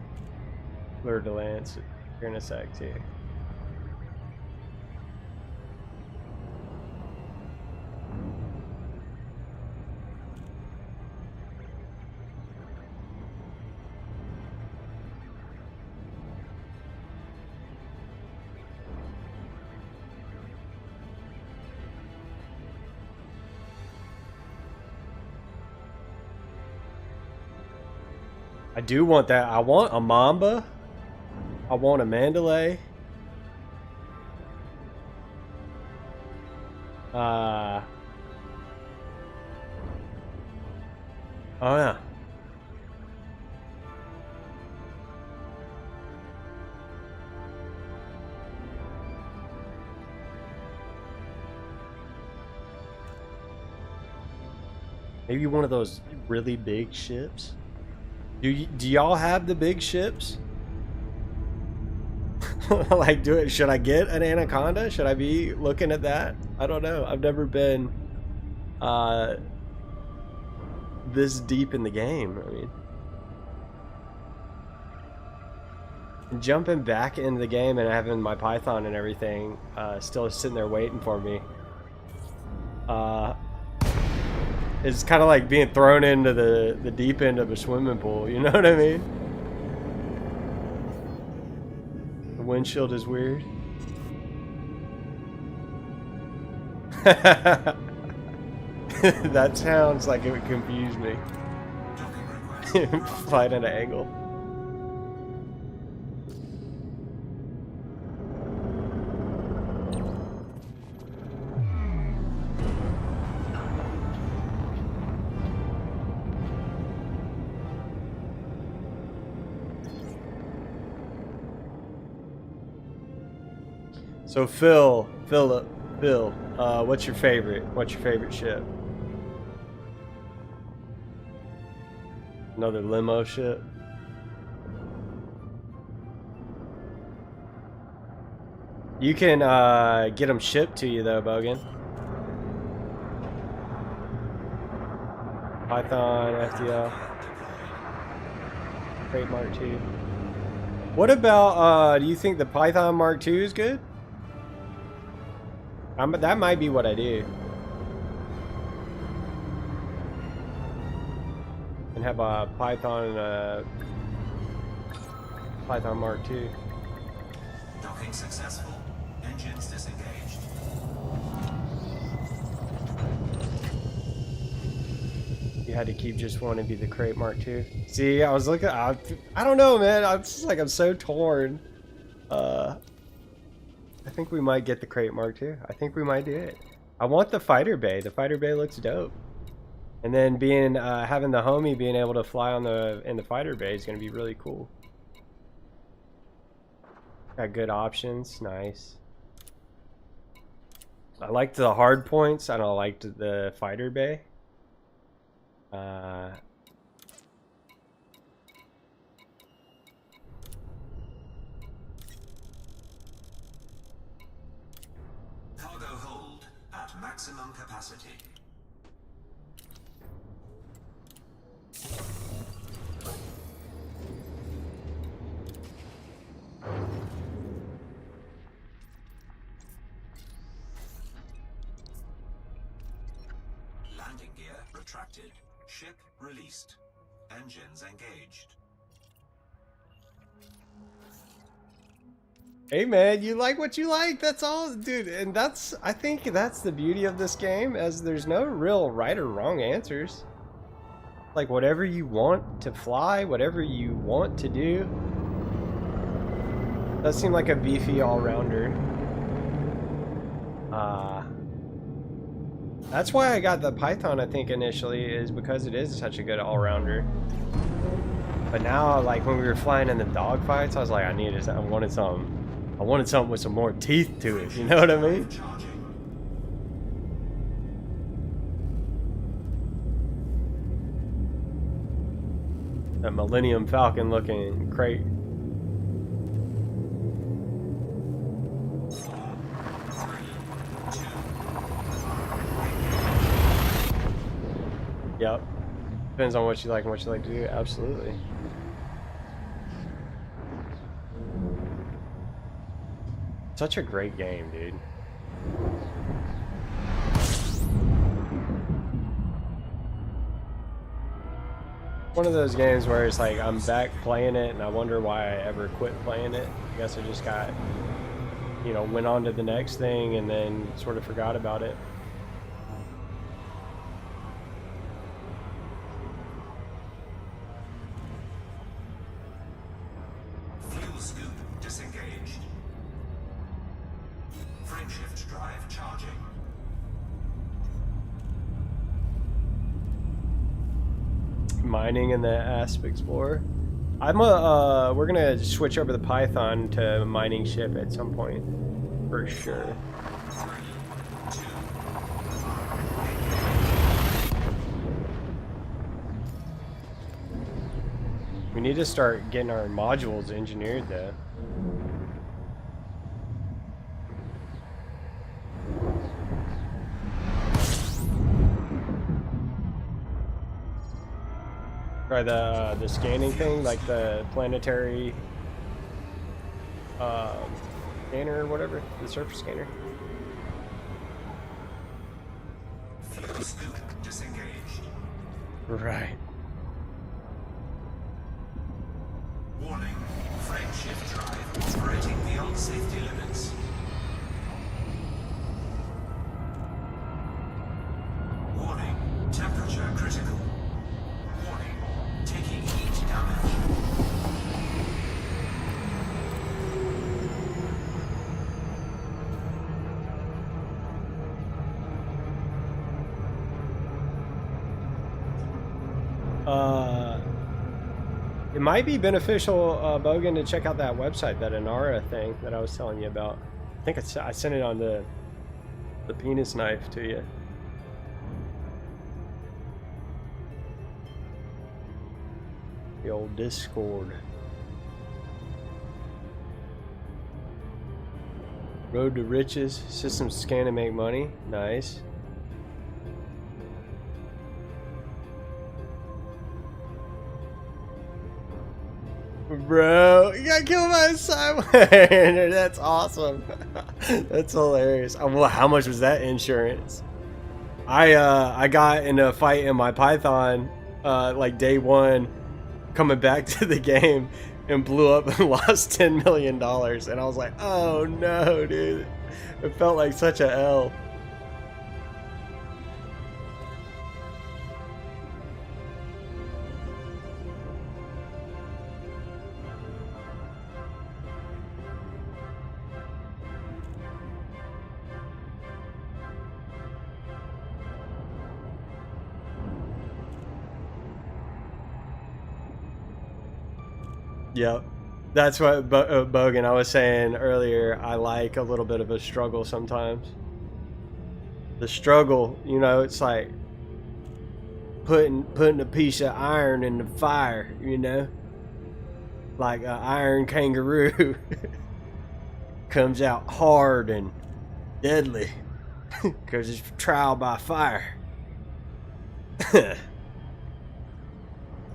Speaker 1: Fleur de Lance here in a sec too. I do want that. I want a Mamba. I want a Mandalay. Oh yeah. Maybe one of those really big ships. Do y'all have the big ships? Like, should I get an Anaconda? Should I be looking at that? I don't know. I've never been this deep in the game. I mean, jumping back into the game and having my Python and everything still sitting there waiting for me. It's kind of like being thrown into the deep end of a swimming pool, you know what I mean? The windshield is weird. That sounds like it would confuse me. Flight at an angle. So Phil, what's your favorite? What's your favorite ship? Another limo ship. You can get them shipped to you though, Bogan. Python, FDL, Crate Mark II. What about? Do you think the Python Mark II is good? That might be what I do. And have a Python Python Mark II.
Speaker 8: Docking successful. Engines disengaged.
Speaker 1: You had to keep just one and be the Crate Mark II. See, I was looking. I don't know, man. I'm just like I'm so torn. I think we might get the Crate Mark II. I think we might do it. I want the fighter bay. The fighter bay looks dope. And then being having the homie being able to fly on in the fighter bay is going to be really cool. Got good options. Nice. I liked the hard points. I don't like the fighter bay.
Speaker 8: Cargo hold at maximum capacity. Landing gear retracted. Ship released. Engines engaged.
Speaker 1: Hey man, you like what you like, that's all, dude. And I think that's the beauty of this game, as there's no real right or wrong answers. Like whatever you want to fly, whatever you want to do. Does seem like a beefy all-rounder. That's why I got the Python, I think, initially, is because it is such a good all-rounder. But now, like, when we were flying in the dogfights, I was like, I wanted something with some more teeth to it, you know what I mean? That Millennium Falcon looking crate. Yep. Depends on what you like and what you like to do. Absolutely. Such a great game, dude. One of those games where it's like I'm back playing it and I wonder why I ever quit playing it. I guess I just got, you know, went on to the next thing and then sort of forgot about it.
Speaker 8: Fuel scoop disengaged. Frameshift drive charging.
Speaker 1: Mining in the Asp Explorer. We're gonna switch over the Python to mining ship at some point, for sure. We need to start getting our modules engineered though. Try the scanning thing, like the planetary scanner or whatever, the surface scanner.
Speaker 8: Fuel scoop disengaged.
Speaker 1: Right.
Speaker 8: Warning. Frameshift drive operating beyond safety limits. Warning. Temperature critical. Warning. Taking heat damage.
Speaker 1: It might be beneficial, Bogan, to check out that website, that Inara thing that I was telling you about. I think I sent it on the penis knife to you. The old Discord. Road to riches. Systems scan to make money. Nice. Bro, you got killed by a Cyberlander. That's awesome. That's hilarious. Well, how much was that insurance? I got in a fight in my Python like day one, coming back to the game, and blew up and lost $10 million. And I was like, oh no, dude. It felt like such a L. Yep. That's what Bogan, I was saying earlier. I like a little bit of a struggle sometimes. The struggle, you know, it's like putting a piece of iron in the fire, you know, like an iron kangaroo. Comes out hard and deadly because it's trial by fire.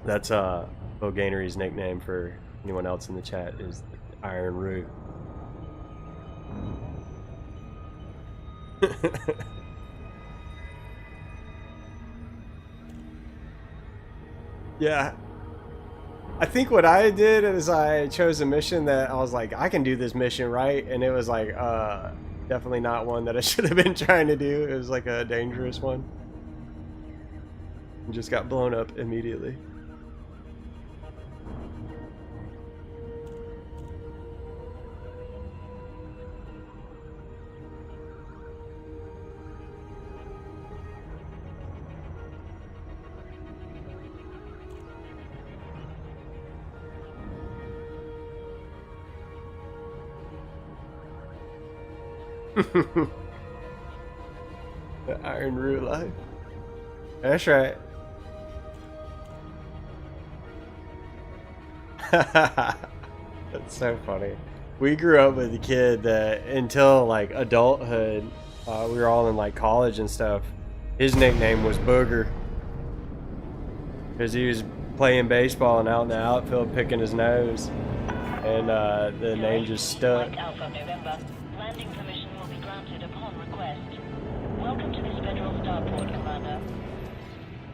Speaker 1: That's Boganery's nickname for anyone else in the chat is Iron Roo. Yeah. I think what I did is I chose a mission that I was like, I can do this mission, right? And it was like, definitely not one that I should have been trying to do. It was like a dangerous one. And just got blown up immediately. The Iron Roo life. That's right. That's so funny. We grew up with a kid that until like adulthood, we were all in like college and stuff. His nickname was Booger because he was playing baseball and out in the outfield picking his nose, and the name just stuck.
Speaker 7: landing permission will be granted upon request. Welcome to this Federal Starport, Commander.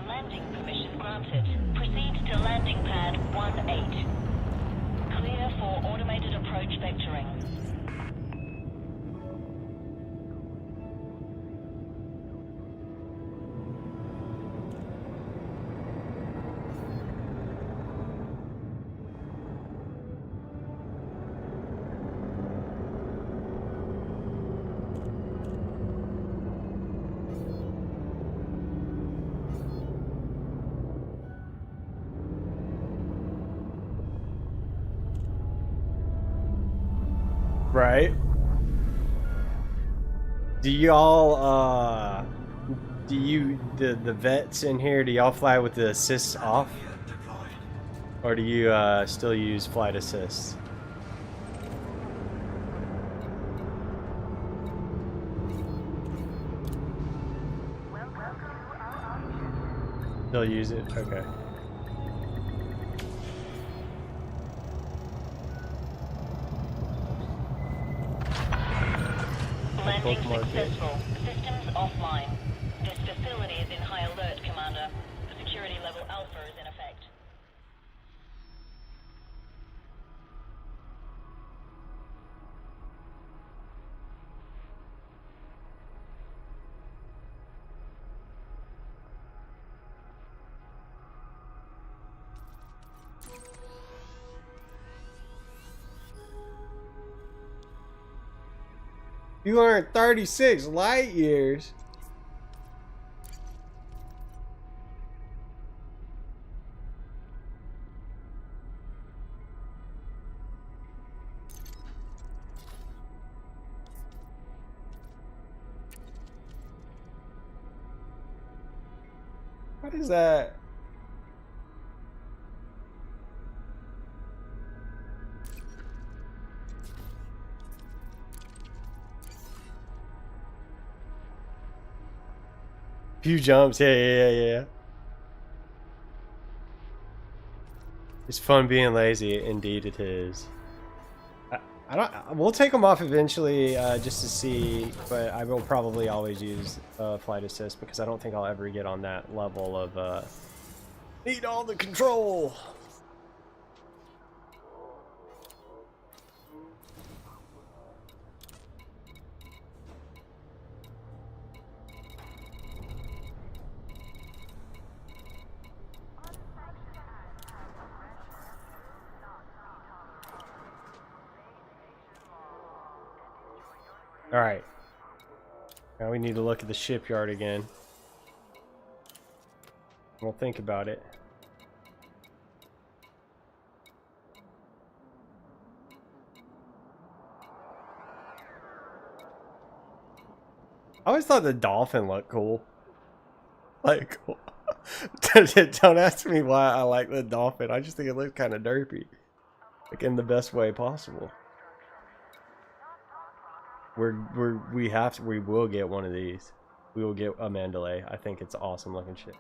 Speaker 7: Landing permission granted. Proceed to landing pad 18. Clear for automated approach vectoring.
Speaker 1: Right. Do y'all the vets in here, do y'all fly with the assists off? Or do you still use flight assists? Still use it? Okay.
Speaker 7: Landing successful. Systems offline. This facility is in high alert, Commander. Security level Alpha is in effect.
Speaker 1: You learned 36 light years. What is that? Few jumps, yeah. It's fun being lazy, indeed it is. I don't. We'll take them off eventually, just to see. But I will probably always use flight assist because I don't think I'll ever get on that level of need all the control. All right. Now we need to look at the shipyard again. We'll think about it. I always thought the dolphin looked cool. Like, don't ask me why I like the dolphin. I just think it looks kind of derpy. Like, in the best way possible. We will get one of these. We will get a Mandalay. I think it's awesome looking shit.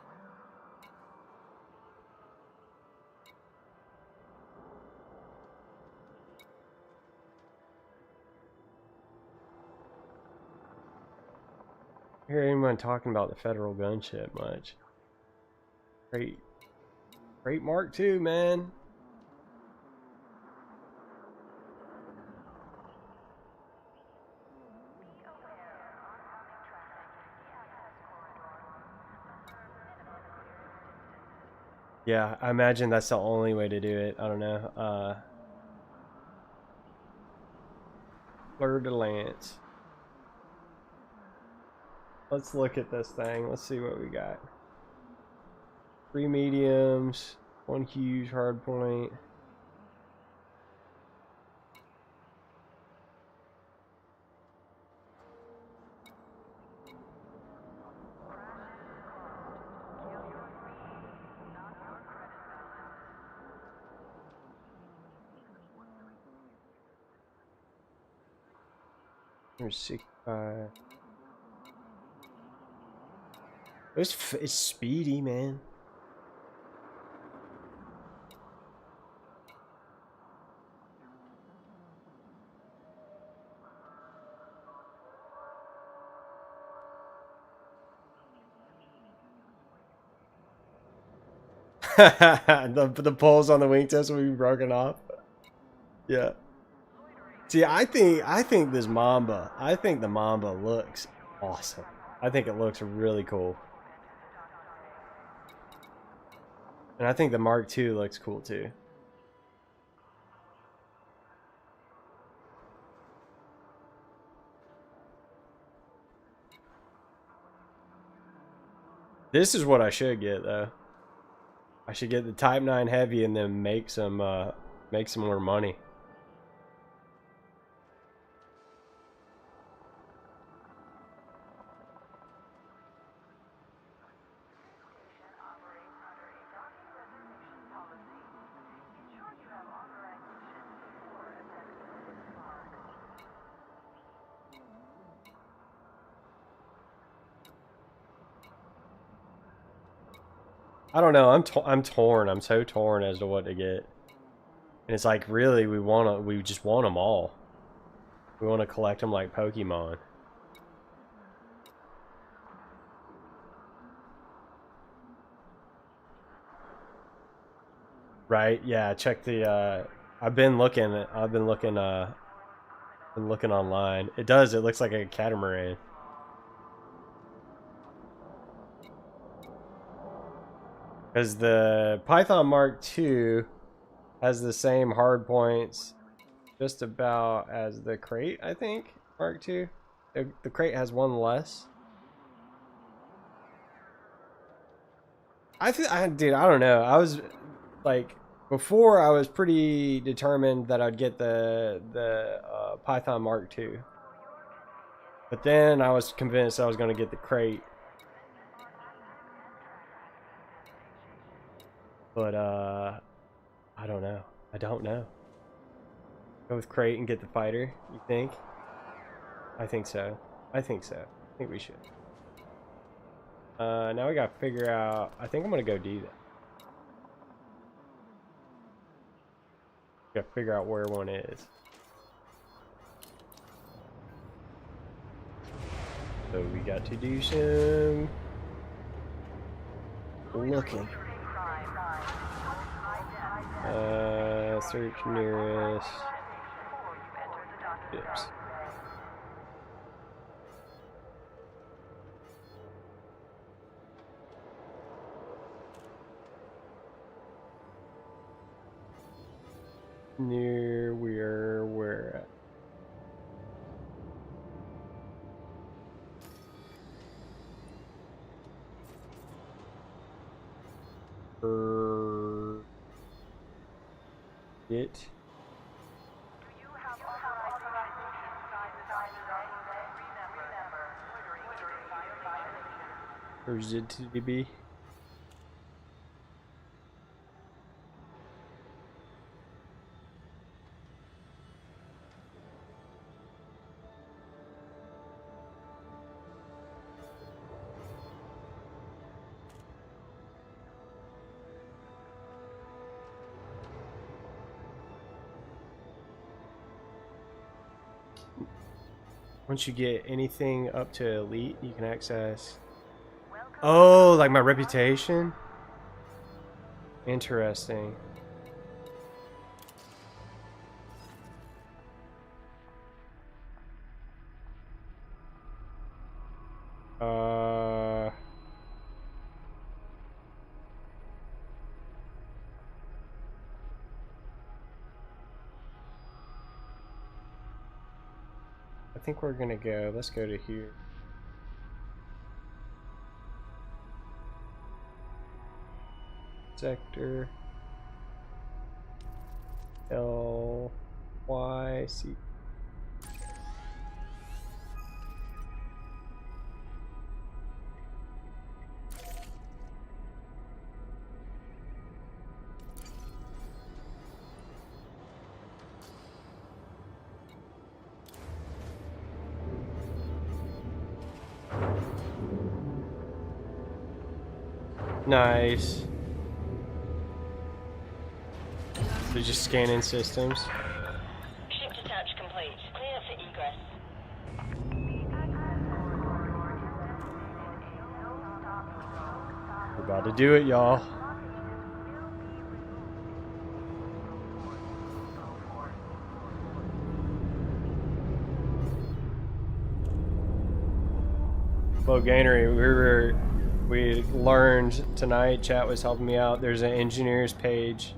Speaker 1: I hear anyone talking about the federal gunship much. Great Mark II, man. Yeah, I imagine that's the only way to do it. I don't know. Fleur de Lance. Let's look at this thing. Let's see what we got. 3 mediums, 1 huge hard point. There's 65. It's speedy, man. The poles on the wingtips will be broken off. Yeah. See, I think this Mamba, I think the Mamba looks awesome. I think it looks really cool. And I think the Mark II looks cool too. This is what I should get though. I should get the Type 9 Heavy and then make some more money. I don't know. I'm torn. I'm so torn as to what to get. And it's like, really, we just want them all. We want to collect them like Pokemon. Right? Yeah. Check the. I've been looking online. It does. It looks like a catamaran. Because the Python Mark II has the same hard points just about as the Crate, I think, Mark II. The Crate has one less. Dude, I don't know. I was, like, before I was pretty determined that I'd get the Python Mark II. But then I was convinced I was going to get the Crate. But, I don't know. I don't know. Go with Crate and get the fighter, you think? I think so. I think so. I think we should. Now we gotta figure out... I think I'm gonna go do that. Gotta figure out where one is. So we got to do some... looking. Search nearest. Oops. Near where we're at. It. Or is it to be? Once you get anything up to elite, you can access... Oh, like my reputation? Interesting. I think we're gonna go, let's go to here. Sector LYC. Nice. They're just scanning systems.
Speaker 7: Ship detach complete. Clear for egress.
Speaker 1: We're about to do it, y'all. Well, Gainery, we learned tonight, chat was helping me out, there's an engineer's page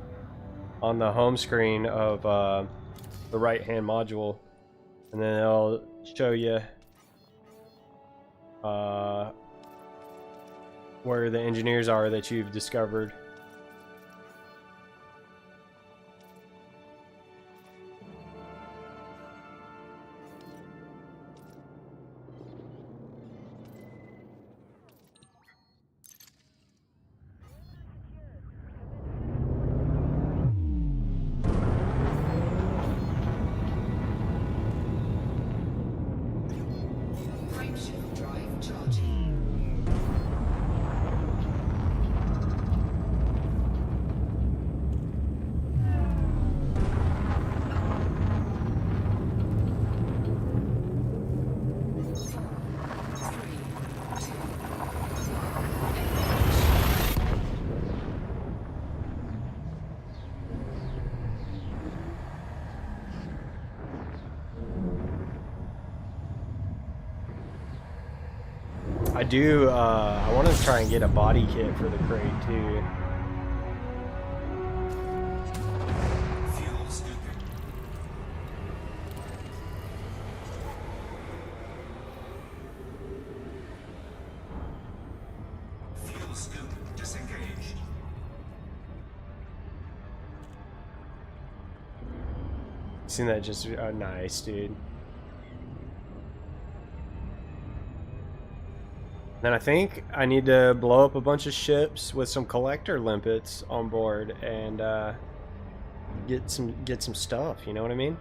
Speaker 1: on the home screen of the right-hand module, and then it'll show you where the engineers are that you've discovered.
Speaker 4: Frameshift drive charging.
Speaker 1: I want to try and get a body kit for the crate too.
Speaker 8: Fuel scooping. Fuel scoop disengaged.
Speaker 1: Seen that just nice, dude. Then I think I need to blow up a bunch of ships with some collector limpets on board and get some stuff. You know what I mean?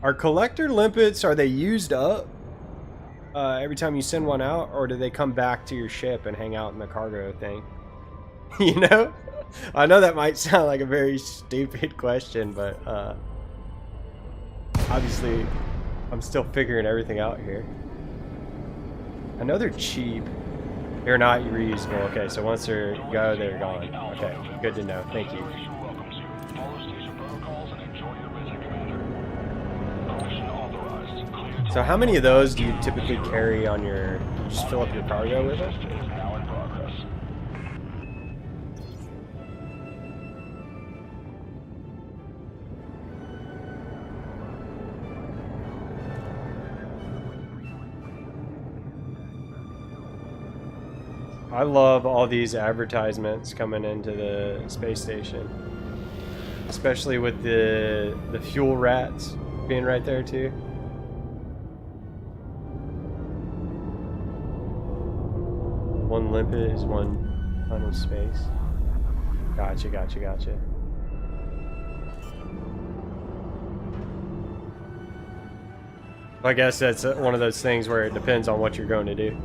Speaker 1: Are collector limpets, are they used up every time you send one out, or do they come back to your ship and hang out in the cargo thing? You know? I know that might sound like a very stupid question, but obviously I'm still figuring everything out here. I know they're cheap. They're not reusable. Okay, so once they're gone. Okay, good to know. Thank you. So how many of those do you typically carry on your... You just fill up your cargo with it? I love all these advertisements coming into the space station, especially with the fuel rats being right there too. One limpet is one ton of space. Gotcha, gotcha, gotcha. I guess that's one of those things where it depends on what you're going to do.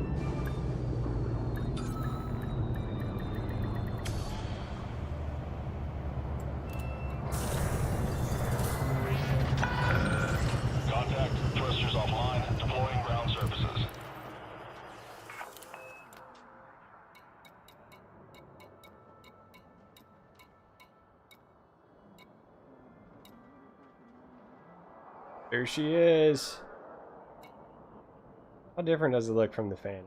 Speaker 1: There she is. How different does it look from the fan?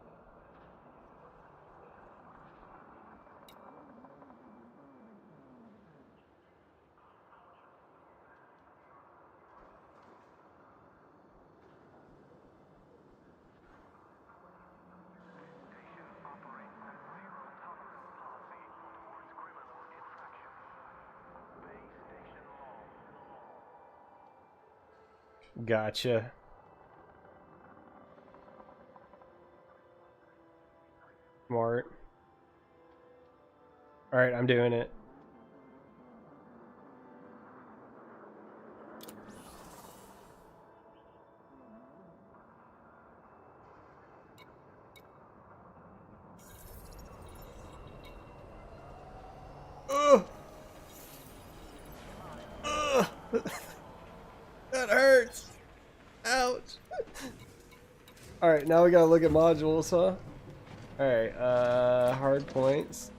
Speaker 1: Gotcha. Smart. Alright, I'm doing it. Ugh. Ugh. That hurts. Ouch. Alright, now we gotta look at modules, huh? Alright, hard points.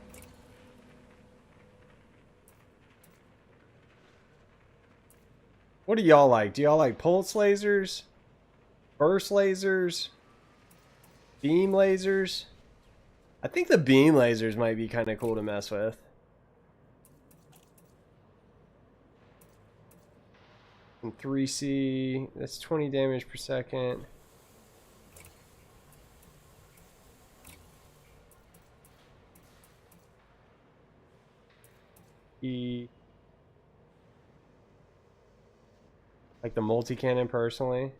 Speaker 1: What do y'all like? Do y'all like pulse lasers? Burst lasers? Beam lasers? I think the beam lasers might be kind of cool to mess with. And 3C, that's 20 damage per second. Like the multi-cannon personally.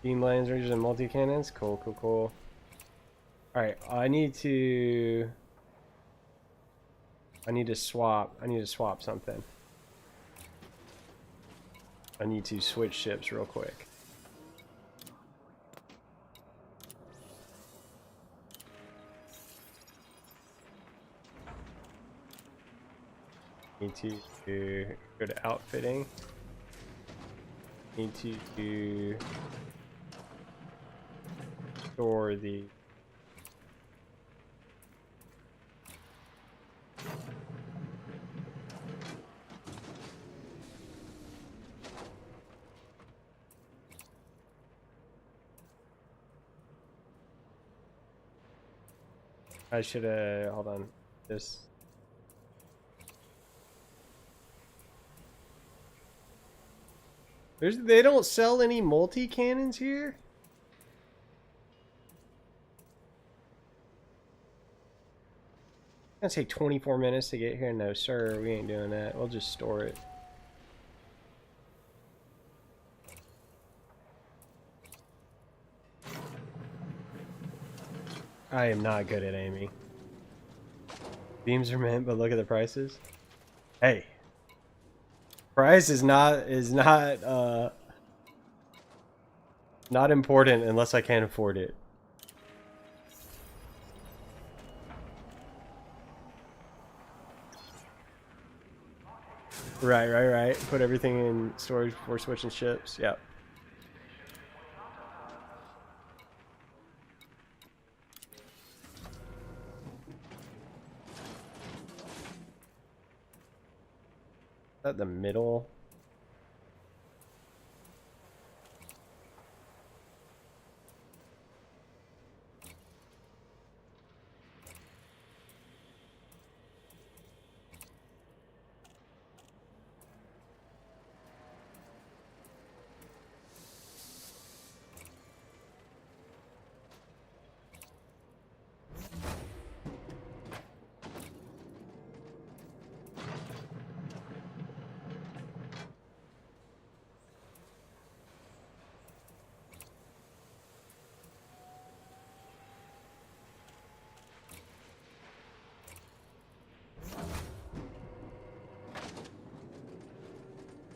Speaker 1: Beam lasers and multi-cannons. Cool, cool, cool. Alright, I need to swap something. I need to switch ships real quick. Need to go to outfitting. Need to store the I should have hold on this. They don't sell any multi-cannons here? It's gonna take 24 minutes to get here. No, sir, we ain't doing that. We'll just store it. I am not good at aiming. Beams are meant, but look at the prices. Hey. Price is not important unless I can't afford it. Right. Put everything in storage before switching ships. Yep. Is that the middle?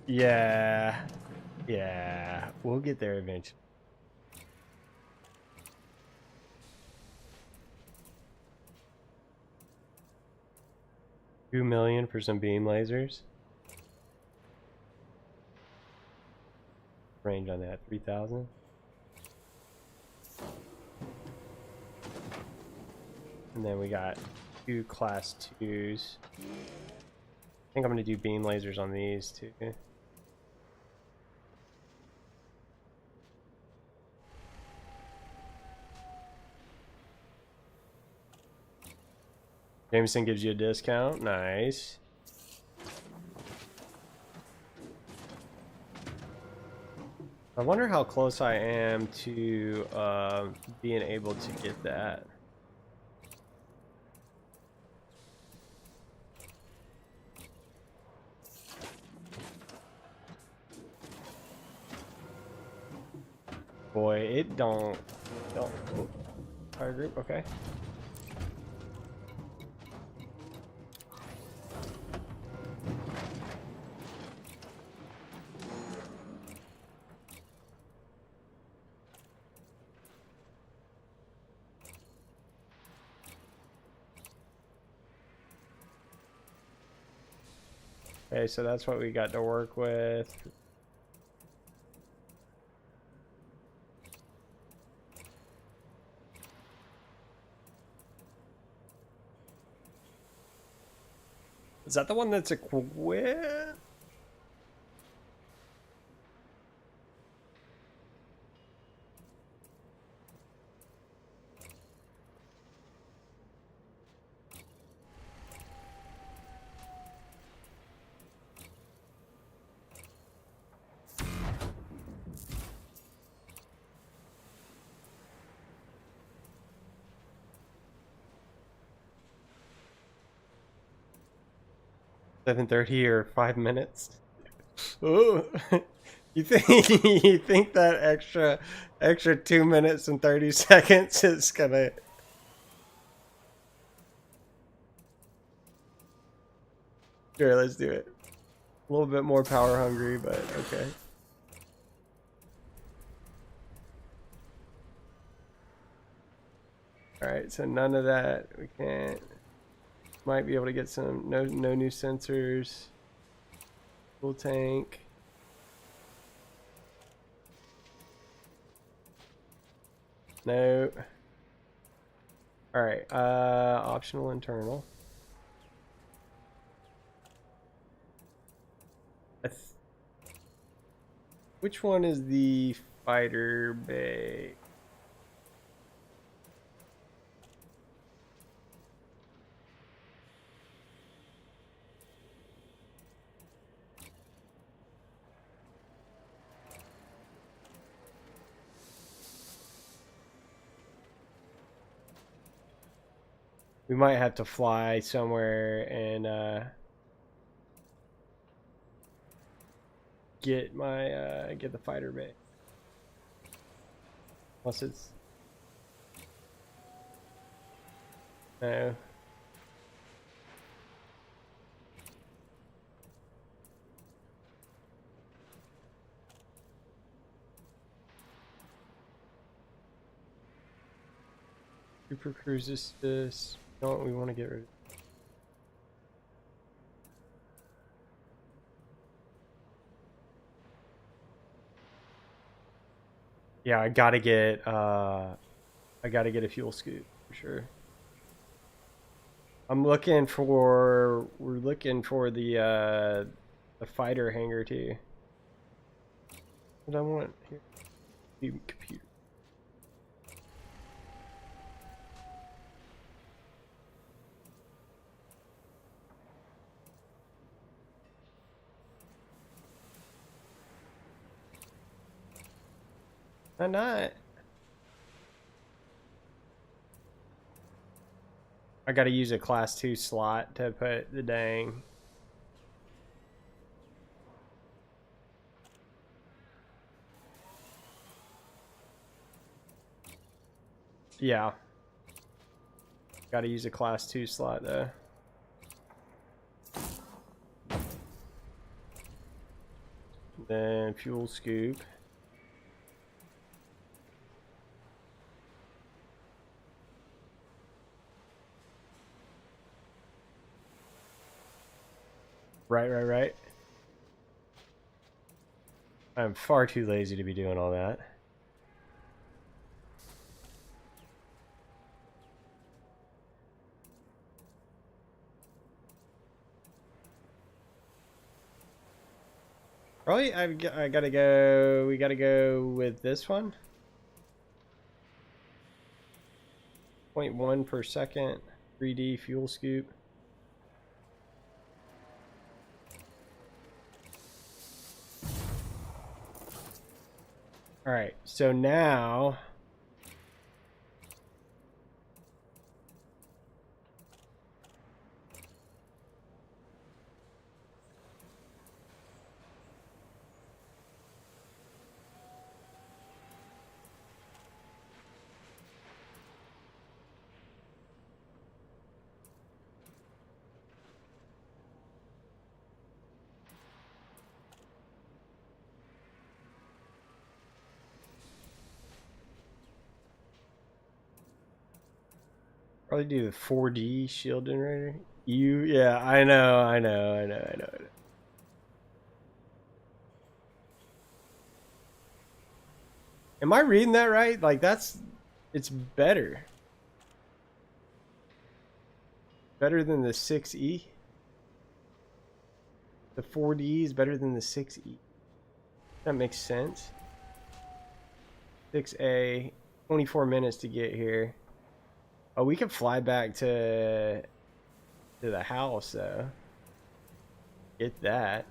Speaker 1: Yeah, we'll get there eventually. $2 million for some beam lasers. Range on that, 3,000. And then we got 2 class 2s. I think I'm gonna do beam lasers on these too. Jameson gives you a discount. Nice. I wonder how close I am to being able to get that. Boy, it don't. Oh, fire group, okay. Okay, so that's what we got to work with. Is that the one that's equipped? 7:30 or 5 minutes. Ooh. You think that extra 2 minutes and 30 seconds is gonna... Sure, let's do it. A little bit more power hungry, but okay. Alright, so none of that. We can't. Might be able to get some. No new sensors. Full tank. No. Alright, optional internal. Which one is the fighter bay? We might have to fly somewhere and get my get the fighter bay. Unless it's no. Super cruises this. Don't we want to get rid of? Yeah, I gotta get a fuel scoop for sure. We're looking for the fighter hangar too. What I want here? Computer. I'm not. I gotta use a class 2 slot to put the dang. Yeah. Gotta use a class 2 slot though. Then fuel scoop. Right. I'm far too lazy to be doing all that. Probably I gotta go. We gotta go with this one. 0.1 per second. 3D fuel scoop. All right, so now probably do the 4D shield generator. Yeah, I know. Am I reading that right? Like it's better. Better than the 6E. The 4D is better than the 6E. That makes sense. 6A, 24 minutes to get here. Oh, we can fly back to the house though. Get that.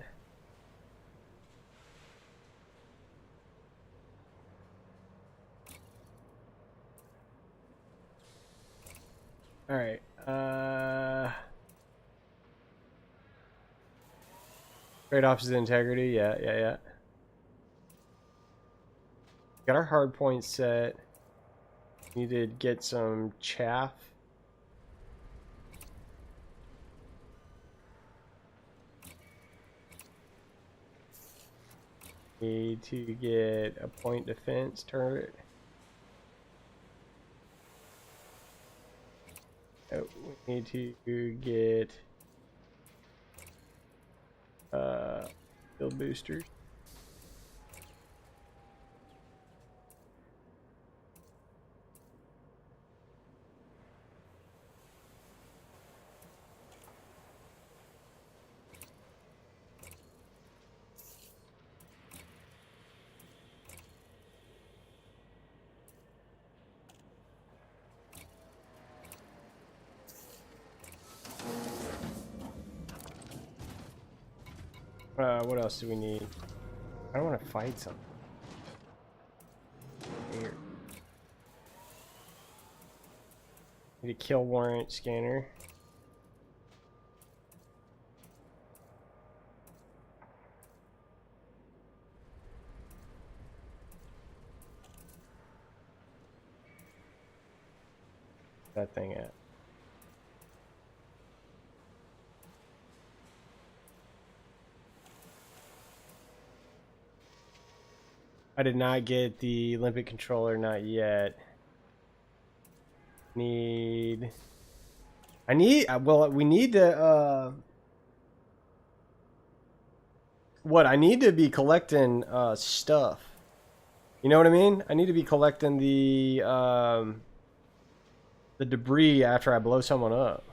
Speaker 1: All right. Trade-off is integrity. Yeah, yeah, yeah. Got our hard point set. Need to get some chaff. Need to get a point defense turret. Oh, we need to get field boosters. What else do we need? I don't want to fight something. Here. Need a kill warrant scanner. That thing at? I did not get the Olympic controller, not yet. Well, we need to, what? I need to be collecting, stuff. You know what I mean? I need to be collecting the debris after I blow someone up.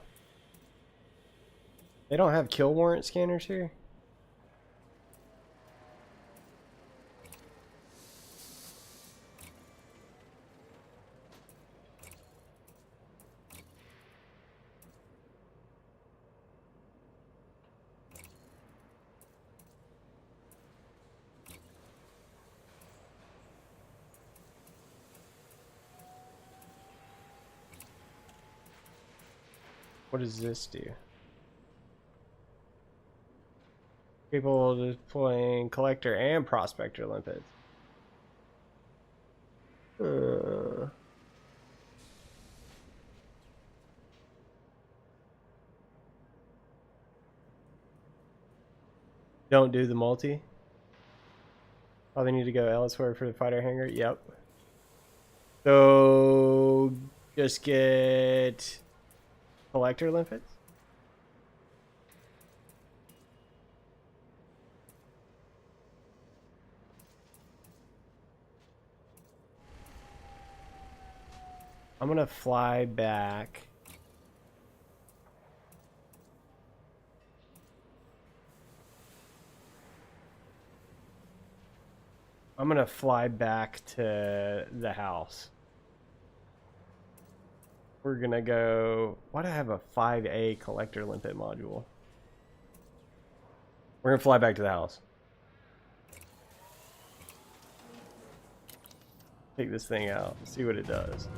Speaker 1: They don't have kill warrant scanners here? What does this do? People deploying collector and prospector limpets. Don't do the multi. Oh, they need to go elsewhere for the fighter hangar. Yep. So just get collector limpets. I'm gonna fly back. I'm gonna fly back to the house. We're gonna go. Why do I have a 5A collector limpet module? We're gonna fly back to the house. Take this thing out, see what it does.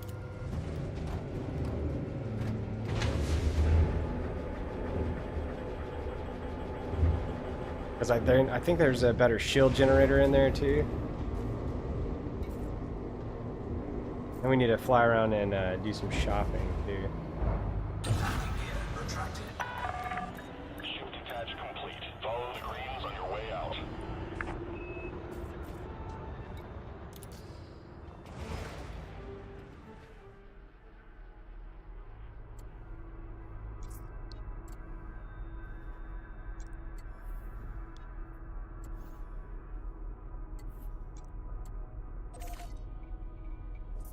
Speaker 1: Because I think there's a better shield generator in there too. And we need to fly around and do some shopping too.
Speaker 9: Shield detach complete. Follow the greens on your way out.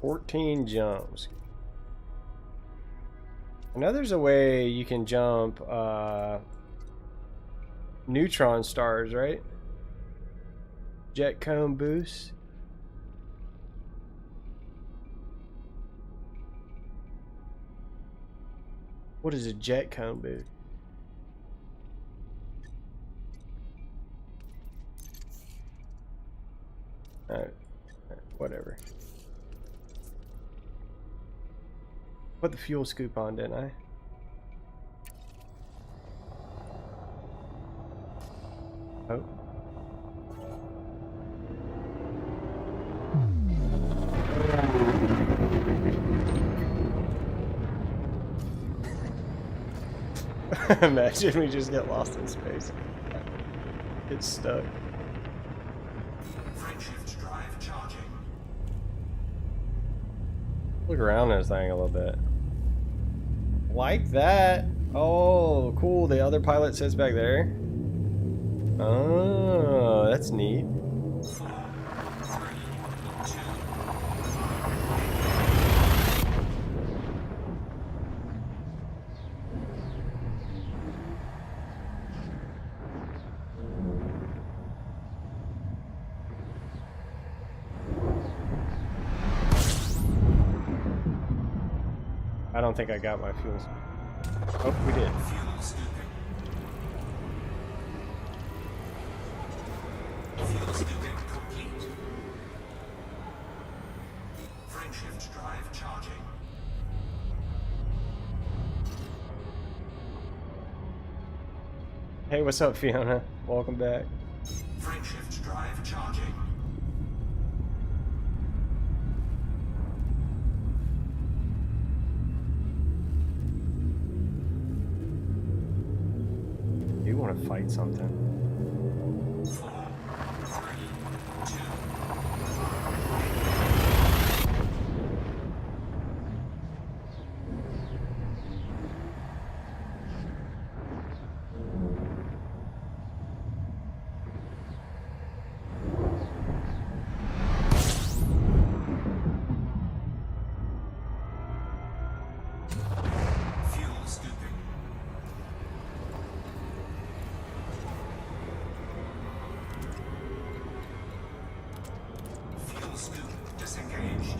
Speaker 1: $14 jumps. I know there's a way you can jump neutron stars, right? Jet cone boost. What is a jet cone boost? Whatever. Put the fuel scoop on, didn't I? Imagine we just get lost in space. Get stuck.
Speaker 8: Frameshift drive charging.
Speaker 1: Look around this thing a little bit. Like that. Oh, cool. The other pilot sits back there. Oh, that's neat.
Speaker 8: 4, 3, 2.
Speaker 1: I don't think I got my fuels. Oh, we did.
Speaker 8: Fuel scooping. Fuel scooping complete. Frameshift drive charging.
Speaker 1: Hey, what's up, Fiona? Welcome back.
Speaker 8: Frameshift drive charging.
Speaker 1: You want to fight something?
Speaker 8: 4, 3, 2. Fuel scooping. Fuel scoop disengaged.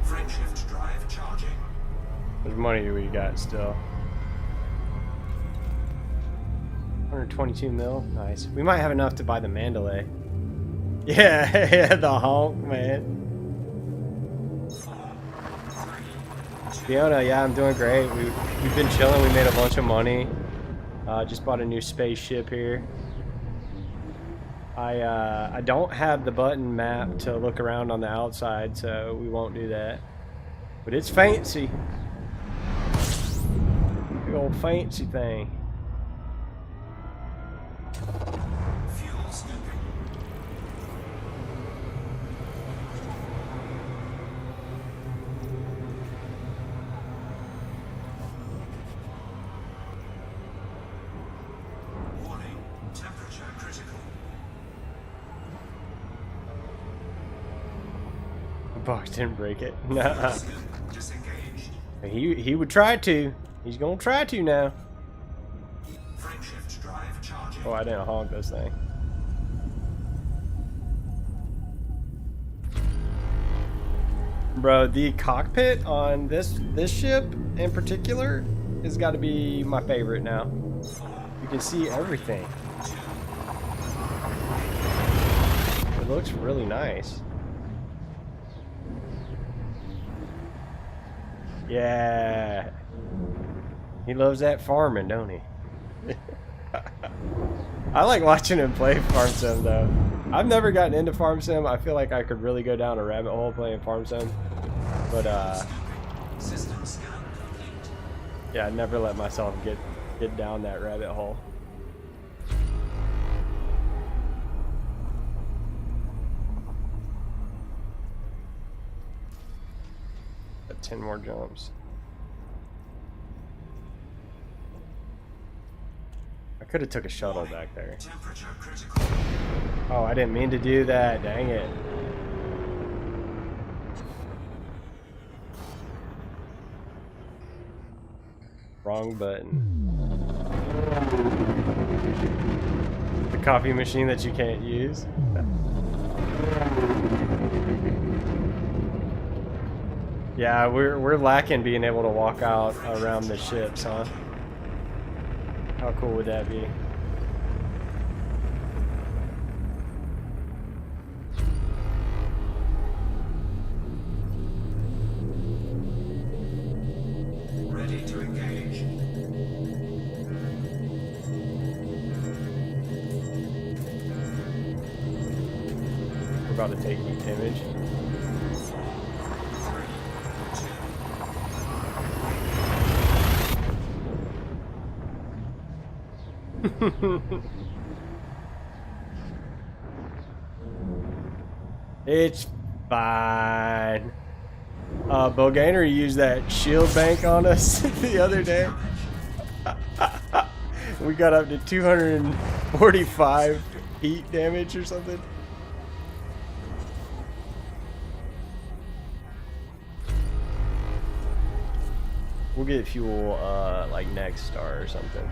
Speaker 8: Frameshift drive charging.
Speaker 1: How much money do we got still? 122 mil. Nice. We might have enough to buy the Mandalay. Yeah, yeah, the honk, man.
Speaker 8: 4, 3, 2.
Speaker 1: Fiona, yeah, I'm doing great. We've been chilling. We made a bunch of money. Just bought a new spaceship here. I don't have the button map to look around on the outside, so we won't do that. But it's fancy. Big old fancy thing.
Speaker 8: Fuel scooping. Warning, temperature critical.
Speaker 1: The box didn't break it. Nah.
Speaker 8: Scoop disengaged.
Speaker 1: He would try to. He's gonna try to now.
Speaker 8: Frameshift drive charging.
Speaker 1: Oh, I didn't honk this thing. Bro, the cockpit on this ship in particular has got to be my favorite now. You can see everything. It looks really nice. Yeah. He loves that farming, don't he? I like watching him play Farm Sim though. I've never gotten into Farm Sim. I feel like I could really go down a rabbit hole playing Farm Sim. But
Speaker 8: System scan complete.
Speaker 1: yeah, I never let myself get down that rabbit hole. Got 10 more jumps. I could have took a shuttle back there.
Speaker 8: Temperature critical.
Speaker 1: Oh, I didn't mean to do that. Dang it. Wrong button. The coffee machine that you can't use. Yeah, we're lacking being able to walk out around the ships, huh? How cool would that be?
Speaker 8: Ready to engage.
Speaker 1: about to take heat damage. It's fine. Bogainer used that shield bank on us the other day. We got up to 245 heat damage or something. We'll get fuel like next star or something.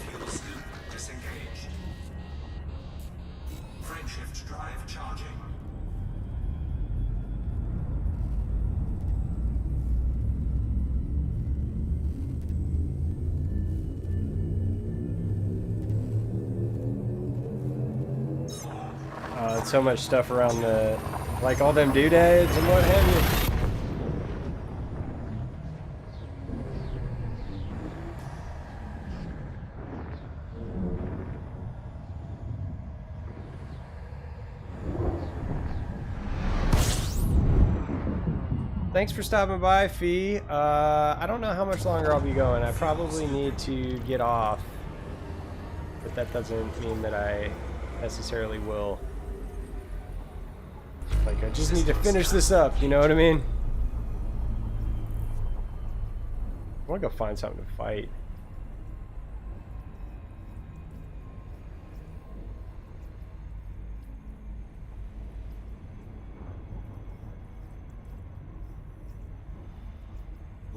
Speaker 8: Fuel scoop disengaged. Frameshift drive charging.
Speaker 1: So much stuff around the, like all them doodads and what have you. Thanks for stopping by, Fee. I don't know how much longer I'll be going. I probably need to get off, but that doesn't mean that I necessarily will. Like, I just need to finish this up, you know what I mean? I want to go find something to fight.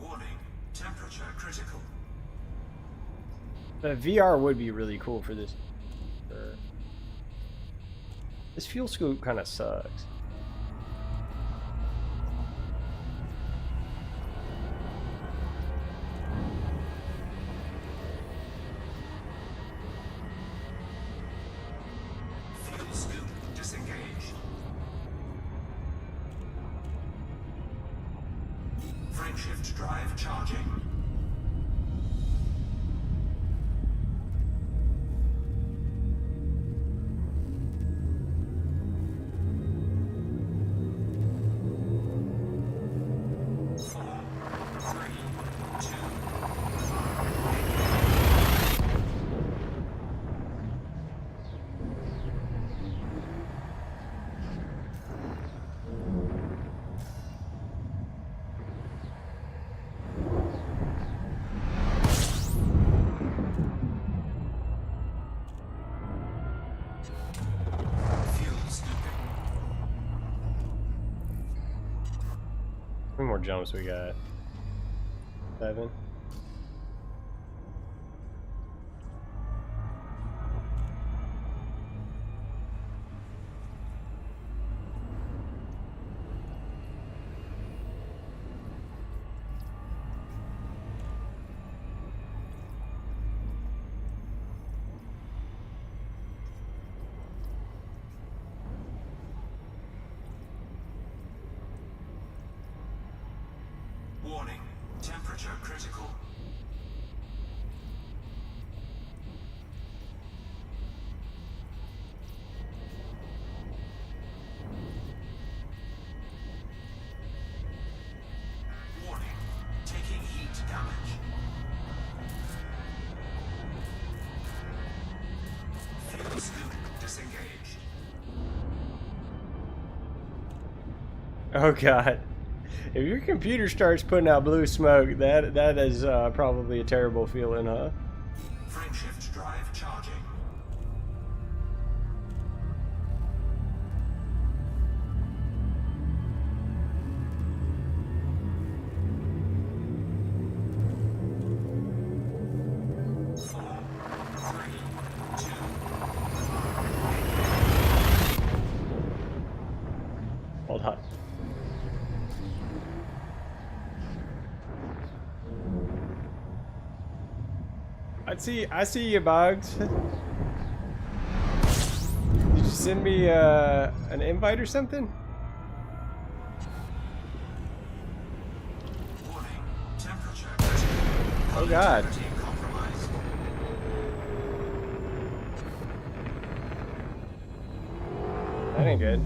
Speaker 8: Warning, temperature critical.
Speaker 1: The VR would be really cool for this. This fuel scoop kind of sucks.
Speaker 8: Fuel scoop disengaged. Frameshift drive charging.
Speaker 1: How many more jumps we got? 7.
Speaker 8: Warning, temperature critical. Warning, taking heat damage. Fuel scoop disengaged.
Speaker 1: Oh god. If your computer starts putting out blue smoke, that is probably a terrible feeling, huh?
Speaker 8: Frameshift drive charging.
Speaker 1: Hold on. I see you, Boggs. Did you send me an invite or something?
Speaker 8: Warning, temperature critical.
Speaker 1: Oh god.
Speaker 8: Compromised.
Speaker 1: That ain't good.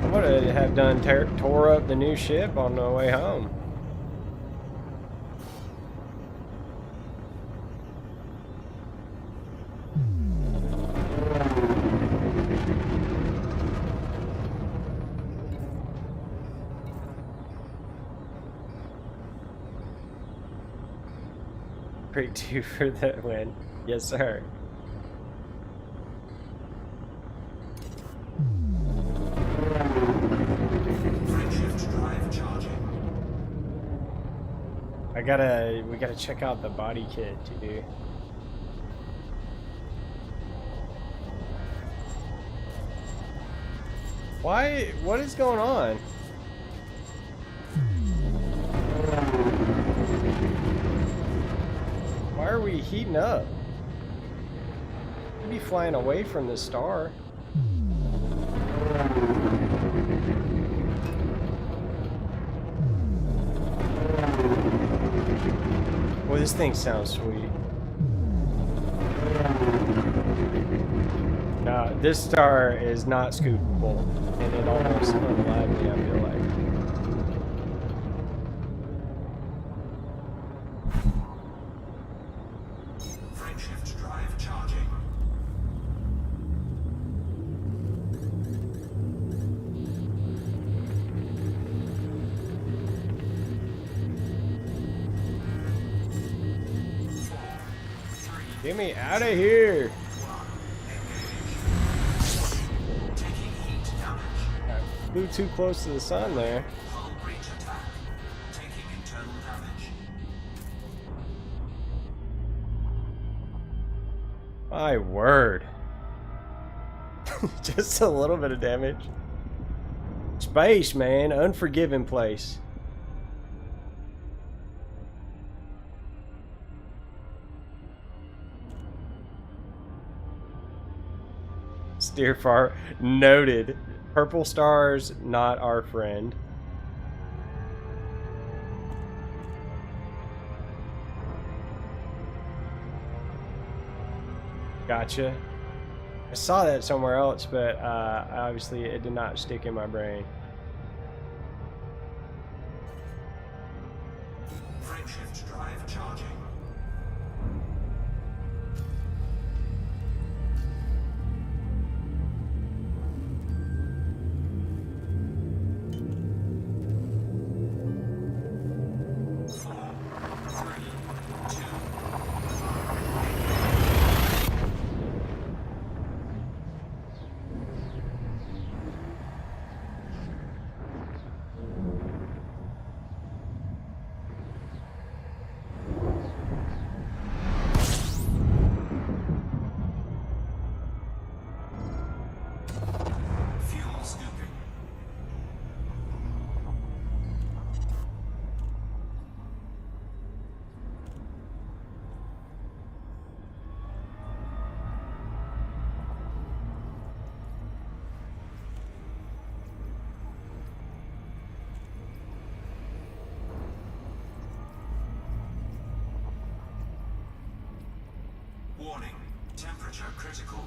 Speaker 1: I would have done tore up the new ship on the way home. Great 2 for the win. Yes, sir.
Speaker 8: Shift drive charging.
Speaker 1: We gotta check out the body kit too. Why? What is going on? Why are we heating up? We'd be flying away from the star. Well, this thing sounds sweet. No, this star is not scoopable, and it almost unalived me, I feel like.
Speaker 8: Shift drive charging.
Speaker 1: Get me out of here!
Speaker 8: Taking heat damage.
Speaker 1: Flew too close to the sun there.
Speaker 8: Hull breach attack. Taking internal damage.
Speaker 1: My word. Just a little bit of damage. Space, man. Unforgiving place. Steer far. Noted. Purple stars, not our friend. Gotcha. I saw that somewhere else, but obviously it did not stick in my brain.
Speaker 8: Shift drive charging. Warning, temperature critical.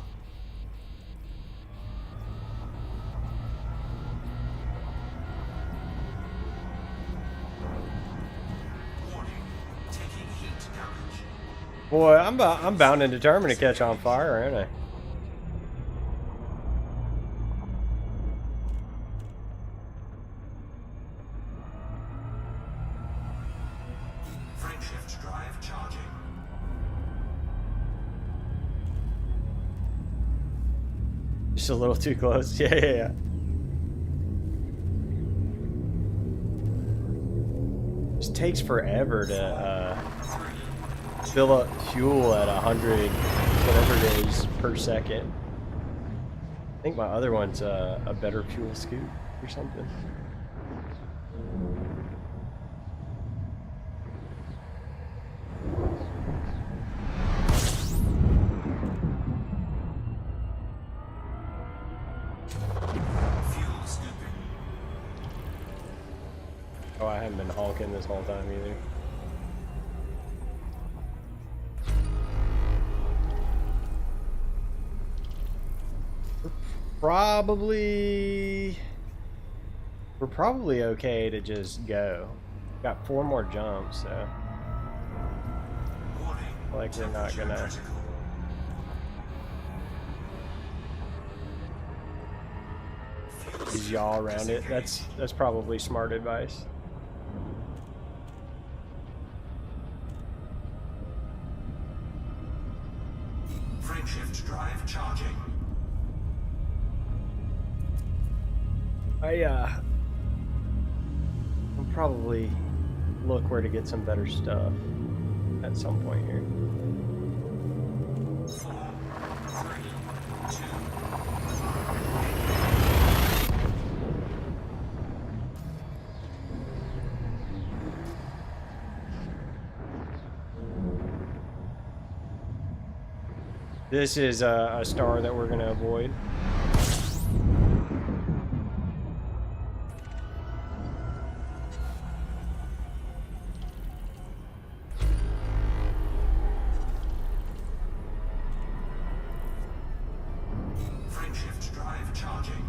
Speaker 8: Warning, taking heat damage.
Speaker 1: Boy, I'm bound and determined to catch on fire, aren't I?
Speaker 8: Shift drive charging.
Speaker 1: Just a little too close. Yeah. Just takes forever to fill up fuel at 100, whatever it is, per second. I think my other one's a better fuel scoop or something. Oh, I haven't been honking this whole time either. Probably... We're probably okay to just go. Got 4 more jumps, so...
Speaker 8: Warning.
Speaker 1: Like we're not gonna...
Speaker 8: Critical.
Speaker 1: Use yaw around it. That's probably smart advice.
Speaker 8: Frameshift drive charging.
Speaker 1: I'll probably look where to get some better stuff at some point here.
Speaker 8: 4, 3, 2.
Speaker 1: This is a star that we're going to avoid.
Speaker 8: Frameshift drive charging.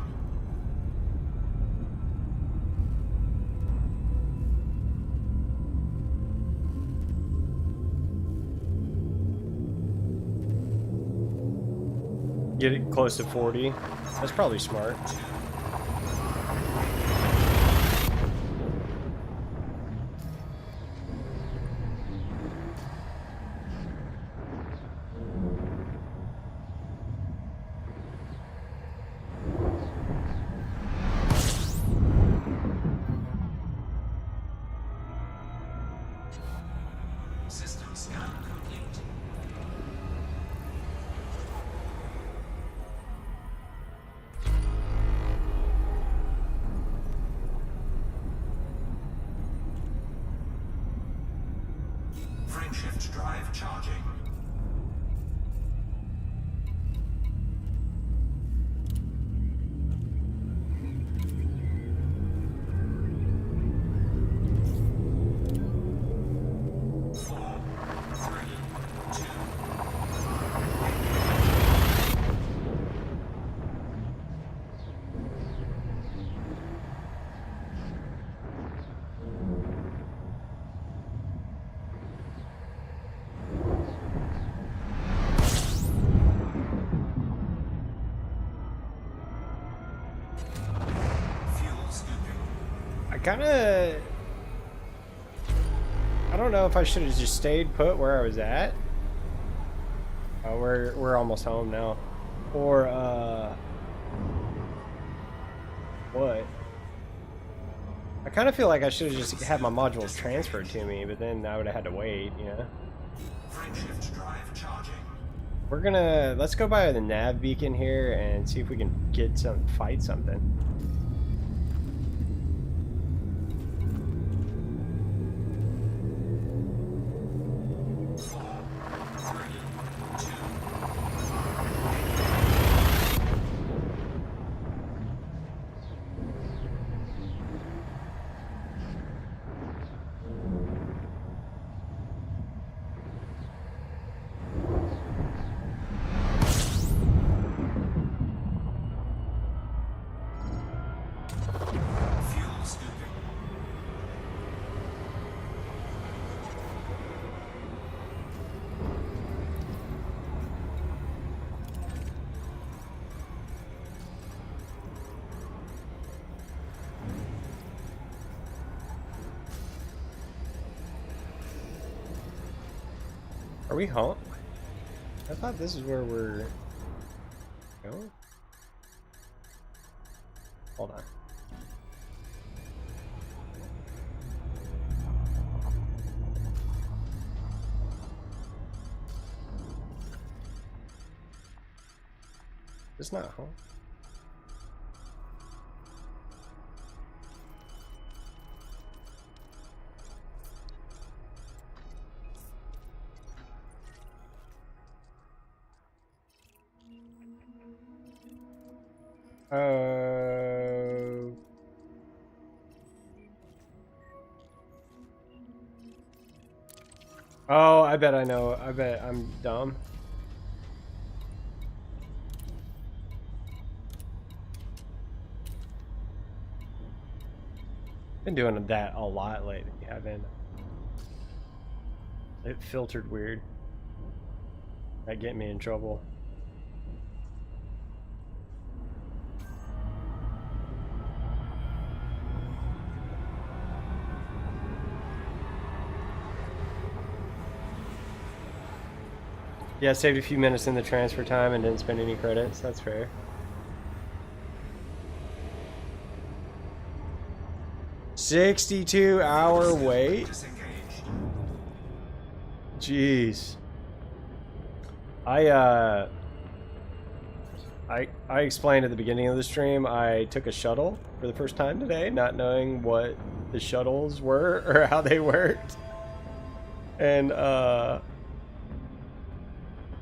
Speaker 1: Get it close to 40. That's probably smart.
Speaker 8: System scan complete. Frameshift drive charging.
Speaker 1: Kinda... I don't know if I should have just stayed put where I was at. We're almost home now. Or, what? I kind of feel like I should have just had my modules transferred to me, but then I would have had to wait, you know?
Speaker 8: Frameshift drive charging.
Speaker 1: We're gonna... Let's go by the nav beacon here and see if we can get fight something. Are we home? I thought this is where we're going. Hold on. It's not home. Oh, I bet I know. I bet I'm dumb. Been doing that a lot lately, haven't it? Filtered weird. That get me in trouble. Yeah, saved a few minutes in the transfer time and didn't spend any credits. That's fair. $62-hour wait? Jeez. I explained at the beginning of the stream I took a shuttle for the first time today, not knowing what the shuttles were or how they worked. And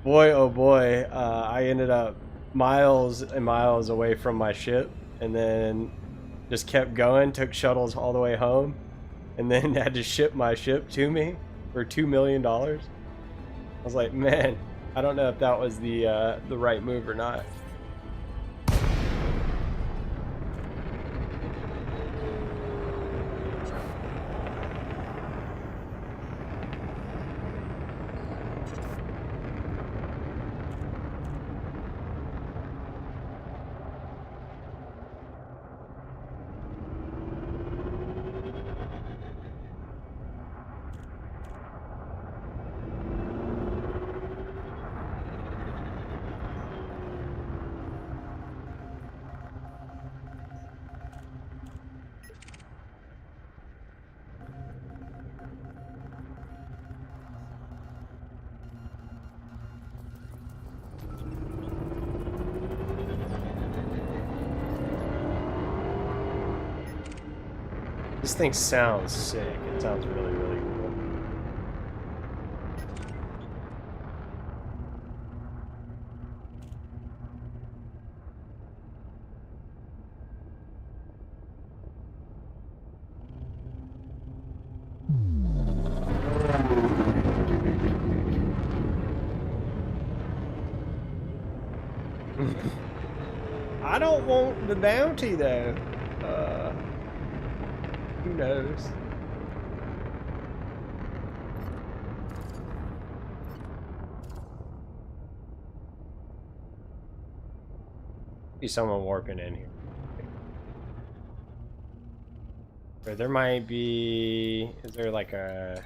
Speaker 1: boy, oh boy, I ended up miles and miles away from my ship, and then just kept going, took shuttles all the way home, and then had to ship my ship to me for $2 million. I was like, man, I don't know if that was the right move or not. This thing sounds sick. It sounds really, really cool. I don't want the bounty though. Who knows? Be someone warping in here. Or there might be. Is there like a?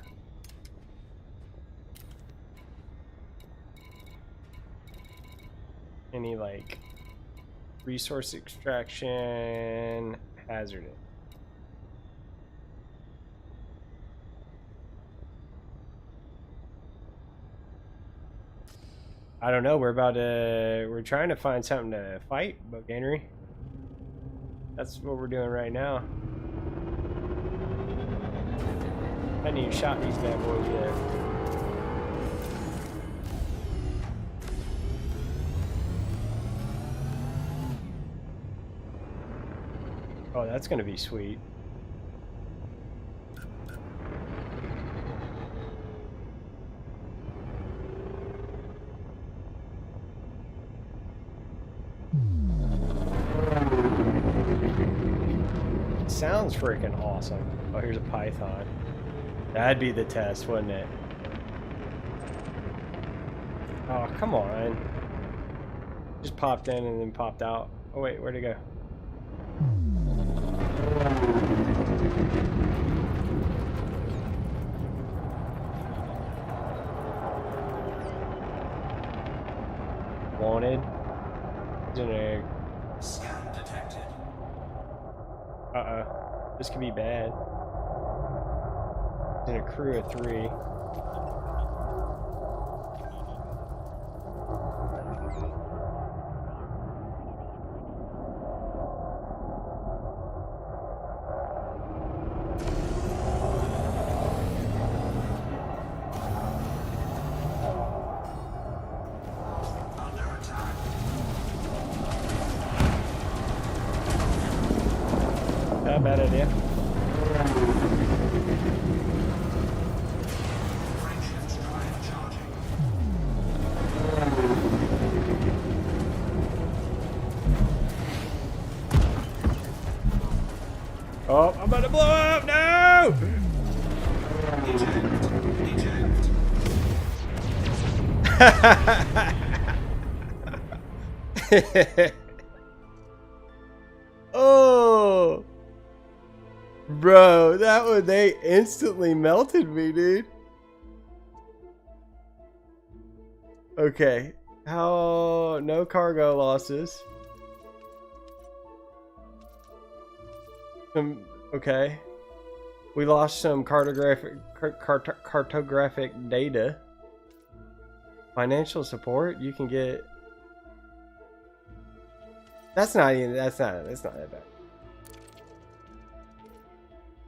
Speaker 1: Any like resource extraction hazardous? I don't know. We're trying to find something to fight, Boganery. That's what we're doing right now. I hadn't even shot these bad boys yet. Oh, that's gonna be sweet. Sounds freaking awesome. Oh, here's a python. That'd be the test, wouldn't it? Oh, come on. Just popped in and then popped out. Oh, wait, where'd it go? Wanted. He's in a...
Speaker 8: Scan detected.
Speaker 1: Uh-oh. This could be bad. He's in a crew of 3. Bad idea. Oh, I'm about to blow Oh, bro, that one, they instantly melted me, dude. Okay, how, no cargo losses. Okay, we lost some cartographic data. Financial support, you can get. That's not that bad.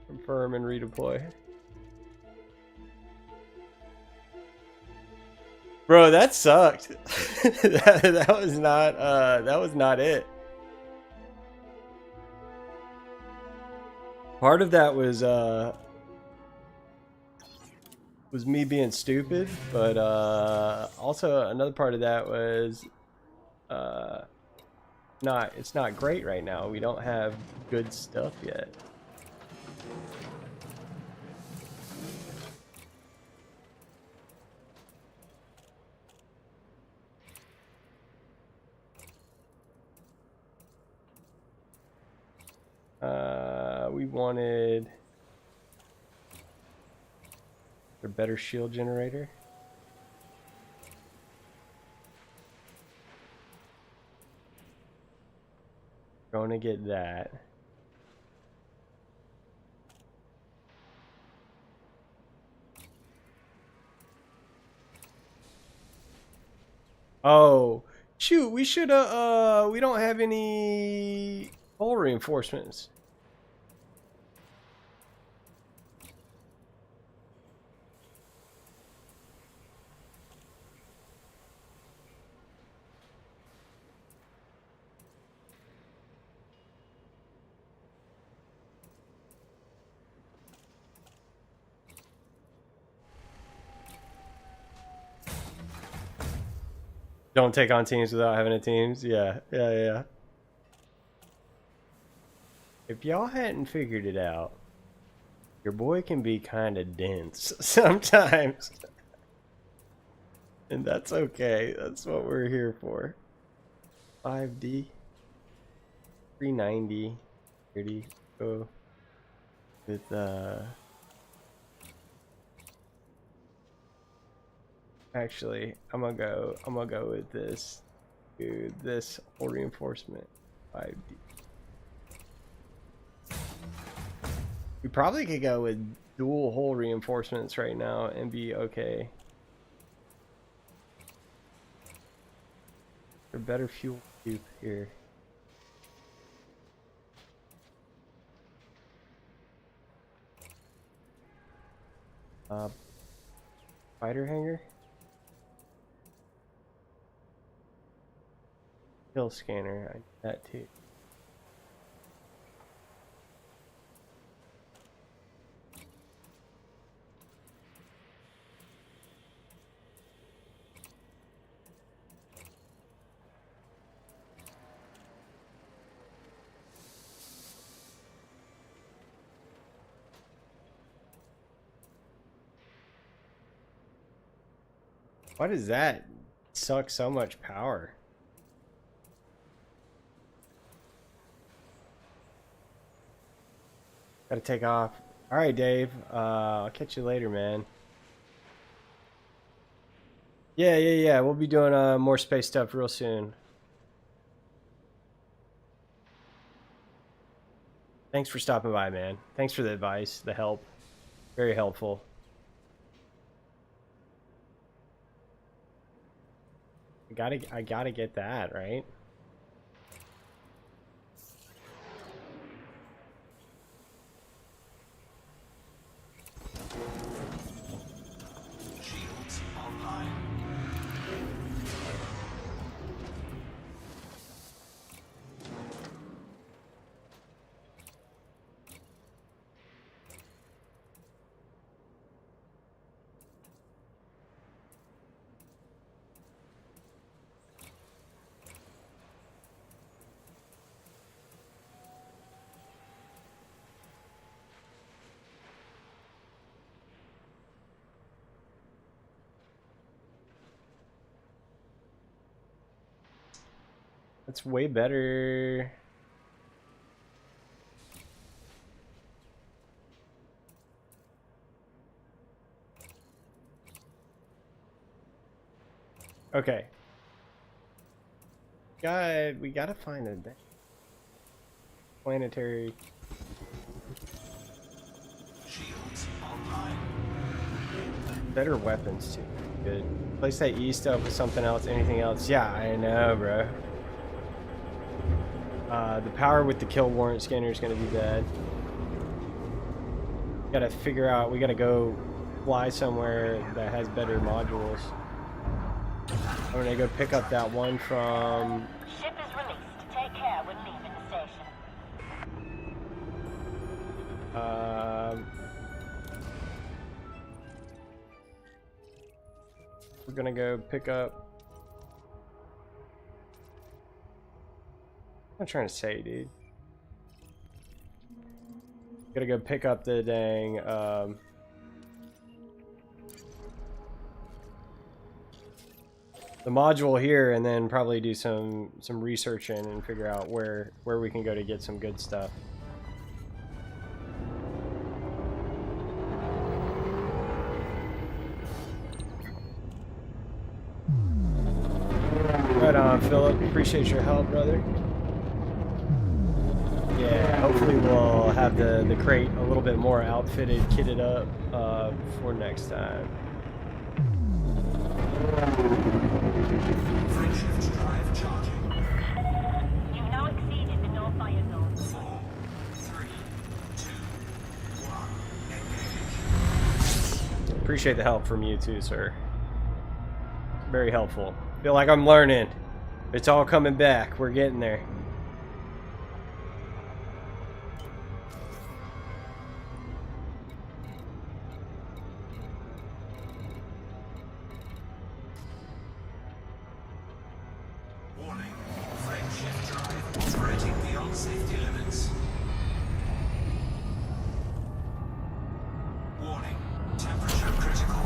Speaker 1: Confirm and redeploy. Bro, that sucked. that was not it. Part of that was me being stupid, but also another part of that was it's not great right now. We don't have good stuff yet. We wanted a better shield generator. Going to get that. Oh, shoot, we should we don't have any hull reinforcements. Don't take on teams without having a teams. Yeah. If y'all hadn't figured it out, your boy can be kind of dense sometimes. And that's okay. That's what we're here for. 5D. 390. 30. Go with actually, I'm gonna go with this. Dude, this whole reinforcement 5D. We probably could go with dual hull reinforcements right now and be okay. For better fuel cube here. Fighter hangar. Kill scanner, I need that too. Why does that suck so much power? Gotta take off. Alright, Dave. I'll catch you later, man. Yeah. We'll be doing more space stuff real soon. Thanks for stopping by, man. Thanks for the advice, the help. Very helpful. I gotta get that, right?
Speaker 8: Shields online.
Speaker 1: That's way better. Okay. We gotta find a planetary.
Speaker 8: Shields online.
Speaker 1: Better weapons too. Good. Replace that E stuff with something else. Anything else? Yeah, I know, bro. The power with the kill warrant scanner is gonna be bad. Gotta figure out. We gotta go fly somewhere that has better modules. I'm gonna go pick up that one from.
Speaker 7: Ship is released. Take care when leaving the station.
Speaker 1: We're gonna go pick up. What am I trying to say, dude? Gotta go pick up the dang. The module here, and then probably do some researching and figure out where we can go to get some good stuff. Right on, Philip. Appreciate your help, brother. Yeah, hopefully we'll have the crate a little bit more outfitted, kitted up for next time.
Speaker 8: Frameshift drive charging.
Speaker 7: You've now exceeded the no fire zone.
Speaker 8: 4, 3, 2, 1. Engage.
Speaker 1: Appreciate the help from you too, sir. Very helpful. Feel like I'm learning. It's all coming back. We're getting there.
Speaker 8: Warning. Frameshift drive operating beyond safety limits. Warning. Temperature critical.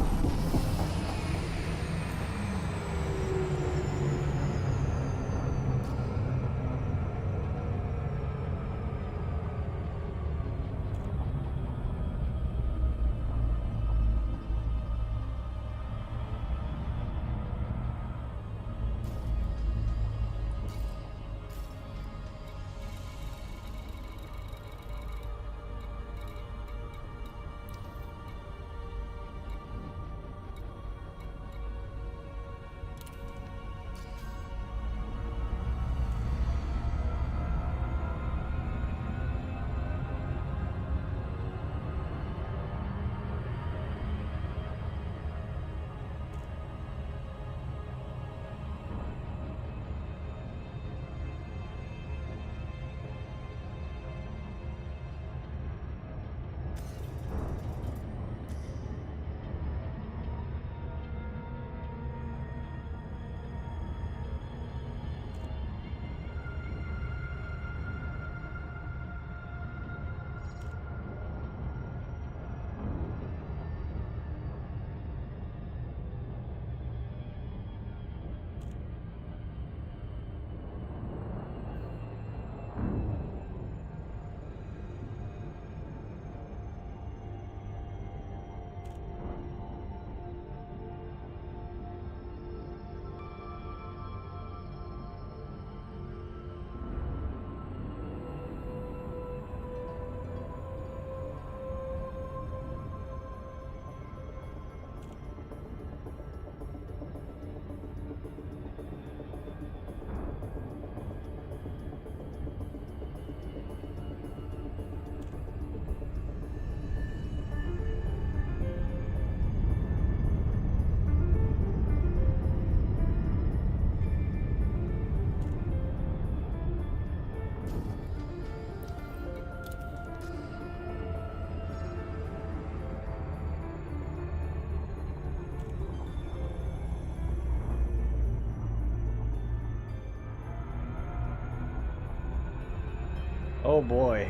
Speaker 1: Oh boy.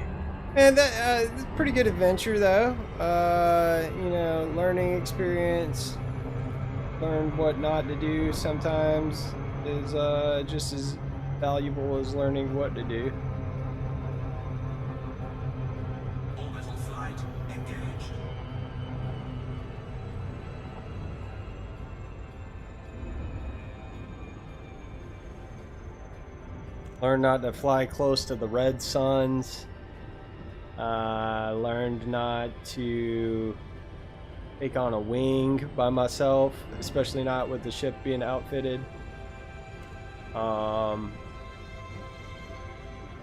Speaker 1: And that pretty good adventure though. You know, learning experience. Learned what not to do sometimes is just as valuable as learning what to do.
Speaker 8: Orbital flight engaged.
Speaker 1: Learned not to fly close to the red suns. Learned not to take on a wing by myself, especially not with the ship being outfitted.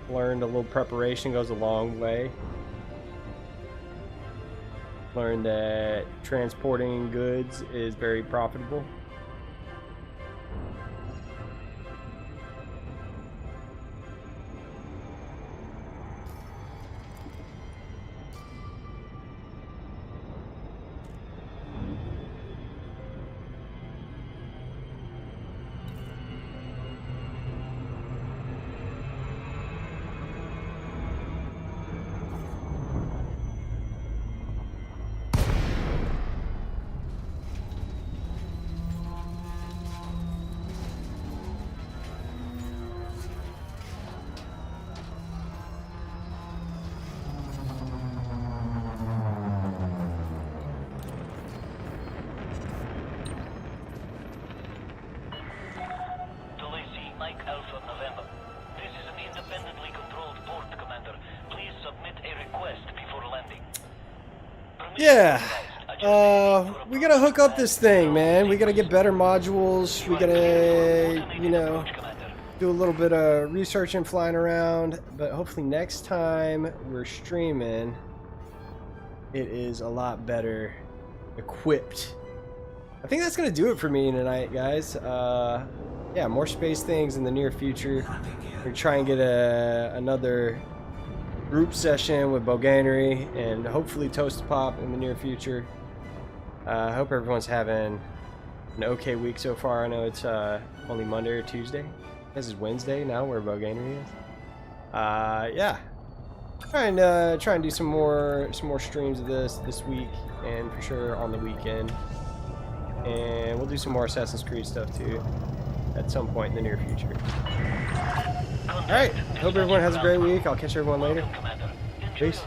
Speaker 1: Learned a little preparation goes a long way. Learned that transporting goods is very profitable.
Speaker 9: Mike Alpha November. This is an independently controlled port, Commander. Please submit a request before landing.
Speaker 1: Yeah. We gotta hook up this thing, man. We gotta get better modules. We gotta, you know, do a little bit of research and flying around. But hopefully next time we're streaming, it is a lot better equipped. I think that's gonna do it for me tonight, guys. Yeah, more space things in the near future. We're gonna try and get another group session with Boganery and hopefully Toast Pop in the near future. I hope everyone's having an okay week so far. I know it's only Monday or Tuesday. This is Wednesday now where Boganery is. Yeah. Try and do some more streams of this week and for sure on the weekend. And we'll do some more Assassin's Creed stuff too at some point in the near future. Alright, hope everyone has a great week. I'll catch everyone later. Peace.